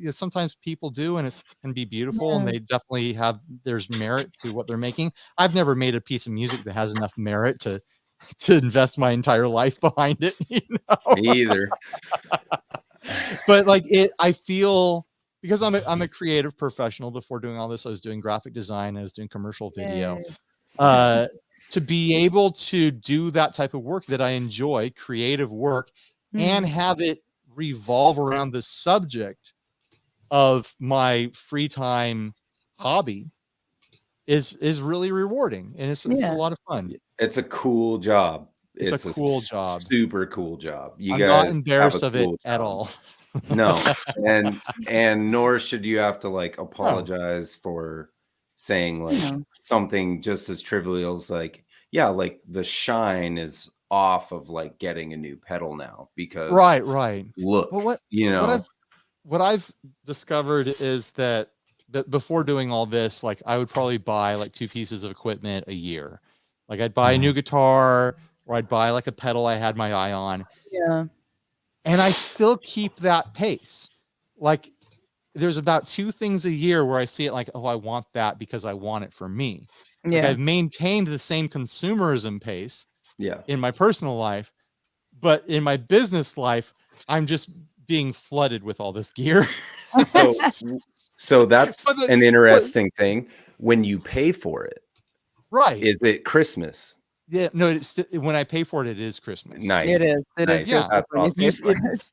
Sometimes people do, and it can be beautiful, and Yeah. they definitely have. There's merit to what they're making. I've never made a piece of music that has enough merit to invest my entire life behind it. Me either. But like I feel because I'm a creative professional. Before doing all this, I was doing graphic design. I was doing commercial video. Yay. To be able to do that type of work that I enjoy, creative work, and have it revolve around the subject of my free time hobby is really rewarding, and it's a lot of fun. It's a cool job. It's a cool job. Super cool job. You I'm guys not embarrassed have of a it cool at job. all. No, and nor should you have to like apologize for saying like something just as trivial as like, yeah, like the shine is off of like getting a new pedal now because right. Look, Well, what I've discovered is that before doing all this, like I would probably buy like 2 pieces of equipment a year. Like I'd buy a new guitar, or I'd buy like a pedal I had my eye on. Yeah. And I still keep that pace. Like there's about 2 things a year where I see it like, oh, I want that because I want it for me. Like I've maintained the same consumerism pace in my personal life, but in my business life, I'm just being flooded with all this gear. So that's an interesting thing. When you pay for it, right? Is it Christmas? Yeah, no. It's when I pay for it, it is Christmas. Nice. It is. It is. Yeah, that's awesome.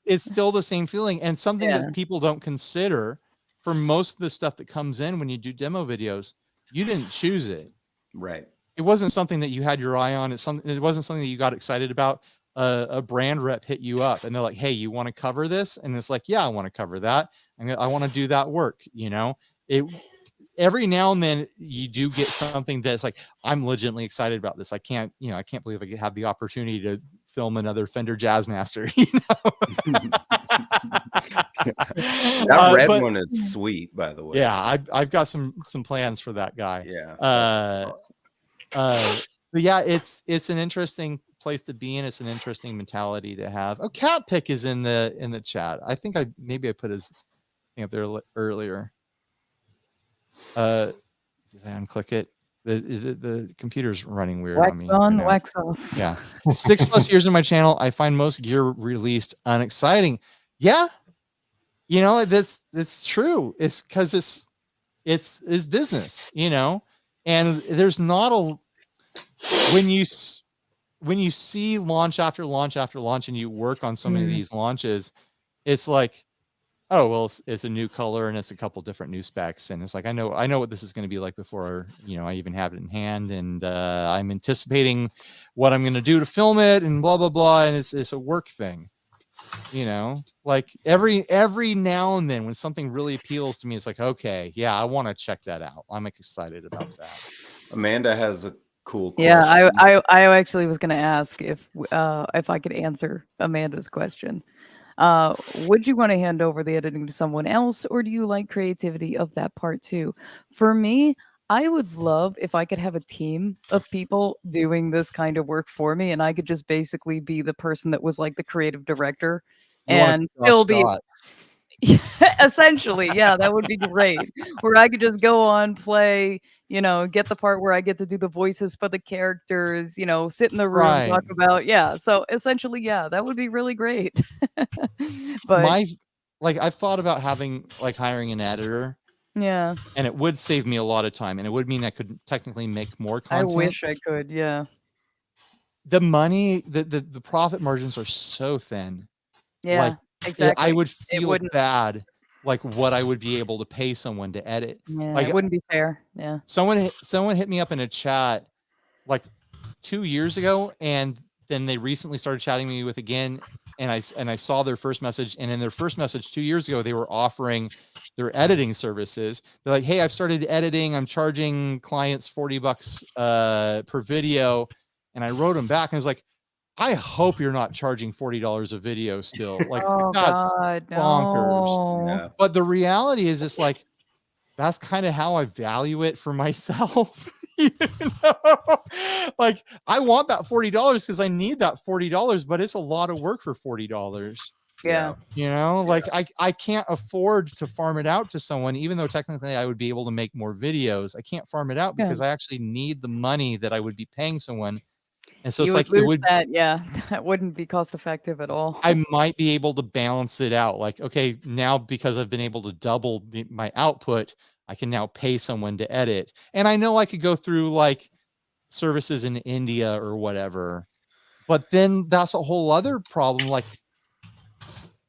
it's still the same feeling, and something that people don't consider for most of the stuff that comes in when you do demo videos. You didn't choose it, right? It wasn't something that you had your eye on. It wasn't something that you got excited about. A brand rep hit you up and they're like, hey, you want to cover this? And it's like, yeah, I want to cover that. I want to do that work. Every now and then you do get something that's like, I'm legitimately excited about this. I can't believe I have the opportunity to film another Fender Jazzmaster. That red one is sweet, by the way. Yeah, I've got some plans for that guy. Yeah. But yeah, it's an interesting place to be in. It's an interesting mentality to have. Oh, Cat Pick is in the chat. I think I put his thing up there earlier. Did I unclick it? The computer's running weird on me. Wax on, wax off. Yeah. 6+ years in my channel, I find most gear released unexciting. Yeah. That's true. It's because it's business, and there's not a when you see launch after launch after launch and you work on so many of these launches, it's like, oh, well, it's a new color and it's a couple different new specs. And it's like, I know what this is going to be like before, I even have it in hand, and I'm anticipating what I'm going to do to film it and blah, blah, blah. And it's a work thing, like every now and then when something really appeals to me, it's like, okay, yeah, I want to check that out. I'm excited about that. Amanda has a cool question. Yeah, I actually was going to ask if I could answer Amanda's question. Would you want to hand over the editing to someone else, or do you like creativity of that part too? For me, I would love if I could have a team of people doing this kind of work for me, and I could just basically be the person that was like the creative director and still be essentially, yeah, that would be great. Where I could just go on, play, get the part where I get to do the voices for the characters, sit in the room, talk about, so essentially, that would be really great. But I've thought about hiring an editor. Yeah. And it would save me a lot of time, and it would mean I could technically make more content. I wish I could, yeah. The money, the profit margins are so thin. Yeah, exactly. I would feel bad, like what I would be able to pay someone to edit. Yeah, it wouldn't be fair. Yeah. Someone hit me up in a chat like 2 years ago, and then they recently started chatting me with again, and I saw their first message, and in their first message 2 years ago, they were offering their editing services. They're like, hey, I've started editing. I'm charging clients $40 per video. And I wrote them back and I was like, I hope you're not charging $40 a video still. Like, that's bonkers. No. Yeah. But the reality is, it's like, that's kind of how I value it for myself. Like, I want that $40 because I need that $40, but it's a lot of work for $40. Yeah. Like I can't afford to farm it out to someone, even though technically I would be able to make more videos. I can't farm it out because I actually need the money that I would be paying someone. And so it's like, that wouldn't be cost effective at all. I might be able to balance it out. Like, okay, now because I've been able to double my output, I can now pay someone to edit. And I know I could go through like services in India or whatever, but then that's a whole other problem. Like,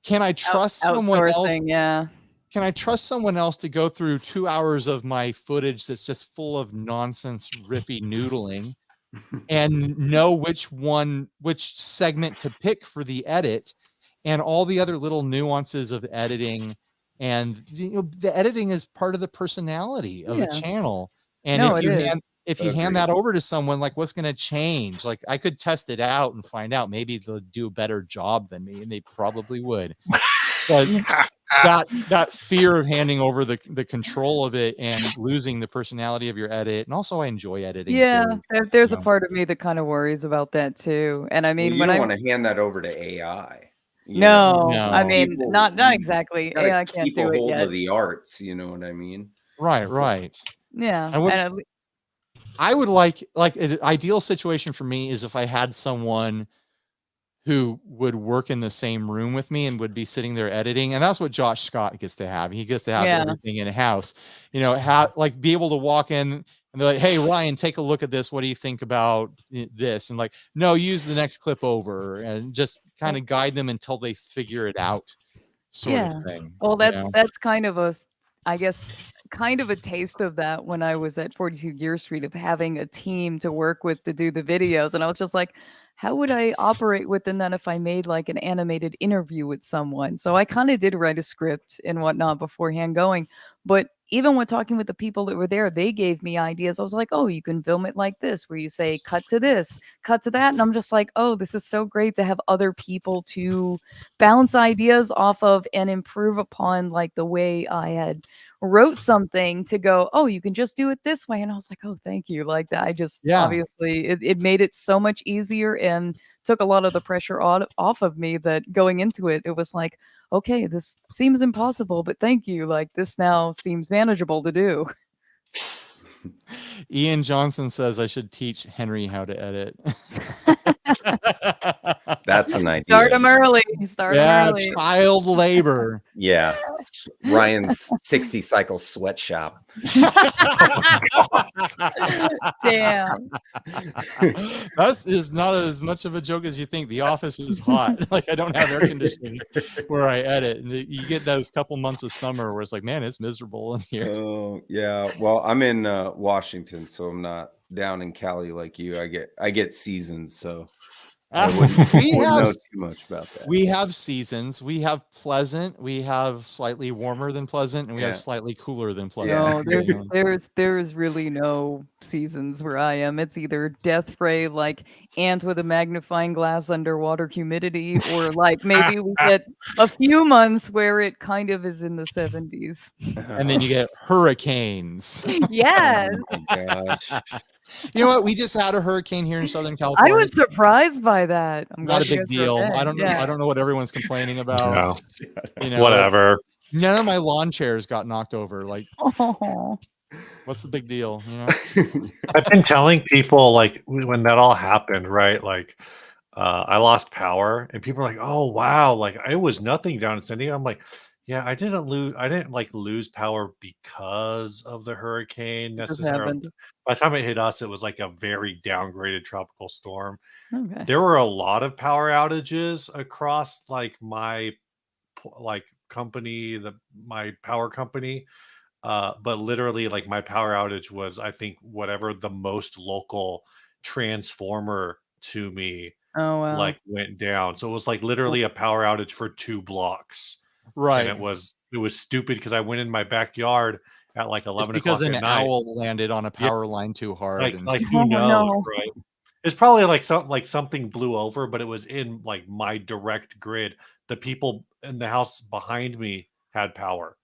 can I trust someone else? Yeah. can I trust someone else to go through 2 hours of my footage that's just full of nonsense riffy noodling and know which segment to pick for the edit and all the other little nuances of editing? And the editing is part of the personality of a channel. And if you hand that over to someone, like, what's going to change? Like, I could test it out and find out. Maybe they'll do a better job than me, and they probably would. But that fear of handing over the control of it and losing the personality of your edit. And also, I enjoy editing. Yeah, too, there's a part of me that kind of worries about that too. And I mean, you don't want to hand that over to AI. No, I mean, not exactly. AI can't do it yet. Of the arts, you know what I mean? Right. Yeah. I would like an ideal situation for me is if I had someone who would work in the same room with me and would be sitting there editing. And that's what Josh Scott gets to have. He gets to have everything in house, be able to walk in and be like, hey, Ryan, take a look at this. What do you think about this? And like, no, use the next clip over, and just kind of guide them until they figure it out, sort of thing. Well, that's kind of a taste of that when I was at 42 Gear Street, of having a team to work with to do the videos. And I was just like, how would I operate within that if I made like an animated interview with someone? So I kind of did write a script and whatnot beforehand going. But even when talking with the people that were there, they gave me ideas. I was like, oh, you can film it like this, where you say, cut to this, cut to that. And I'm just like, oh, this is so great to have other people to bounce ideas off of and improve upon, like the way I had wrote something, to go, oh, you can just do it this way. And I was like, oh, thank you. Like that. Obviously it made it so much easier and took a lot of the pressure off of me, that going into it, it was like, okay, this seems impossible, but thank you. Like, this now seems manageable to do. Ian Johnson says I should teach Henry how to edit. That's an idea. Start them early. Child labor. Yeah. Ryan's 60 cycle sweatshop. Damn. That is not as much of a joke as you think. The office is hot. Like, I don't have air conditioning where I edit. And you get those couple months of summer where it's like, man, it's miserable in here. Oh, yeah. Well, I'm in Washington, so I'm not down in Cali like you. I get seasons, so I wouldn't know too much about that. We have seasons. We have pleasant. We have slightly warmer than pleasant, and we have slightly cooler than pleasant. No, there's really no seasons where I am. It's either death ray, like ant with a magnifying glass underwater humidity, or like maybe we get a few months where it kind of is in the 70s. And then you get hurricanes. Yes. Oh my gosh. You know what? We just had a hurricane here in Southern California. I was surprised by that. Not a big deal. I don't know. I don't know what everyone's complaining about. No. Whatever. None of my lawn chairs got knocked over. Like, what's the big deal? I've been telling people, like, when that all happened, right? Like, I lost power, and people are like, "Oh wow!" Like, it was nothing down in San Diego. I'm like, yeah, I didn't lose power because of the hurricane necessarily. By the time it hit us, it was like a very downgraded tropical storm. Okay. There were a lot of power outages across like my company, my power company. But literally, like, my power outage was, I think, whatever the most local transformer to me like went down. So it was like literally a power outage for 2 blocks. Right. And it was stupid because I went in my backyard at like 11 because o'clock an owl landed on a power line too hard. Like who knows, right? It's probably like something blew over, but it was in like my direct grid. The people in the house behind me had power.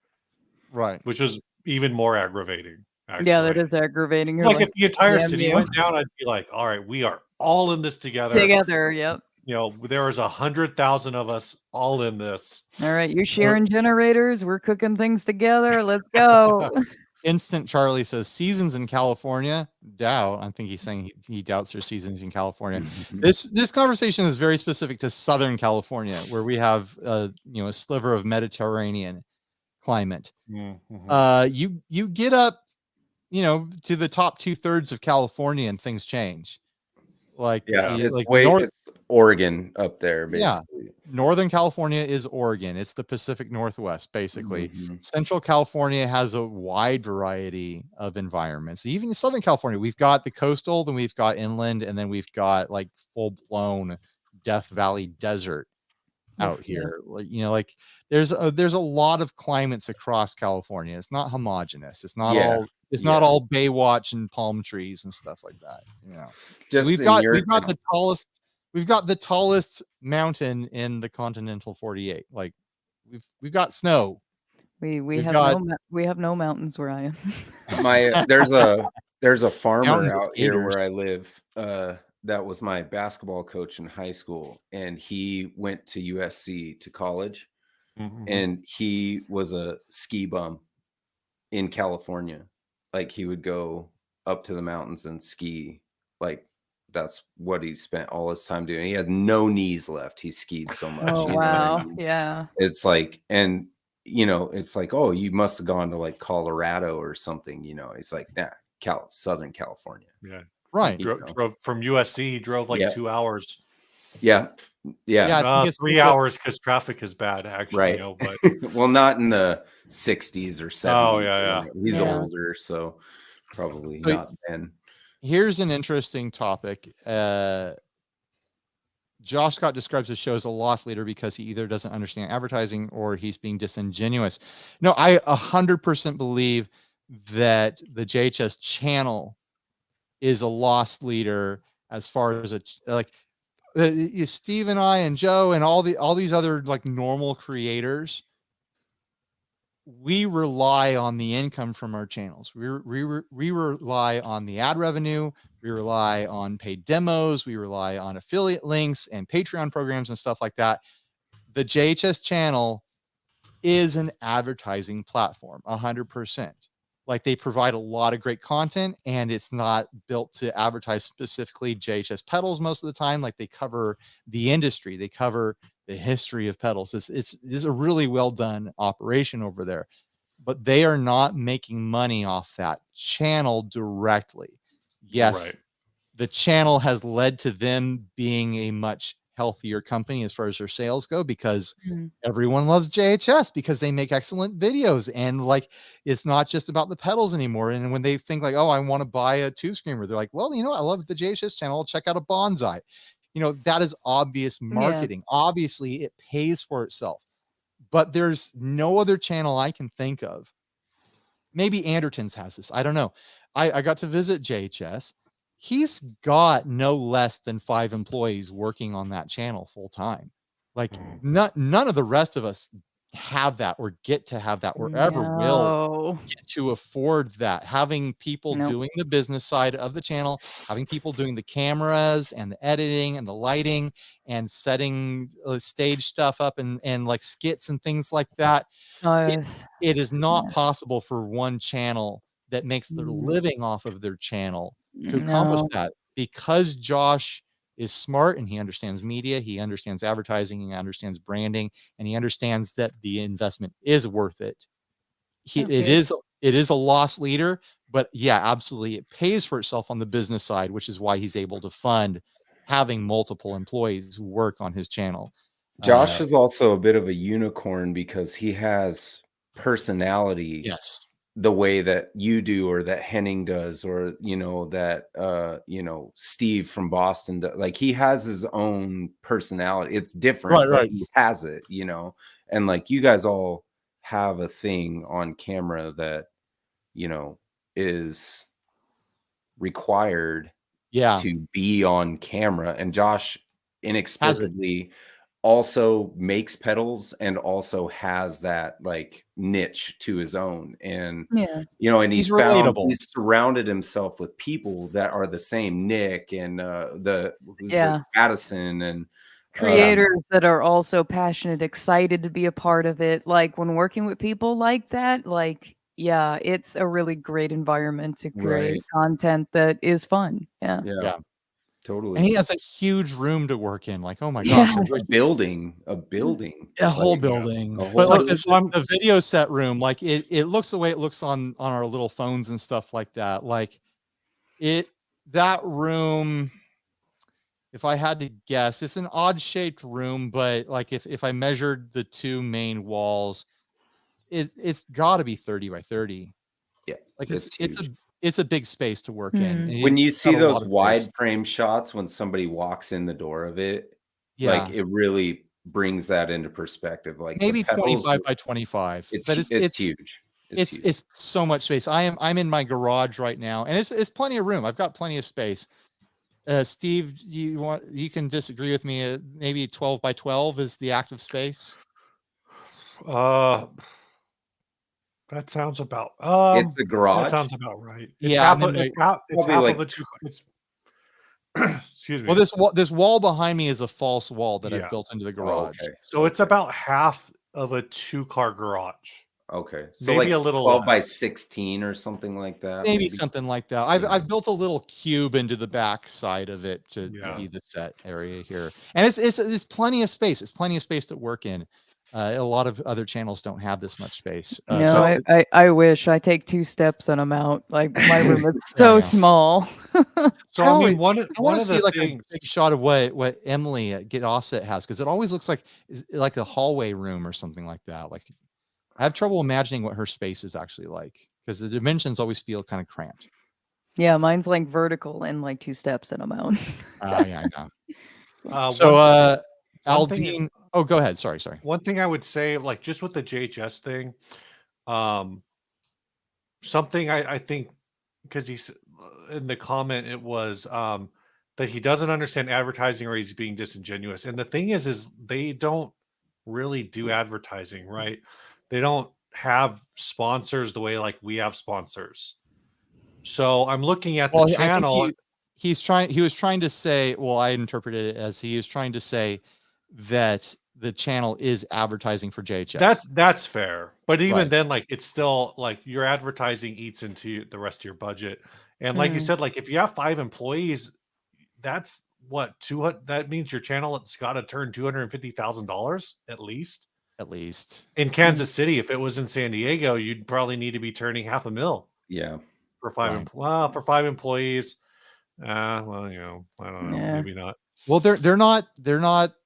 Right. Which was even more aggravating. Actually. Yeah, that is aggravating. It's like if the entire city went down, I'd be like, all right, we are all in this together. Yep. You know, there is 100,000 of us all in this. All right, you're sharing generators. We're cooking things together. Let's go. Instant Charlie says seasons in California. Doubt. I think he's saying he doubts there's seasons in California. This conversation is very specific to Southern California, where we have a sliver of Mediterranean climate. You get up, to the top 2/3 of California and things change. Like, Yeah, it's like it's Oregon up there, yeah. basically. Northern California is Oregon. It's the Pacific Northwest, basically. Mhm. Central California has a wide variety of environments. Even in Southern California, we've got the coastal, then we've got inland, and then we've got like full-blown Death Valley desert out here. Like, you know, like there's a lot of climates across California. It's not homogenous. It's not all Baywatch and palm trees and stuff like that. You know, Just we've got the tallest mountain in the continental 48. Like we've got snow. We have no mountains where I am. There's a farmer Mountains of out here gators. where I live. That was my basketball coach in high school, and he went to USC to college, and he was a ski bum in California. Like he would go up to the mountains and ski. Like that's what he spent all his time doing. He had no knees left. He skied so much. Oh, you know what I wow. mean? Yeah. It's like, and you know, it's like, oh, you must have gone to like Colorado or something. You know, it's like, nah, Southern California. Yeah. Right. Drove from USC. He drove like 2 hours. Yeah. I think 3 hours because traffic is bad, actually. Right. You know, but well, not in the 60s or 70s. Oh, yeah. He's older, so probably not then. Here's an interesting topic. Josh Scott describes the show as a loss leader because he either doesn't understand advertising or he's being disingenuous. No, I 100% believe that the JHS channel is a loss leader as far as Steve and I and Joe and all these other like normal creators. We rely on the income from our channels. We rely on the ad revenue. We rely on paid demos. We rely on affiliate links and Patreon programs and stuff like that. The JHS channel is an advertising platform, 100%. Like they provide a lot of great content, and it's not built to advertise specifically JHS pedals most of the time. Like they cover the industry, they cover the history of pedals. It's a really well done operation over there, but they are not making money off that channel directly. Yes, the channel has led to them being a much healthier company as far as their sales go, because everyone loves JHS because they make excellent videos, and like it's not just about the pedals anymore. And when they think like, oh, I want to buy a tube screamer, they're like, well, you know, I love the JHS channel, I'll check out a bonsai. You know, that is obvious marketing. Obviously it pays for itself, but there's no other channel I can think of. Maybe Anderton's has this, I don't know. I got to visit JHS. He's got no less than 5 employees working on that channel full time. Like none of the rest of us have that or get to have that or ever will get to afford that. Having people doing the business side of the channel, having people doing the cameras and the editing and the lighting and setting stage stuff up and like skits and things like that. It is not possible for one channel that makes their living off of their channel to accomplish that, because Josh is smart and he understands media, he understands advertising, he understands branding, and he understands that the investment is worth it. It is a loss leader, but yeah, absolutely, it pays for itself on the business side, which is why he's able to fund having multiple employees work on his channel. Josh is also a bit of a unicorn because he has personality. Yes. The way that you do, or that Henning does, or you know that you know, Steve from Boston does. Like he has his own personality. It's different, but he has it, you know. And like you guys all have a thing on camera that, you know, is required to be on camera. And Josh inexplicably also makes pedals and also has that like niche to his own. And you know, and he's surrounded himself with people that are the same. Nick and Addison and creators that are also passionate, excited to be a part of it. Like when working with people like that, like it's a really great environment to create content that is fun. Yeah. Totally. And he has a huge room to work in. Like, oh my gosh, a building, a whole building. But like the video set room, like it looks the way it looks on our little phones and stuff like that. Like that room, if I had to guess, it's an odd shaped room, but like if I measured the two main walls, it's got to be 30 by 30. Yeah, like it's huge. It's a big space to work in. And When you it's got see a lot those of wide space. frame shots when somebody walks in the door of it, like Yeah, it really brings that into perspective. Like the maybe petals, 25 by 25, but it's huge. It's huge. it's so much space. I'm in my garage right now, and it's plenty of room. I've got plenty of space. Steve, you can disagree with me. Maybe 12 by 12 is the active space. That sounds about It's the garage. that sounds about right. It's Yeah, half and of then it's half like of a two. It's excuse me. well, this wall behind me is a false wall that I've Yeah. built into the Oh, garage. okay. So it's about half of a 2-car garage. Okay. So Maybe like a little 12 by less. 16 or something like that. Maybe something like that. Yeah. I've built a little cube into the back side of it to be the set area here, and it's plenty of space. It's plenty of space to work in. A lot of other channels don't have this much space. No, I wish. I take 2 steps and I'm out. Like my room is so small. So I mean, one I want to of see the like things. a big shot of what Emily at Get Offset has, because it always looks like a hallway room or something like that. Like I have trouble imagining what her space is actually like, because the dimensions always feel kind of cramped. Yeah, mine's like vertical and like 2 steps and I'm out. Yeah, I know. So Aldine. Oh, go ahead. Sorry. One thing I would say, like just with the JHS thing, something I think, because he's in the comment, it was that he doesn't understand advertising or he's being disingenuous. And the thing is they don't really do advertising, right? They don't have sponsors the way like we have sponsors. So I'm looking at the channel. I think he was trying to say, well, I interpreted it as he was trying to say that the channel is advertising for JHS. That's fair. But even then, like it's still like your advertising eats into the rest of your budget. And like you said, like if you have 5 employees, that's what that means your channel it's got to turn $250,000 at least. At least in Kansas City. If it was in San Diego, you'd probably need to be turning $500,000. Yeah. For 5 for 5 employees. Well, you know, I don't know, maybe not. Well, they're not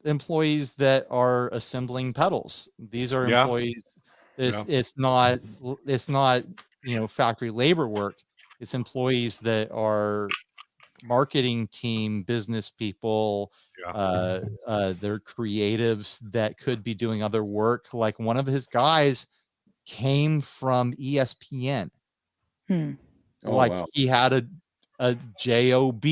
employees that are assembling pedals. These are employees. It's not factory labor work. It's employees that are marketing team, business people. They're creatives that could be doing other work. Like one of his guys came from ESPN. He had a job,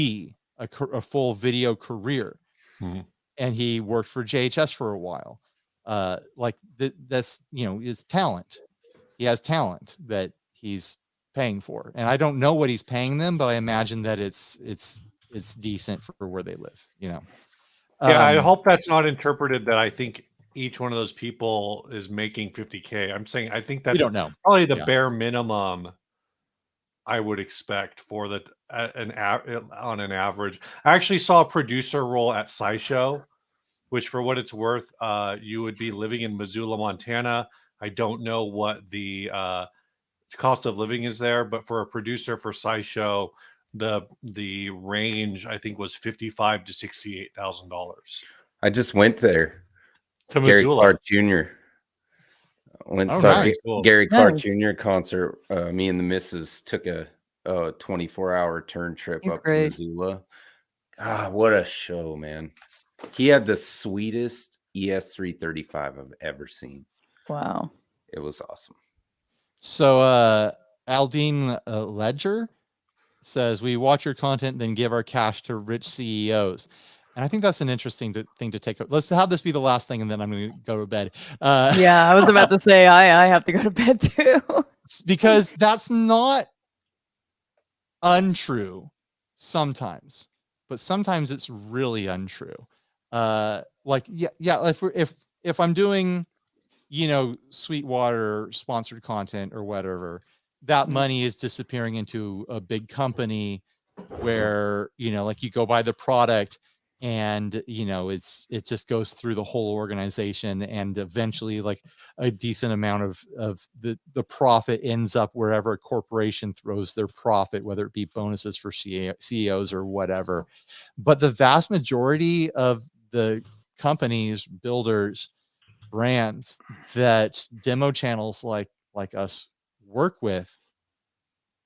a full video career, and he worked for JHS for a while. That's it's talent. He has talent that he's paying for, and I don't know what he's paying them, but I imagine that it's decent for where they live. I hope that's not interpreted that I think each one of those people is making $50K. I'm saying I think that's probably the bare minimum I would expect for on an average. I actually saw a producer role at SciShow, which for what it's worth, you would be living in Missoula, Montana. I don't know what the cost of living is there, but for a producer for SciShow, the range I think was $55,000 to $68,000. I just went there to Gary Missoula. Clark Jr. Gary Clark Jr. concert. Me and the missus took a 24-hour turn trip up to Missoula. Ah, what a show, man. He had the sweetest ES335 I've ever seen. Wow. It was awesome. So Aldine Ledger says, we watch your content, then give our cash to rich CEOs. And I think that's an interesting thing to take. Let's have this be the last thing, and then I'm going to go to bed. I was about to say, I have to go to bed too. Because that's not untrue sometimes, but sometimes it's really untrue. If I'm doing, Sweetwater sponsored content or whatever, that money is disappearing into a big company where, you go buy the product and it just goes through the whole organization, and eventually like a decent amount of the profit ends up wherever a corporation throws their profit, whether it be bonuses for CEOs or whatever. But the vast majority of the companies, builders, brands that demo channels like us work with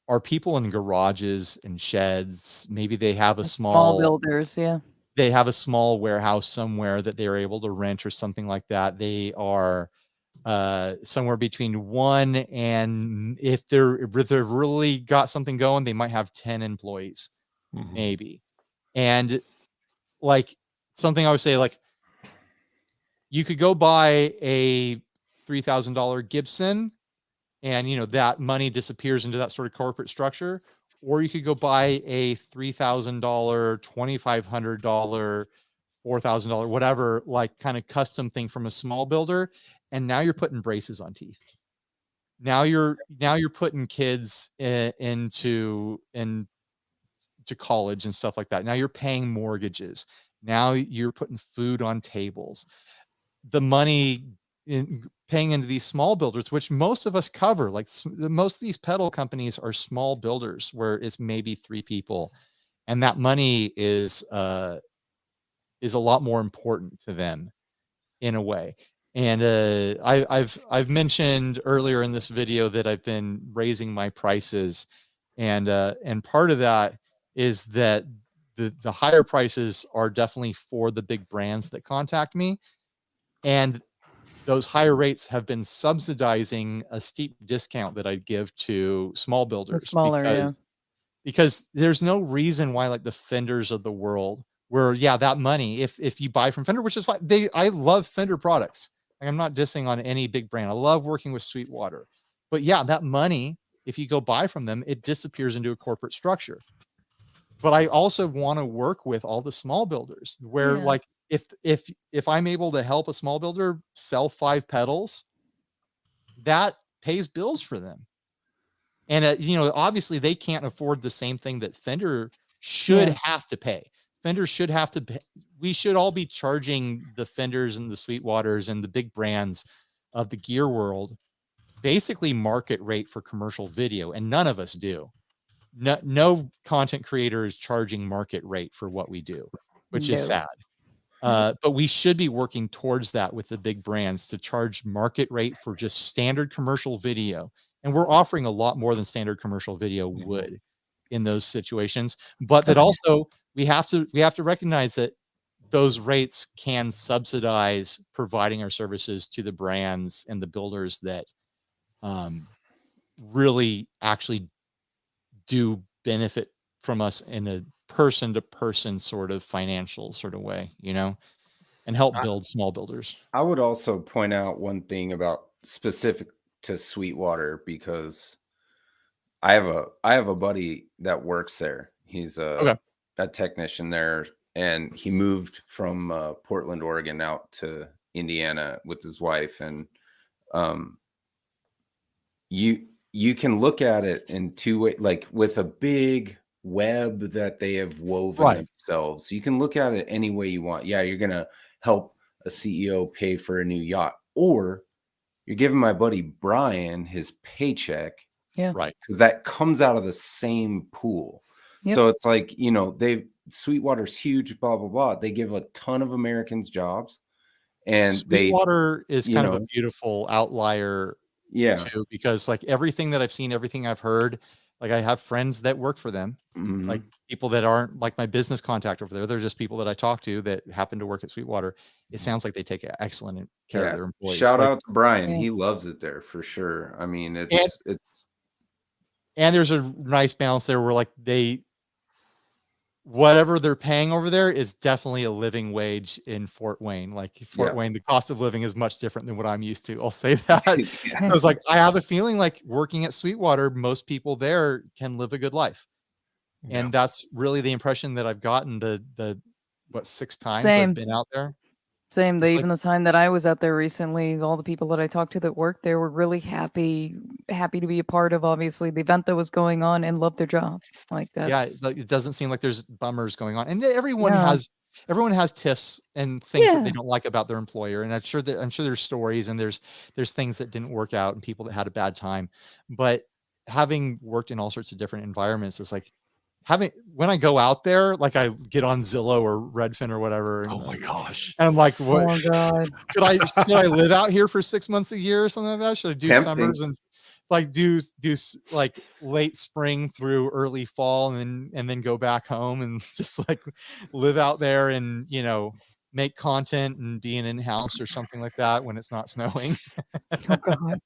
are people in garages and sheds. Maybe they have a small builders, yeah. They have a small warehouse somewhere that they're able to rent or something like that. They are somewhere between 1 and if they've really got something going, they might have 10 employees, maybe. And like something I would say, like you could go buy a $3,000 Gibson and that money disappears into that sort of corporate structure, or you could go buy a $3,000, $2,500, $4,000, whatever, like kind of custom thing from a small builder, and now you're putting braces on teeth. Now you're putting kids into college and stuff like that. Now you're paying mortgages. Now you're putting food on tables. The money in paying into these small builders, which most of us cover, like most of these pedal companies are small builders where it's maybe 3 people, and that money is a lot more important to them in a way. And I've mentioned earlier in this video that I've been raising my prices, and part of that is that the higher prices are definitely for the big brands that contact me, and those higher rates have been subsidizing a steep discount that I'd give to small builders, smaller, because there's no reason why like the Fenders of the world, where that money, if you buy from Fender, which is fine, I love Fender products. Like, I'm not dissing on any big brand. I love working with Sweetwater, but that money, if you go buy from them, it disappears into a corporate structure. But I also want to work with all the small builders where like if I'm able to help a small builder sell 5 pedals, that pays bills for them. And obviously they can't afford the same thing that Fender should have to pay. Fender should have to pay. We should all be charging the Fenders and the Sweetwaters and the big brands of the gear world basically market rate for commercial video, and none of us do. No content creator is charging market rate for what we do, which is sad. But we should be working towards that with the big brands to charge market rate for just standard commercial video. And we're offering a lot more than standard commercial video would in those situations. But that also we have to recognize that those rates can subsidize providing our services to the brands and the builders that really actually do benefit from us in a person-to-person sort of financial sort of way, and help build small builders. I would also point out one thing about specific to Sweetwater, because I have a buddy that works there. He's a technician there, and he moved from Portland, Oregon out to Indiana with his wife, and you can look at it in 2 ways, like with a big web that they have woven themselves. You can look at it any way you want. Yeah, you're gonna help a CEO pay for a new yacht, or you're giving my buddy Brian his paycheck, because that comes out of the same pool. So it's like, Sweetwater's huge, blah blah blah. They give a ton of Americans jobs, and Sweetwater is kind of a beautiful outlier too, because like everything that I've seen, everything I've heard, like I have friends that work for them, like people that aren't like my business contact over there. They're just people that I talk to that happen to work at Sweetwater. It sounds like they take excellent care of their employees. Shout out to Brian. He loves it there for sure. I mean, and there's a nice balance there where like whatever they're paying over there is definitely a living wage in Fort Wayne. Like Fort Wayne, the cost of living is much different than what I'm used to. I'll say that. I was like, I have a feeling like working at Sweetwater, most people there can live a good life. And that's really the impression that I've gotten the 6 times I've been out there. Same. Even the time that I was out there recently, all the people that I talked to that worked there were really happy to be a part of, obviously, the event that was going on and loved their job. Like that. Yeah, it doesn't seem like there's bummers going on. And everyone has everyone has tiffs and things that they don't like about their employer, and I'm sure there's stories and there's things that didn't work out and people that had a bad time. But having worked in all sorts of different environments, it's like when I go out there, like I get on Zillow or Redfin or whatever. And, oh my gosh! And I'm like, what? Oh my God. should I live out here for 6 months a year or something like that? Should I do summers and like do like late spring through early fall and then go back home and just like live out there and, you know, make content and be an in-house or something like that when it's not snowing? Oh God.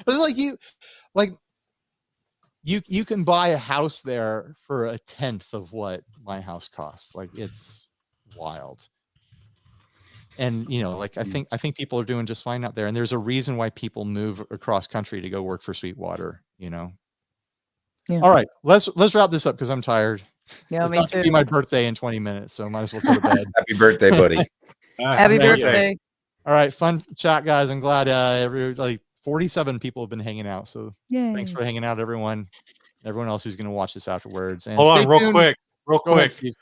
But you can buy a house there for 1/10 of what my house costs. Like, it's wild. And, you know, like I think people are doing just fine out there. And there's a reason why people move across country to go work for Sweetwater, you know? Yeah. All right, let's wrap this up because I'm tired. Yeah, it's me not too. to be my birthday in 20 minutes, so might as well go to bed. Happy birthday, buddy. Happy birthday. All right, fun chat, guys. I'm glad like 47 people have been hanging out. So thanks for hanging out, everyone. Everyone else who's going to watch this afterwards. And hold on, real quick. Go ahead, Steve.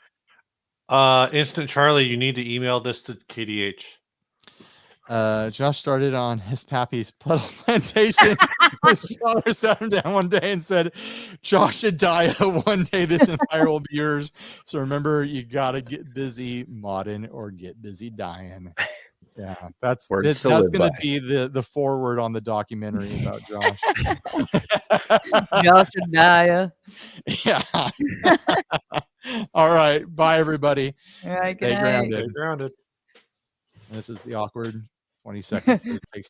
Instant Charlie, you need to email this to KDH. Josh started on his pappy's puddle plantation. His father sat him down one day and said, Josh and Daya, one day this empire will be yours. So remember, you got to get busy modding or get busy dying. Yeah, that's going to be the forward on the documentary about Josh. Josh and Daya. Yeah. All right. Bye, everybody. All right, Stay grounded. Stay grounded. This is the awkward 20 seconds it takes